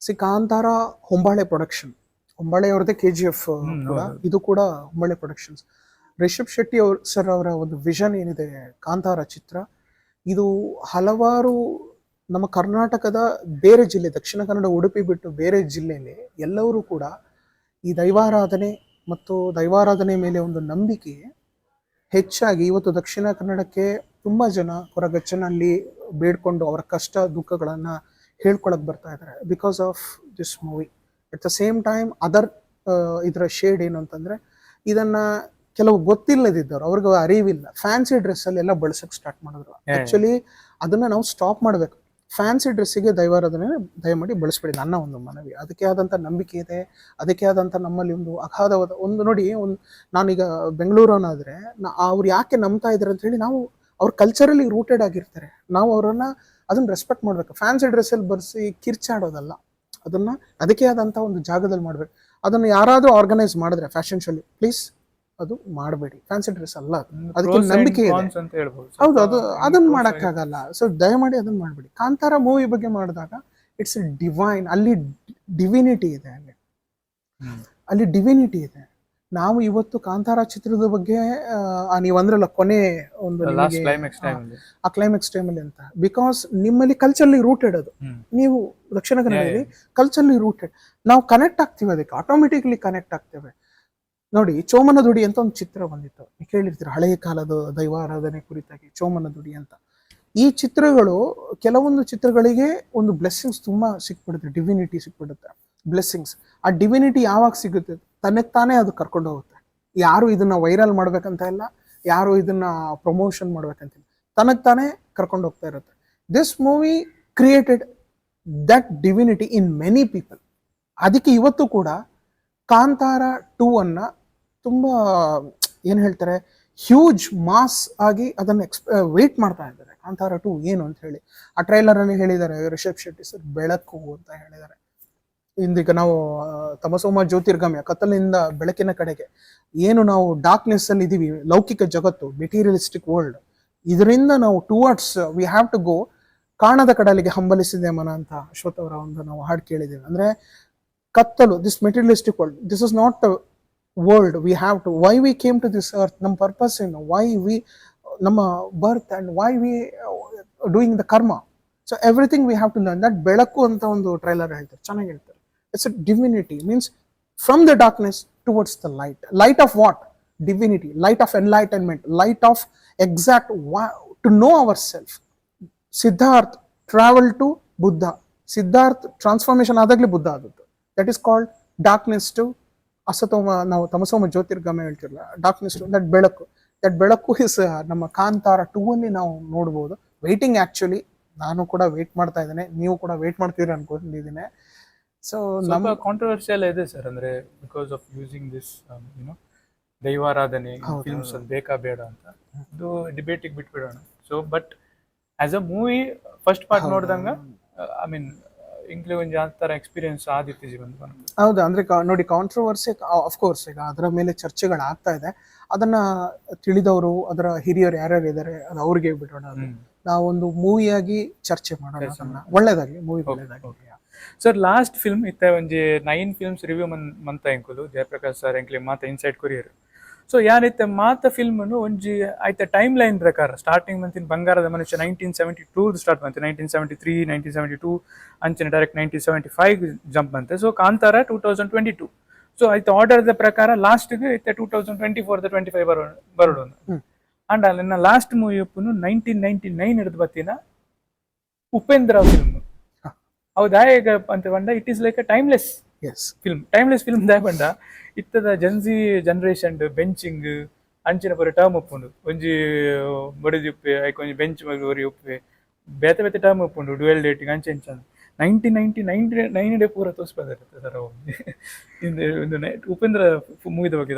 See Kantara Hombale production, Hombale ಅವ್ರದ್ದೇ KGF ಕೂಡ, ಇದು ಕೂಡ ಹೊಂಬಾಳೆ ಪ್ರೊಡಕ್ಷನ್ಸ್. ರಿಷಬ್ ಶೆಟ್ಟಿ ಸರ್ ಅವರ ಒಂದು ವಿಷನ್ ಏನಿದೆ ಕಾಂತಾರ ಚಿತ್ರ, ಇದು ಹಲವಾರು ನಮ್ಮ ಕರ್ನಾಟಕದ ಬೇರೆ ಜಿಲ್ಲೆ, ದಕ್ಷಿಣ ಕನ್ನಡ ಉಡುಪಿ ಬಿಟ್ಟು ಬೇರೆ ಜಿಲ್ಲೆಯಲ್ಲಿ ಎಲ್ಲರೂ ಕೂಡ ಈ ದೈವಾರಾಧನೆ ಮತ್ತು ದೈವಾರಾಧನೆ ಮೇಲೆ ಒಂದು ನಂಬಿಕೆ ಹೆಚ್ಚಾಗಿ ಇವತ್ತು ದಕ್ಷಿಣ ಕನ್ನಡಕ್ಕೆ ತುಂಬ ಜನ ಕೊರಗಚ್ಚನಲ್ಲಿ ಬೇಡ್ಕೊಂಡು ಅವರ ಕಷ್ಟ ದುಃಖಗಳನ್ನು ಹೇಳ್ಕೊಳಕ್ ಬರ್ತಾ ಇದ್ದಾರೆ because of this movie. At the same time other ಇದರ ಶೇಡ್ ಏನು ಅಂತಂದರೆ, ಇದನ್ನು ಕೆಲವು ಗೊತ್ತಿಲ್ಲದಿದ್ದವರು, ಅವ್ರಿಗೆ ಅರಿವಿಲ್ಲ, ಫ್ಯಾನ್ಸಿ ಡ್ರೆಸ್ಸಲ್ಲಿ ಎಲ್ಲ ಬಳಸೋಕೆ ಸ್ಟಾರ್ಟ್ ಮಾಡಿದ್ರು. ಆ್ಯಕ್ಚುಲಿ ಅದನ್ನು ನಾವು ಸ್ಟಾಪ್ ಮಾಡಬೇಕು. ಫ್ಯಾನ್ಸಿ ಡ್ರೆಸ್ಸಿಗೆ ದೈವಾರಾಧನೆ ದಯಮಾಡಿ ಬಳಸ್ಬೇಡಿ, ನನ್ನ ಒಂದು ಮನವಿ. ಅದಕ್ಕೆ ಆದಂಥ ನಂಬಿಕೆ ಇದೆ, ಅದಕ್ಕೆ ಆದಂಥ ನಮ್ಮಲ್ಲಿ ಒಂದು ಅಗಾಧವಾದ ಒಂದು ನೋಡಿ, ನಾನೀಗ ಬೆಂಗಳೂರವನಾದರೆ ಅವ್ರು ಯಾಕೆ ನಂಬ್ತಾ ಇದ್ದಾರೆ ಅಂತ ಹೇಳಿ, ನಾವು ಅವ್ರ ಕಲ್ಚರಲ್ಲಿ ರೂಟೆಡ್ ಆಗಿರ್ತಾರೆ, ನಾವು ಅವರನ್ನು ಅದನ್ನು ರೆಸ್ಪೆಕ್ಟ್ ಮಾಡಬೇಕು. ಫ್ಯಾನ್ಸಿ ಡ್ರೆಸ್ಸಲ್ಲಿ ಬರ್ಸಿ ಕಿರ್ಚಾಡೋದಲ್ಲ, ಅದನ್ನು ಅದಕ್ಕೆ ಆದಂಥ ಒಂದು ಜಾಗದಲ್ಲಿ ಮಾಡಬೇಕು. ಅದನ್ನು ಯಾರಾದರೂ ಆರ್ಗನೈಸ್ ಮಾಡಿದ್ರೆ ಫ್ಯಾಷನ್ ಶೋಲಿ, ಪ್ಲೀಸ್ ಅದು ಮಾಡಬೇಡಿ. ಫ್ಯಾನ್ಸಿ ಡ್ರೆಸ್ ಅಲ್ಲ, ಅದಕ್ಕೆ ನಂಬಿಕೆ ಇದೆ. ಹೌದು, ಅದನ್ನ ಮಾಡೋಕ್ಕಾಗಲ್ಲ. ಸೊ ದಯಮಾಡಿ ಅದನ್ನ ಮಾಡಬೇಡಿ. ಕಾಂತಾರ ಮೂವಿ ಬಗ್ಗೆ ಮಾಡಿದಾಗ ಇಟ್ಸ್ ಎ ಡಿವೈನ್, ಅಲ್ಲಿ ಡಿವಿನಿಟಿ ಇದೆ, ಅಲ್ಲಿ ಡಿವಿನಿಟಿ ಇದೆ. ನಾವು ಇವತ್ತು ಕಾಂತಾರ ಚಿತ್ರದ ಬಗ್ಗೆ ನೀವು ಅಂದ್ರಲ್ಲ ಕೊನೆ ಒಂದು ಆ ಕ್ಲೈಮ್ಯಾಕ್ಸ್ ಟೈಮಲ್ಲಿ ಅಂತ, ಬಿಕಾಸ್ ನಿಮ್ಮಲ್ಲಿ ಕಲ್ಚರ್ಲಿ ರೂಟೆಡ್ ಅದು, ನೀವು ದಕ್ಷಿಣ ಕನ್ನಡದಲ್ಲಿ ಕಲ್ಚರ್ಲಿ ರೂಟೆಡ್, ನಾವು ಕನೆಕ್ಟ್ ಆಗ್ತೀವಿ, ಅದಕ್ಕೆ ಆಟೋಮೆಟಿಕ್ಲಿ ಕನೆಕ್ಟ್ ಆಗ್ತೇವೆ. ನೋಡಿ, ಚೋಮನ ದುಡಿ ಅಂತ ಒಂದು ಚಿತ್ರ ಬಂದಿತ್ತು, ಕೇಳಿರ್ತೀರ, ಹಳೆಯ ಕಾಲದ ದೈವಾರಾಧನೆ ಕುರಿತಾಗಿ ಚೋಮನ ದುಡಿ ಅಂತ. ಈ ಚಿತ್ರಗಳು, ಕೆಲವೊಂದು ಚಿತ್ರಗಳಿಗೆ ಒಂದು ಬ್ಲೆಸ್ಸಿಂಗ್ಸ್ ತುಂಬಾ ಸಿಕ್ಬಿಡುತ್ತೆ, ಡಿವಿನಿಟಿ ಸಿಕ್ಬಿಡುತ್ತೆ, ಬ್ಲೆಸ್ಸಿಂಗ್ಸ್. ಆ ಡಿವಿನಿಟಿ ಯಾವಾಗ ಸಿಗುತ್ತೆ, ತನಗೆ ತಾನೇ ಅದು ಕರ್ಕೊಂಡು ಹೋಗುತ್ತೆ. ಯಾರು ಇದನ್ನ ವೈರಲ್ ಮಾಡ್ಬೇಕಂತ ಇಲ್ಲ, ಯಾರು ಇದನ್ನ ಪ್ರಮೋಷನ್ ಮಾಡ್ಬೇಕಂತಿಲ್ಲ, ತನಗೆ ತಾನೇ ಕರ್ಕೊಂಡು ಹೋಗ್ತಾ ಇರುತ್ತೆ. This movie created that divinity in many people. ಅದಕ್ಕೆ ಇವತ್ತು ಕೂಡ ಕಾಂತಾರ 2 ಅನ್ನ ತುಂಬ ಏನು ಹೇಳ್ತಾರೆ, ಹ್ಯೂಜ್ ಮಾಸ್ ಆಗಿ ಅದನ್ನು ವೇಟ್ ಮಾಡ್ತಾ ಇದ್ದಾರೆ. ಕಾಂತಾರ 2 ಏನು ಅಂತ ಹೇಳಿ ಆ ಟ್ರೈಲರಲ್ಲಿ ಹೇಳಿದ್ದಾರೆ ರಿಷಬ್ ಶೆಟ್ಟಿ ಸರ್, ಬೆಳಕು ಅಂತ ಹೇಳಿದ್ದಾರೆ. ಇಂದೀಗ ನಾವು ತಮಸೋಮ ಜ್ಯೋತಿರ್ಗಮ್ಯ, ಕತ್ತಲಿಂದ ಬೆಳಕಿನ ಕಡೆಗೆ, ಏನು ನಾವು ಡಾರ್ಕ್ನೆಸ್ ಅಲ್ಲಿ ಇದೀವಿ, ಲೌಕಿಕ ಜಗತ್ತು, ಮೆಟೀರಿಯಲಿಸ್ಟಿಕ್ ವರ್ಲ್ಡ್, ಇದರಿಂದ ನಾವು towards we have to go. ಕಾಣದ ಕಡಲಿಗೆ ಹಂಬಲಿಸಿದೆ ಮನ ಅಂತ ಅಶ್ವಥ್ ಅವರ ಒಂದು ನಾವು ಹಾಡು ಕೇಳಿದ್ದೀವಿ. ಅಂದ್ರೆ ಕತ್ತಲು, this materialistic world, this is not the world. We have to, why we came to this earth, ನಮ್ಮ ಪರ್ಪಸ್ ಏನು, ವೈ ವಿ, ನಮ್ಮ birth and why we doing the karma. So everything we have to learn that. ಬೆಳಕು ಅಂತ ಒಂದು trailer ಹೇಳ್ತಾರೆ, ಚೆನ್ನಾಗಿ ಹೇಳ್ತಾರೆ. It's a divinity, means from the darkness towards the light. Light of what? Divinity, light of enlightenment, light of exact to no hour self. Siddharth travel to Buddha. Siddharth transformation ಆದಾಗಲೇ ಬುದ್ಧ ಆದದ್ದು. That is called darkness to ಅಸತೋಮ, ನಾವು ತಮಸೋಮ ಜ್ಯೋತಿರ್ಗಮಯ ಹೇಳ್ತಿರಲ್ಲ, darkness to that ಬೆಳಕು. That ಬೆಳಕು is ನಮ್ಮ ಕಾಂತಾರ 2 ಅಲ್ಲಿ ನಾವು ನೋಡ್ಬೋದು. ವೇಟಿಂಗ್ ಆಕ್ಚುಲಿ, ನಾನು ಕೂಡ ವೇಟ್ ಮಾಡ್ತಾ ಇದ್ದೇನೆ, ನೀವು ಕೂಡ ವೇಟ್ ಮಾಡ್ತೀರಿ ಅನ್ಕೊಂಡಿದ್ದೀನಿ. ಸೊ ನಮ್ಮ ಕಾಂಟ್ರವರ್ಷಿಯಲ್ ಇದೆ ಸರ್, ಅಂದ್ರೆ because of using this you know ದೈವಾರಾಧನೆ ಫಿಲ್ಮ್ಸ್ ಅಲ್ಲಿ ಬೇಕಾ ಬೇಡ ಅಂತ, ಇದು ಡಿಬೇಟಿಗೆ ಬಿಟ್ಬಿಡೋಣ. So but as a movie first part ನೋಡಿದಂಗ ಐ ಮೀನ್ ಇಂಕ್ಲಿ ಒಂದು ಯಾವ ತರ ಎಕ್ಸ್ಪೀರಿಯನ್ಸ್ ಆದಿತ್ಯ ಜೀವನ. ಹೌದು, ಅಂದ್ರೆ ನೋಡಿ ಕಾಂಟ್ರವರ್ಸಿ ಅಫ್ಕೋರ್ಸ್ ಈಗ ಅದರ ಮೇಲೆ ಚರ್ಚೆಗಳಾಗ್ತಾ ಇದೆ. ಅದನ್ನ ತಿಳಿದವರು, ಅದರ ಹಿರಿಯರು ಯಾರ್ಯಾರು ಇದ್ದಾರೆ ಅದು ಅವ್ರಿಗೆ ಬಿಡೋಣ. ನಾವೊಂದು ಮೂವಿಯಾಗಿ ಚರ್ಚೆ ಮಾಡೋಣ. ಒಳ್ಳೇದಾಗಿ ಮೂವಿ ಒಳ್ಳೇದಾಗಿ. ಸರ್ ಲಾಸ್ಟ್ ಫಿಲ್ಮ್ ಇತ್ತ ಒಂಜಿ 9 ಫಿಲ್ಮ್ಸ್ ರಿವ್ಯೂ ಮಂತ ಎಂಕುಲು ಜಯಪ್ರಕಾಶ್ ಸರ್ ಎಂಕ್ಲಿ ಮಾತ ಇನ್ಸೈಡ್ ಕೊರಿಯರ್. ಸೊ ಯಾನೈತೆ ಮಾತ ಫಿಲ್ಮ್ ಒಂಜಿ ಆಯ್ತ ಟೈಮ್ ಲೈನ್ ಪ್ರಕಾರ ಸ್ಟಾರ್ಟಿಂಗ್ ಮಂತಿನ ಬಂಗಾರದ ಮನುಷ್ಯ 1972 ಸ್ಟಾರ್ಟ್ ಬಂತೆ, 1973 1972 ಅಂಚನೆ ಡೈರೆಕ್ಟ್ 1975 ಜಂಪ್ ಬಂತೆ. ಸೊ ಕಾಂತಾರ 2022. ಸೊ ಆಯ್ತು ಆರ್ಡರ್ ಪ್ರಕಾರ ಲಾಸ್ಟ್ಗೆ ಇತ್ತೆ 2024 25 ಬರೋಡು. ಅಂಡ್ ಅಲ್ಲಿನ ಲಾಸ್ಟ್ ಮೂವಿ ಉಪ್ಪುನು 1999 ಹಿಡಿದು ಬತ್ತಿನ ಉಪೇಂದ್ರ ಫಿಲ್ಮ್. ಹೌದಾ ಈಗ ಅಂತ ಬಂದ it is like a timeless film ದಾಯ ಬಂಡ ಇತ್ತದ ಜನ್ಸಿ ಜನರೇಷನ್ ಬೆಂಚಿಂಗ್ ಅಂಚಿನ ಪೂರ ಟರ್ಮ್ ಒಪ್ಪುಂಡು. ಒಂಜಿ ಬಡದಿ ಉಪ್ಪೆ ಐಕ್ ಒಂಜಿ ಬೆಂಚ್ ಮರಿ ಉಪ್ಪೆ ಬೇತೆ ಬೇತೆ ಟರ್ಮ್ ಒಪ್ಪುಂಡು, ಡ್ಯುಯಲ್ ಡೇಟಿಂಗ್ ಅಂಚೆ ಅಂಚ 1999 ಪೂರ ತೋರಿಸ್ಬೋದಿರುತ್ತೆ ಸರ್. ಒಂದು ಉಪೇಂದ್ರ ಮೂವಿದ ಬಗ್ಗೆ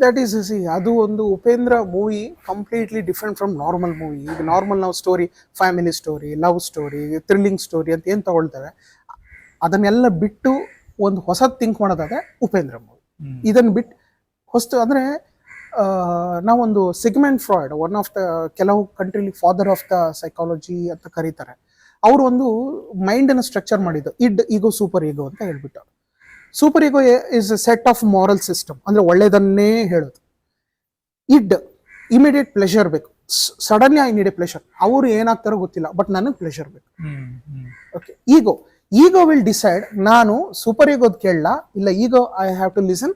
ದಟ್ ಈಸ್ ಅದು ಒಂದು Upendra movie completely different from normal movie. ಈಗ ನಾರ್ಮಲ್ ನಾವು story, family story, love story, thrilling story ಅಂತ ಏನು ತಗೊಳ್ತೇವೆ, ಅದನ್ನೆಲ್ಲ ಬಿಟ್ಟು ಒಂದು ಹೊಸ ಥಿಂಕ್ ಮಾಡೋದಾದ್ರೆ ಉಪೇಂದ್ರ ಮೂವಿ. ಇದನ್ನು ಬಿಟ್ಟು ಹೊಸ್ತು ಅಂದ್ರೆ ನಾವೊಂದು segment Freud, one of the ಕೆಲವು ಕಂಟ್ರಿಲಿ ಫಾದರ್ ಆಫ್ ದ ಸೈಕಾಲಜಿ ಅಂತ ಕರೀತಾರೆ. ಅವರು ಒಂದು ಮೈಂಡ್ ಅನ್ನು ಸ್ಟ್ರಕ್ಚರ್ ಮಾಡಿದ್ದು ಇಡ್ ಈಗೋ ಸೂಪರ್ ಈಗೋ ಅಂತ ಹೇಳ್ಬಿಟ್ಟು. Super ego is a set of moral system, ಅಂದ್ರೆ ಒಳ್ಳೇದನ್ನೇ ಹೇಳೋದು. ಇಡ್ ಇಮಿಡಿಯೇಟ್ ಪ್ಲೆಷರ್ ಬೇಕು, suddenly I need A pleasure. ಅವರು ಏನಾಗ್ತಾರೋ ಗೊತ್ತಿಲ್ಲ, ಬಟ್ ನನಗೆ ಪ್ಲೆಷರ್ ಬೇಕು. ಓಕೆ, ಈಗೋ ವಿಲ್ ಡಿಸೈಡ್ ನಾನು ಸೂಪರ್ ಈಗೋದ್ ಕೇಳಲ್ಲ, ಇಲ್ಲ ಈಗೋ ಐ ಹ್ಯಾವ್ ಟು ಲಿಸನ್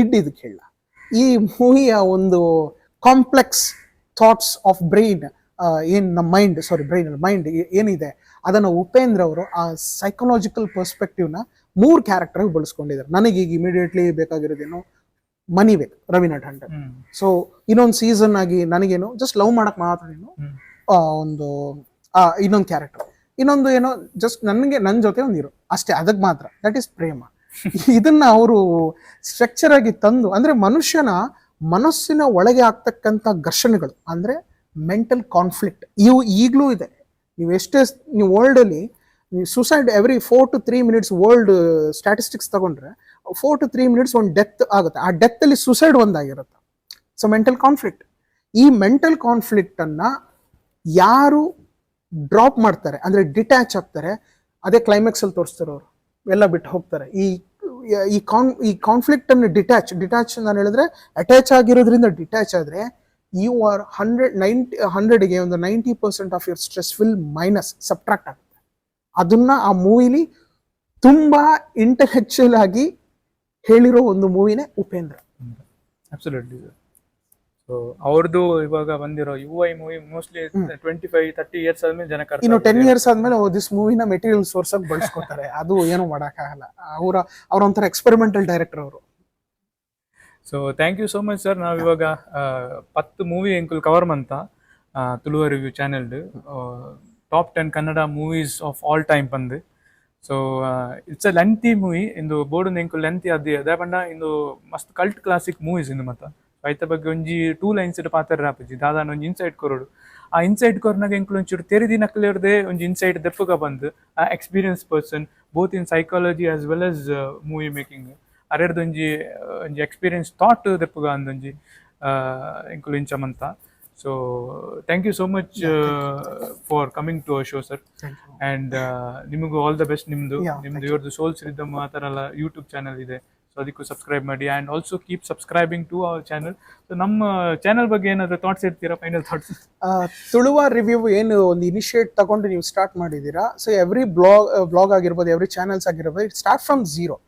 ಇದು ಕೇಳಲ್ಲ. ಈ ಮೂವಿಯ ಒಂದು ಕಾಂಪ್ಲೆಕ್ಸ್ ಥಾಟ್ಸ್ ಆಫ್ ಬ್ರೈನ್, ಏನ್ ನಮ್ಮ ಮೈಂಡ್ ಏನಿದೆ ಅದನ್ನ ಉಪೇಂದ್ರ ಅವರು ಆ ಸೈಕಲಾಜಿಕಲ್ ಪರ್ಸ್ಪೆಕ್ಟಿವ್ನ 3 ಕ್ಯಾರೆಕ್ಟರ್ ಬಳಸ್ಕೊಂಡಿದ್ದಾರೆ. ನನಗೆ ಈಗ ಇಮಿಡಿಯೇಟ್ಲಿ ಬೇಕಾಗಿರೋದೇನು ಮನಿ ಬೇಕು, ರವೀನಾ ಟಂಡನ್. ಸೊ ಇನ್ನೊಂದು ಸೀಸನ್ ಆಗಿ ನನಗೇನು ಜಸ್ಟ್ ಲವ್ ಮಾಡಕ್ ಮಾತ್ರ ಒಂದು ಇನ್ನೊಂದು ಕ್ಯಾರೆಕ್ಟರ್, ಇನ್ನೊಂದು ಏನೋ ಜಸ್ಟ್ ನನಗೆ ನನ್ನ ಜೊತೆ ಒಂದು ಇರೋ ಅಷ್ಟೇ, ಅದಕ್ಕೆ ಮಾತ್ರ, ದಟ್ ಈಸ್ ಪ್ರೇಮ. ಇದನ್ನ ಅವರು ಸ್ಟ್ರಕ್ಚರ್ ಆಗಿ ತಂದು, ಅಂದ್ರೆ ಮನಸ್ಸಿನ ಒಳಗೆ ಆಗ್ತಕ್ಕಂಥ ಘರ್ಷಣೆಗಳು, ಅಂದ್ರೆ ಮೆಂಟಲ್ ಕಾನ್ಫ್ಲಿಕ್ಟ್ ಇವು ಈಗಲೂ ಇದೆ. ನೀವು ವರ್ಲ್ಡ್ ಅಲ್ಲಿ ನೀವು suicide every 4 to 3 minutes world statistics ತಗೊಂಡ್ರೆ 4 to 3 minutes ಒಂದು ಡೆತ್ ಆಗುತ್ತೆ. ಆ ಡೆತ್ ಅಲ್ಲಿ ಸುಸೈಡ್ ಒಂದಾಗಿರುತ್ತೆ. ಸೊ ಮೆಂಟಲ್ ಕಾನ್ಫ್ಲಿಕ್ಟ್, ಈ ಮೆಂಟಲ್ ಕಾನ್ಫ್ಲಿಕ್ಟ್ ಅನ್ನ ಯಾರು ಡ್ರಾಪ್ ಮಾಡ್ತಾರೆ ಅಂದ್ರೆ ಡಿಟ್ಯಾಚ್ ಆಗ್ತಾರೆ, ಅದೇ ಕ್ಲೈಮ್ಯಾಕ್ಸ್ ಅಲ್ಲಿ ತೋರಿಸ್ತಾರೆ. ಅವರು ಎಲ್ಲ ಬಿಟ್ಟು ಹೋಗ್ತಾರೆ. ಈ ಕಾನ್ಫ್ಲಿಕ್ಟ್ ಅನ್ನು ಡಿಟ್ಯಾಚ್ ನಾನು ಹೇಳಿದ್ರೆ ಅಟ್ಯಾಚ್ ಆಗಿರೋದ್ರಿಂದ ಡಿಟ್ಯಾಚ್ ಆದ್ರೆ ಯು ಆರ್ 100ಗೆ ಒಂದು 90% of your stress will minus subtract ಆಗುತ್ತೆ. ಅದನ್ನ ಆ ಮೂವಿಲಿ ತುಂಬಾ ಇಂಟೆಲೆಕ್ಚುಯಲ್ ಆಗಿ ಹೇಳಿರೋ ಒಂದು ಮೂವಿನೇ ಉಪೇಂದ್ರ. ಅಬ್ಸಲ್ಯೂಟ್ಲಿ. ಸೊ ಅವ್ರದ್ದು ಇವಾಗ ಬಂದಿರೋ UI ಮೂವಿ ಮೋಸ್ಟ್ಲಿ 25-30 ಇಯರ್ಸ್ ಆದ್ಮೇಲೆ ಜನಕ್ಕೆ ಇನ್ನು 10 years ಆದ್ಮೇಲೆ ದಿಸ್ ಮೂವಿನ ಮೆಟೀರಿಯಲ್ ಸೋರ್ಸ್ ಆಗಿ ಬಳಸ್ಕೊತಾರೆ. ಅದು ಏನು ಮಾಡೋಕ್ಕಾಗಲ್ಲ. ಅವ್ರೊಂಥರ ಎಕ್ಸ್ಪೆರಿಮೆಂಟಲ್ ಡೈರೆಕ್ಟರ್ ಅವರು. So thank you so much sir. ನಾವು ಇವಾಗ 10 ಮೂವಿ ಎಂಕುಲ್ ಕವರ್ ಮಂತ Tuluva review channel top 10 Kannada movies of all time ಬಂದು. So it's a lengthy movie ಇಂದು ಬೋರ್ಡ್ ಎಂಕುಲ್ ಲೆಂತಿ ಅದೇ ಬಂಡ ಇಂದು ಮಸ್ತ್ ಕಲ್ಟ್ ಕ್ಲಾಸಿಕ್ ಮೂವೀಸ್ ಇಂದು ಮತ್ತ ಐತ ಬಗ್ಗೆ ಒಂಜಿ 2 lines ಪಾತ್ರ ರಾಪಜಿ ದಾದಾನ ಒಂಜಿ ಇನ್ಸೈಟ್ ಕೊರೋಡು. ಆ ಇನ್ಸೈಟ್ ಕೊರ್ನಾಗ ಎಂಕುಲು ಒಂಚೂರು ತೆರಿದಿ ನಕ್ಲಿರ್ದೆ ಒಂಜಿ ಇನ್ಸೈಟ್ ದೆಪ್ಪಗ ಬಂದು ಆ experience person both in psychology as well as movie making ಅರೆರ್ದೊಂಜಿ ಎಕ್ಸ್ಪೀರಿಯನ್ಸ್ ಥಾಟ್ ದೆಪ್ಪಗ ಅಂದೊಂಜಿ ಎಂಕುಲು ಇಂಚಮಂತ. So thank you so much for coming to our show sir. And ನಿಮಗೂ ಆಲ್ ದ ಬೆಸ್ಟ್. ನಿಮ್ದು ಇವ್ರದ್ದು ಸೋಲ್ಸ್ ರಿದಮ್ ಆ ಥರ ಎಲ್ಲ ಯೂಟ್ಯೂಬ್ ಚಾನಲ್ ಇದೆ, ಸೊ ಅದಕ್ಕೂ ಸಬ್ಸ್ಕ್ರೈಬ್ ಮಾಡಿ. And also keep subscribing to our channel. So ನಮ್ಮ ಚಾನಲ್ ಬಗ್ಗೆ ಏನಾದರೂ ಥಾಟ್ಸ್ ಇರ್ತೀರಾ, ಫೈನಲ್ ಥಾಟ್ಸ್? ತುಳುವ ರಿವ್ಯೂ ಏನು ಒಂದು ಇನಿಷಿಯೇಟ್ ತಗೊಂಡು ನೀವು ಸ್ಟಾರ್ಟ್ ಮಾಡಿದ್ದೀರಾ. ಸೊ ಎವ್ರಿ ಬ್ಲಾಗ್ ಆಗಿರ್ಬೋದು, ಎವ್ರಿ ಚಾನಲ್ಸ್ ಆಗಿರ್ಬೋದು, ಇಟ್ ಸ್ಟಾರ್ಟ್ ಫ್ರಮ್ 0.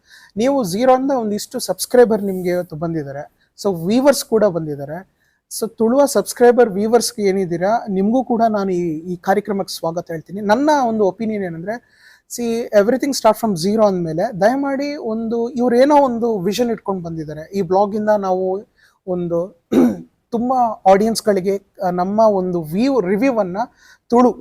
ನೀವು 0 ಇಂದ ಒಂದಿಷ್ಟು ಸಬ್ಸ್ಕ್ರೈಬರ್ ನಿಮಗೆ ಇವತ್ತು ಬಂದಿದ್ದಾರೆ. ಸೊ ವ್ಯೂವರ್ಸ್ ಕೂಡ ಬಂದಿದ್ದಾರೆ. ಸೊ ತುಳುವ ಸಬ್ಸ್ಕ್ರೈಬರ್ ವ್ಯೂವರ್ಸ್ಗೆ ಏನಿದ್ದೀರಾ, ನಿಮಗೂ ಕೂಡ ನಾನು ಈ ಕಾರ್ಯಕ್ರಮಕ್ಕೆ ಸ್ವಾಗತ ಹೇಳ್ತೀನಿ. ನನ್ನ ಒಂದು ಒಪಿನಿಯನ್ ಏನಂದ್ರೆ, C everything start from zero ಅಂದಮೇಲೆ ದಯಮಾಡಿ ಇವ್ರೇನೋ ಒಂದು ವಿಷನ್ ಇಟ್ಕೊಂಡು ಬಂದಿದ್ದಾರೆ. ಈ ಬ್ಲಾಗಿಂದ ನಾವು ಒಂದು ತುಂಬ ಆಡಿಯನ್ಸ್ಗಳಿಗೆ ನಮ್ಮ ಒಂದು ರಿವ್ಯೂವನ್ನು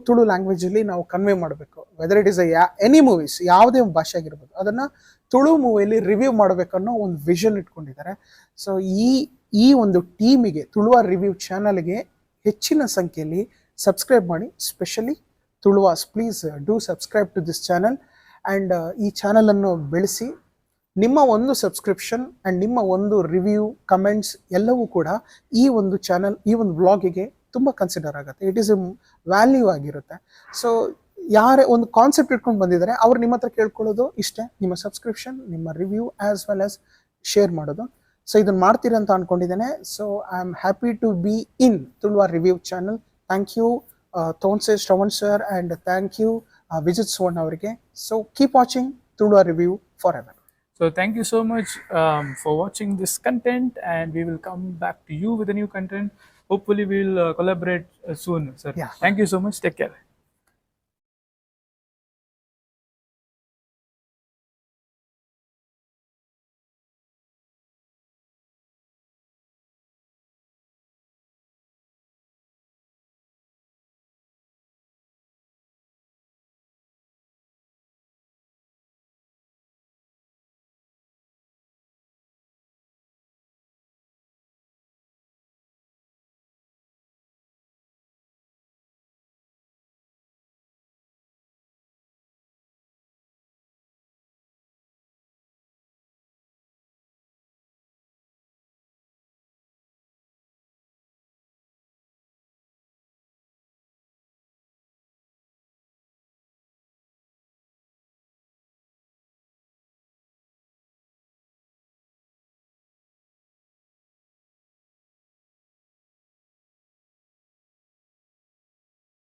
ತುಳು ಲ್ಯಾಂಗ್ವೇಜಲ್ಲಿ ನಾವು ಕನ್ವೆ ಮಾಡಬೇಕು. Whether it is any movies, ಯಾವುದೇ ಭಾಷೆ ಆಗಿರ್ಬೋದು, ಅದನ್ನು ತುಳು ಮೂವಿಯಲ್ಲಿ ರಿವ್ಯೂ ಮಾಡಬೇಕನ್ನೋ ಒಂದು ವಿಷನ್ ಇಟ್ಕೊಂಡಿದ್ದಾರೆ. ಸೊ ಈ ಒಂದು ಟೀಮಿಗೆ, ತುಳುವ ರಿವ್ಯೂ ಚಾನಲ್ಗೆ ಹೆಚ್ಚಿನ ಸಂಖ್ಯೆಯಲ್ಲಿ ಸಬ್ಸ್ಕ್ರೈಬ್ ಮಾಡಿ. Specially Tuluvas, please do subscribe to this channel and ಈ ಚಾನಲನ್ನು ಬೆಳೆಸಿ. ನಿಮ್ಮ ಒಂದು ಸಬ್ಸ್ಕ್ರಿಪ್ಷನ್ ಆ್ಯಂಡ್ ನಿಮ್ಮ ಒಂದು ರಿವ್ಯೂ, ಕಮೆಂಟ್ಸ್ ಎಲ್ಲವೂ ಕೂಡ ಈ ಒಂದು ಚಾನಲ್, ಈ ಒಂದು ವ್ಲಾಗಿಗೆ ತುಂಬ ಕನ್ಸಿಡರ್ ಆಗುತ್ತೆ. ಇಟ್ ಈಸ್ ಎ ವ್ಯಾಲ್ಯೂ ಆಗಿರುತ್ತೆ. ಸೊ ಯಾರೇ ಒಂದು ಕಾನ್ಸೆಪ್ಟ್ ಇಟ್ಕೊಂಡು ಬಂದಿದ್ದಾರೆ, ಅವ್ರು ನಿಮ್ಮ ಹತ್ರ ಕೇಳ್ಕೊಳ್ಳೋದು ಇಷ್ಟೇ, ನಿಮ್ಮ ಸಬ್ಸ್ಕ್ರಿಪ್ಷನ್, ನಿಮ್ಮ review as well as share ಮಾಡೋದು. ಸೊ ಇದನ್ನು ಮಾಡ್ತೀರಿ ಅಂತ ಅಂದ್ಕೊಂಡಿದ್ದೇನೆ. So I am happy to be in Tuluva review channel. Thank you Thonse Shravan sir and thank you Vijith Suvarna ಅವರಿಗೆ. So keep watching Tuluva review forever. So thank you so much for watching this content, and we will come back to you with a new content. Hopefully we will collaborate soon, sir. Yeah. Thank you so much. Take care.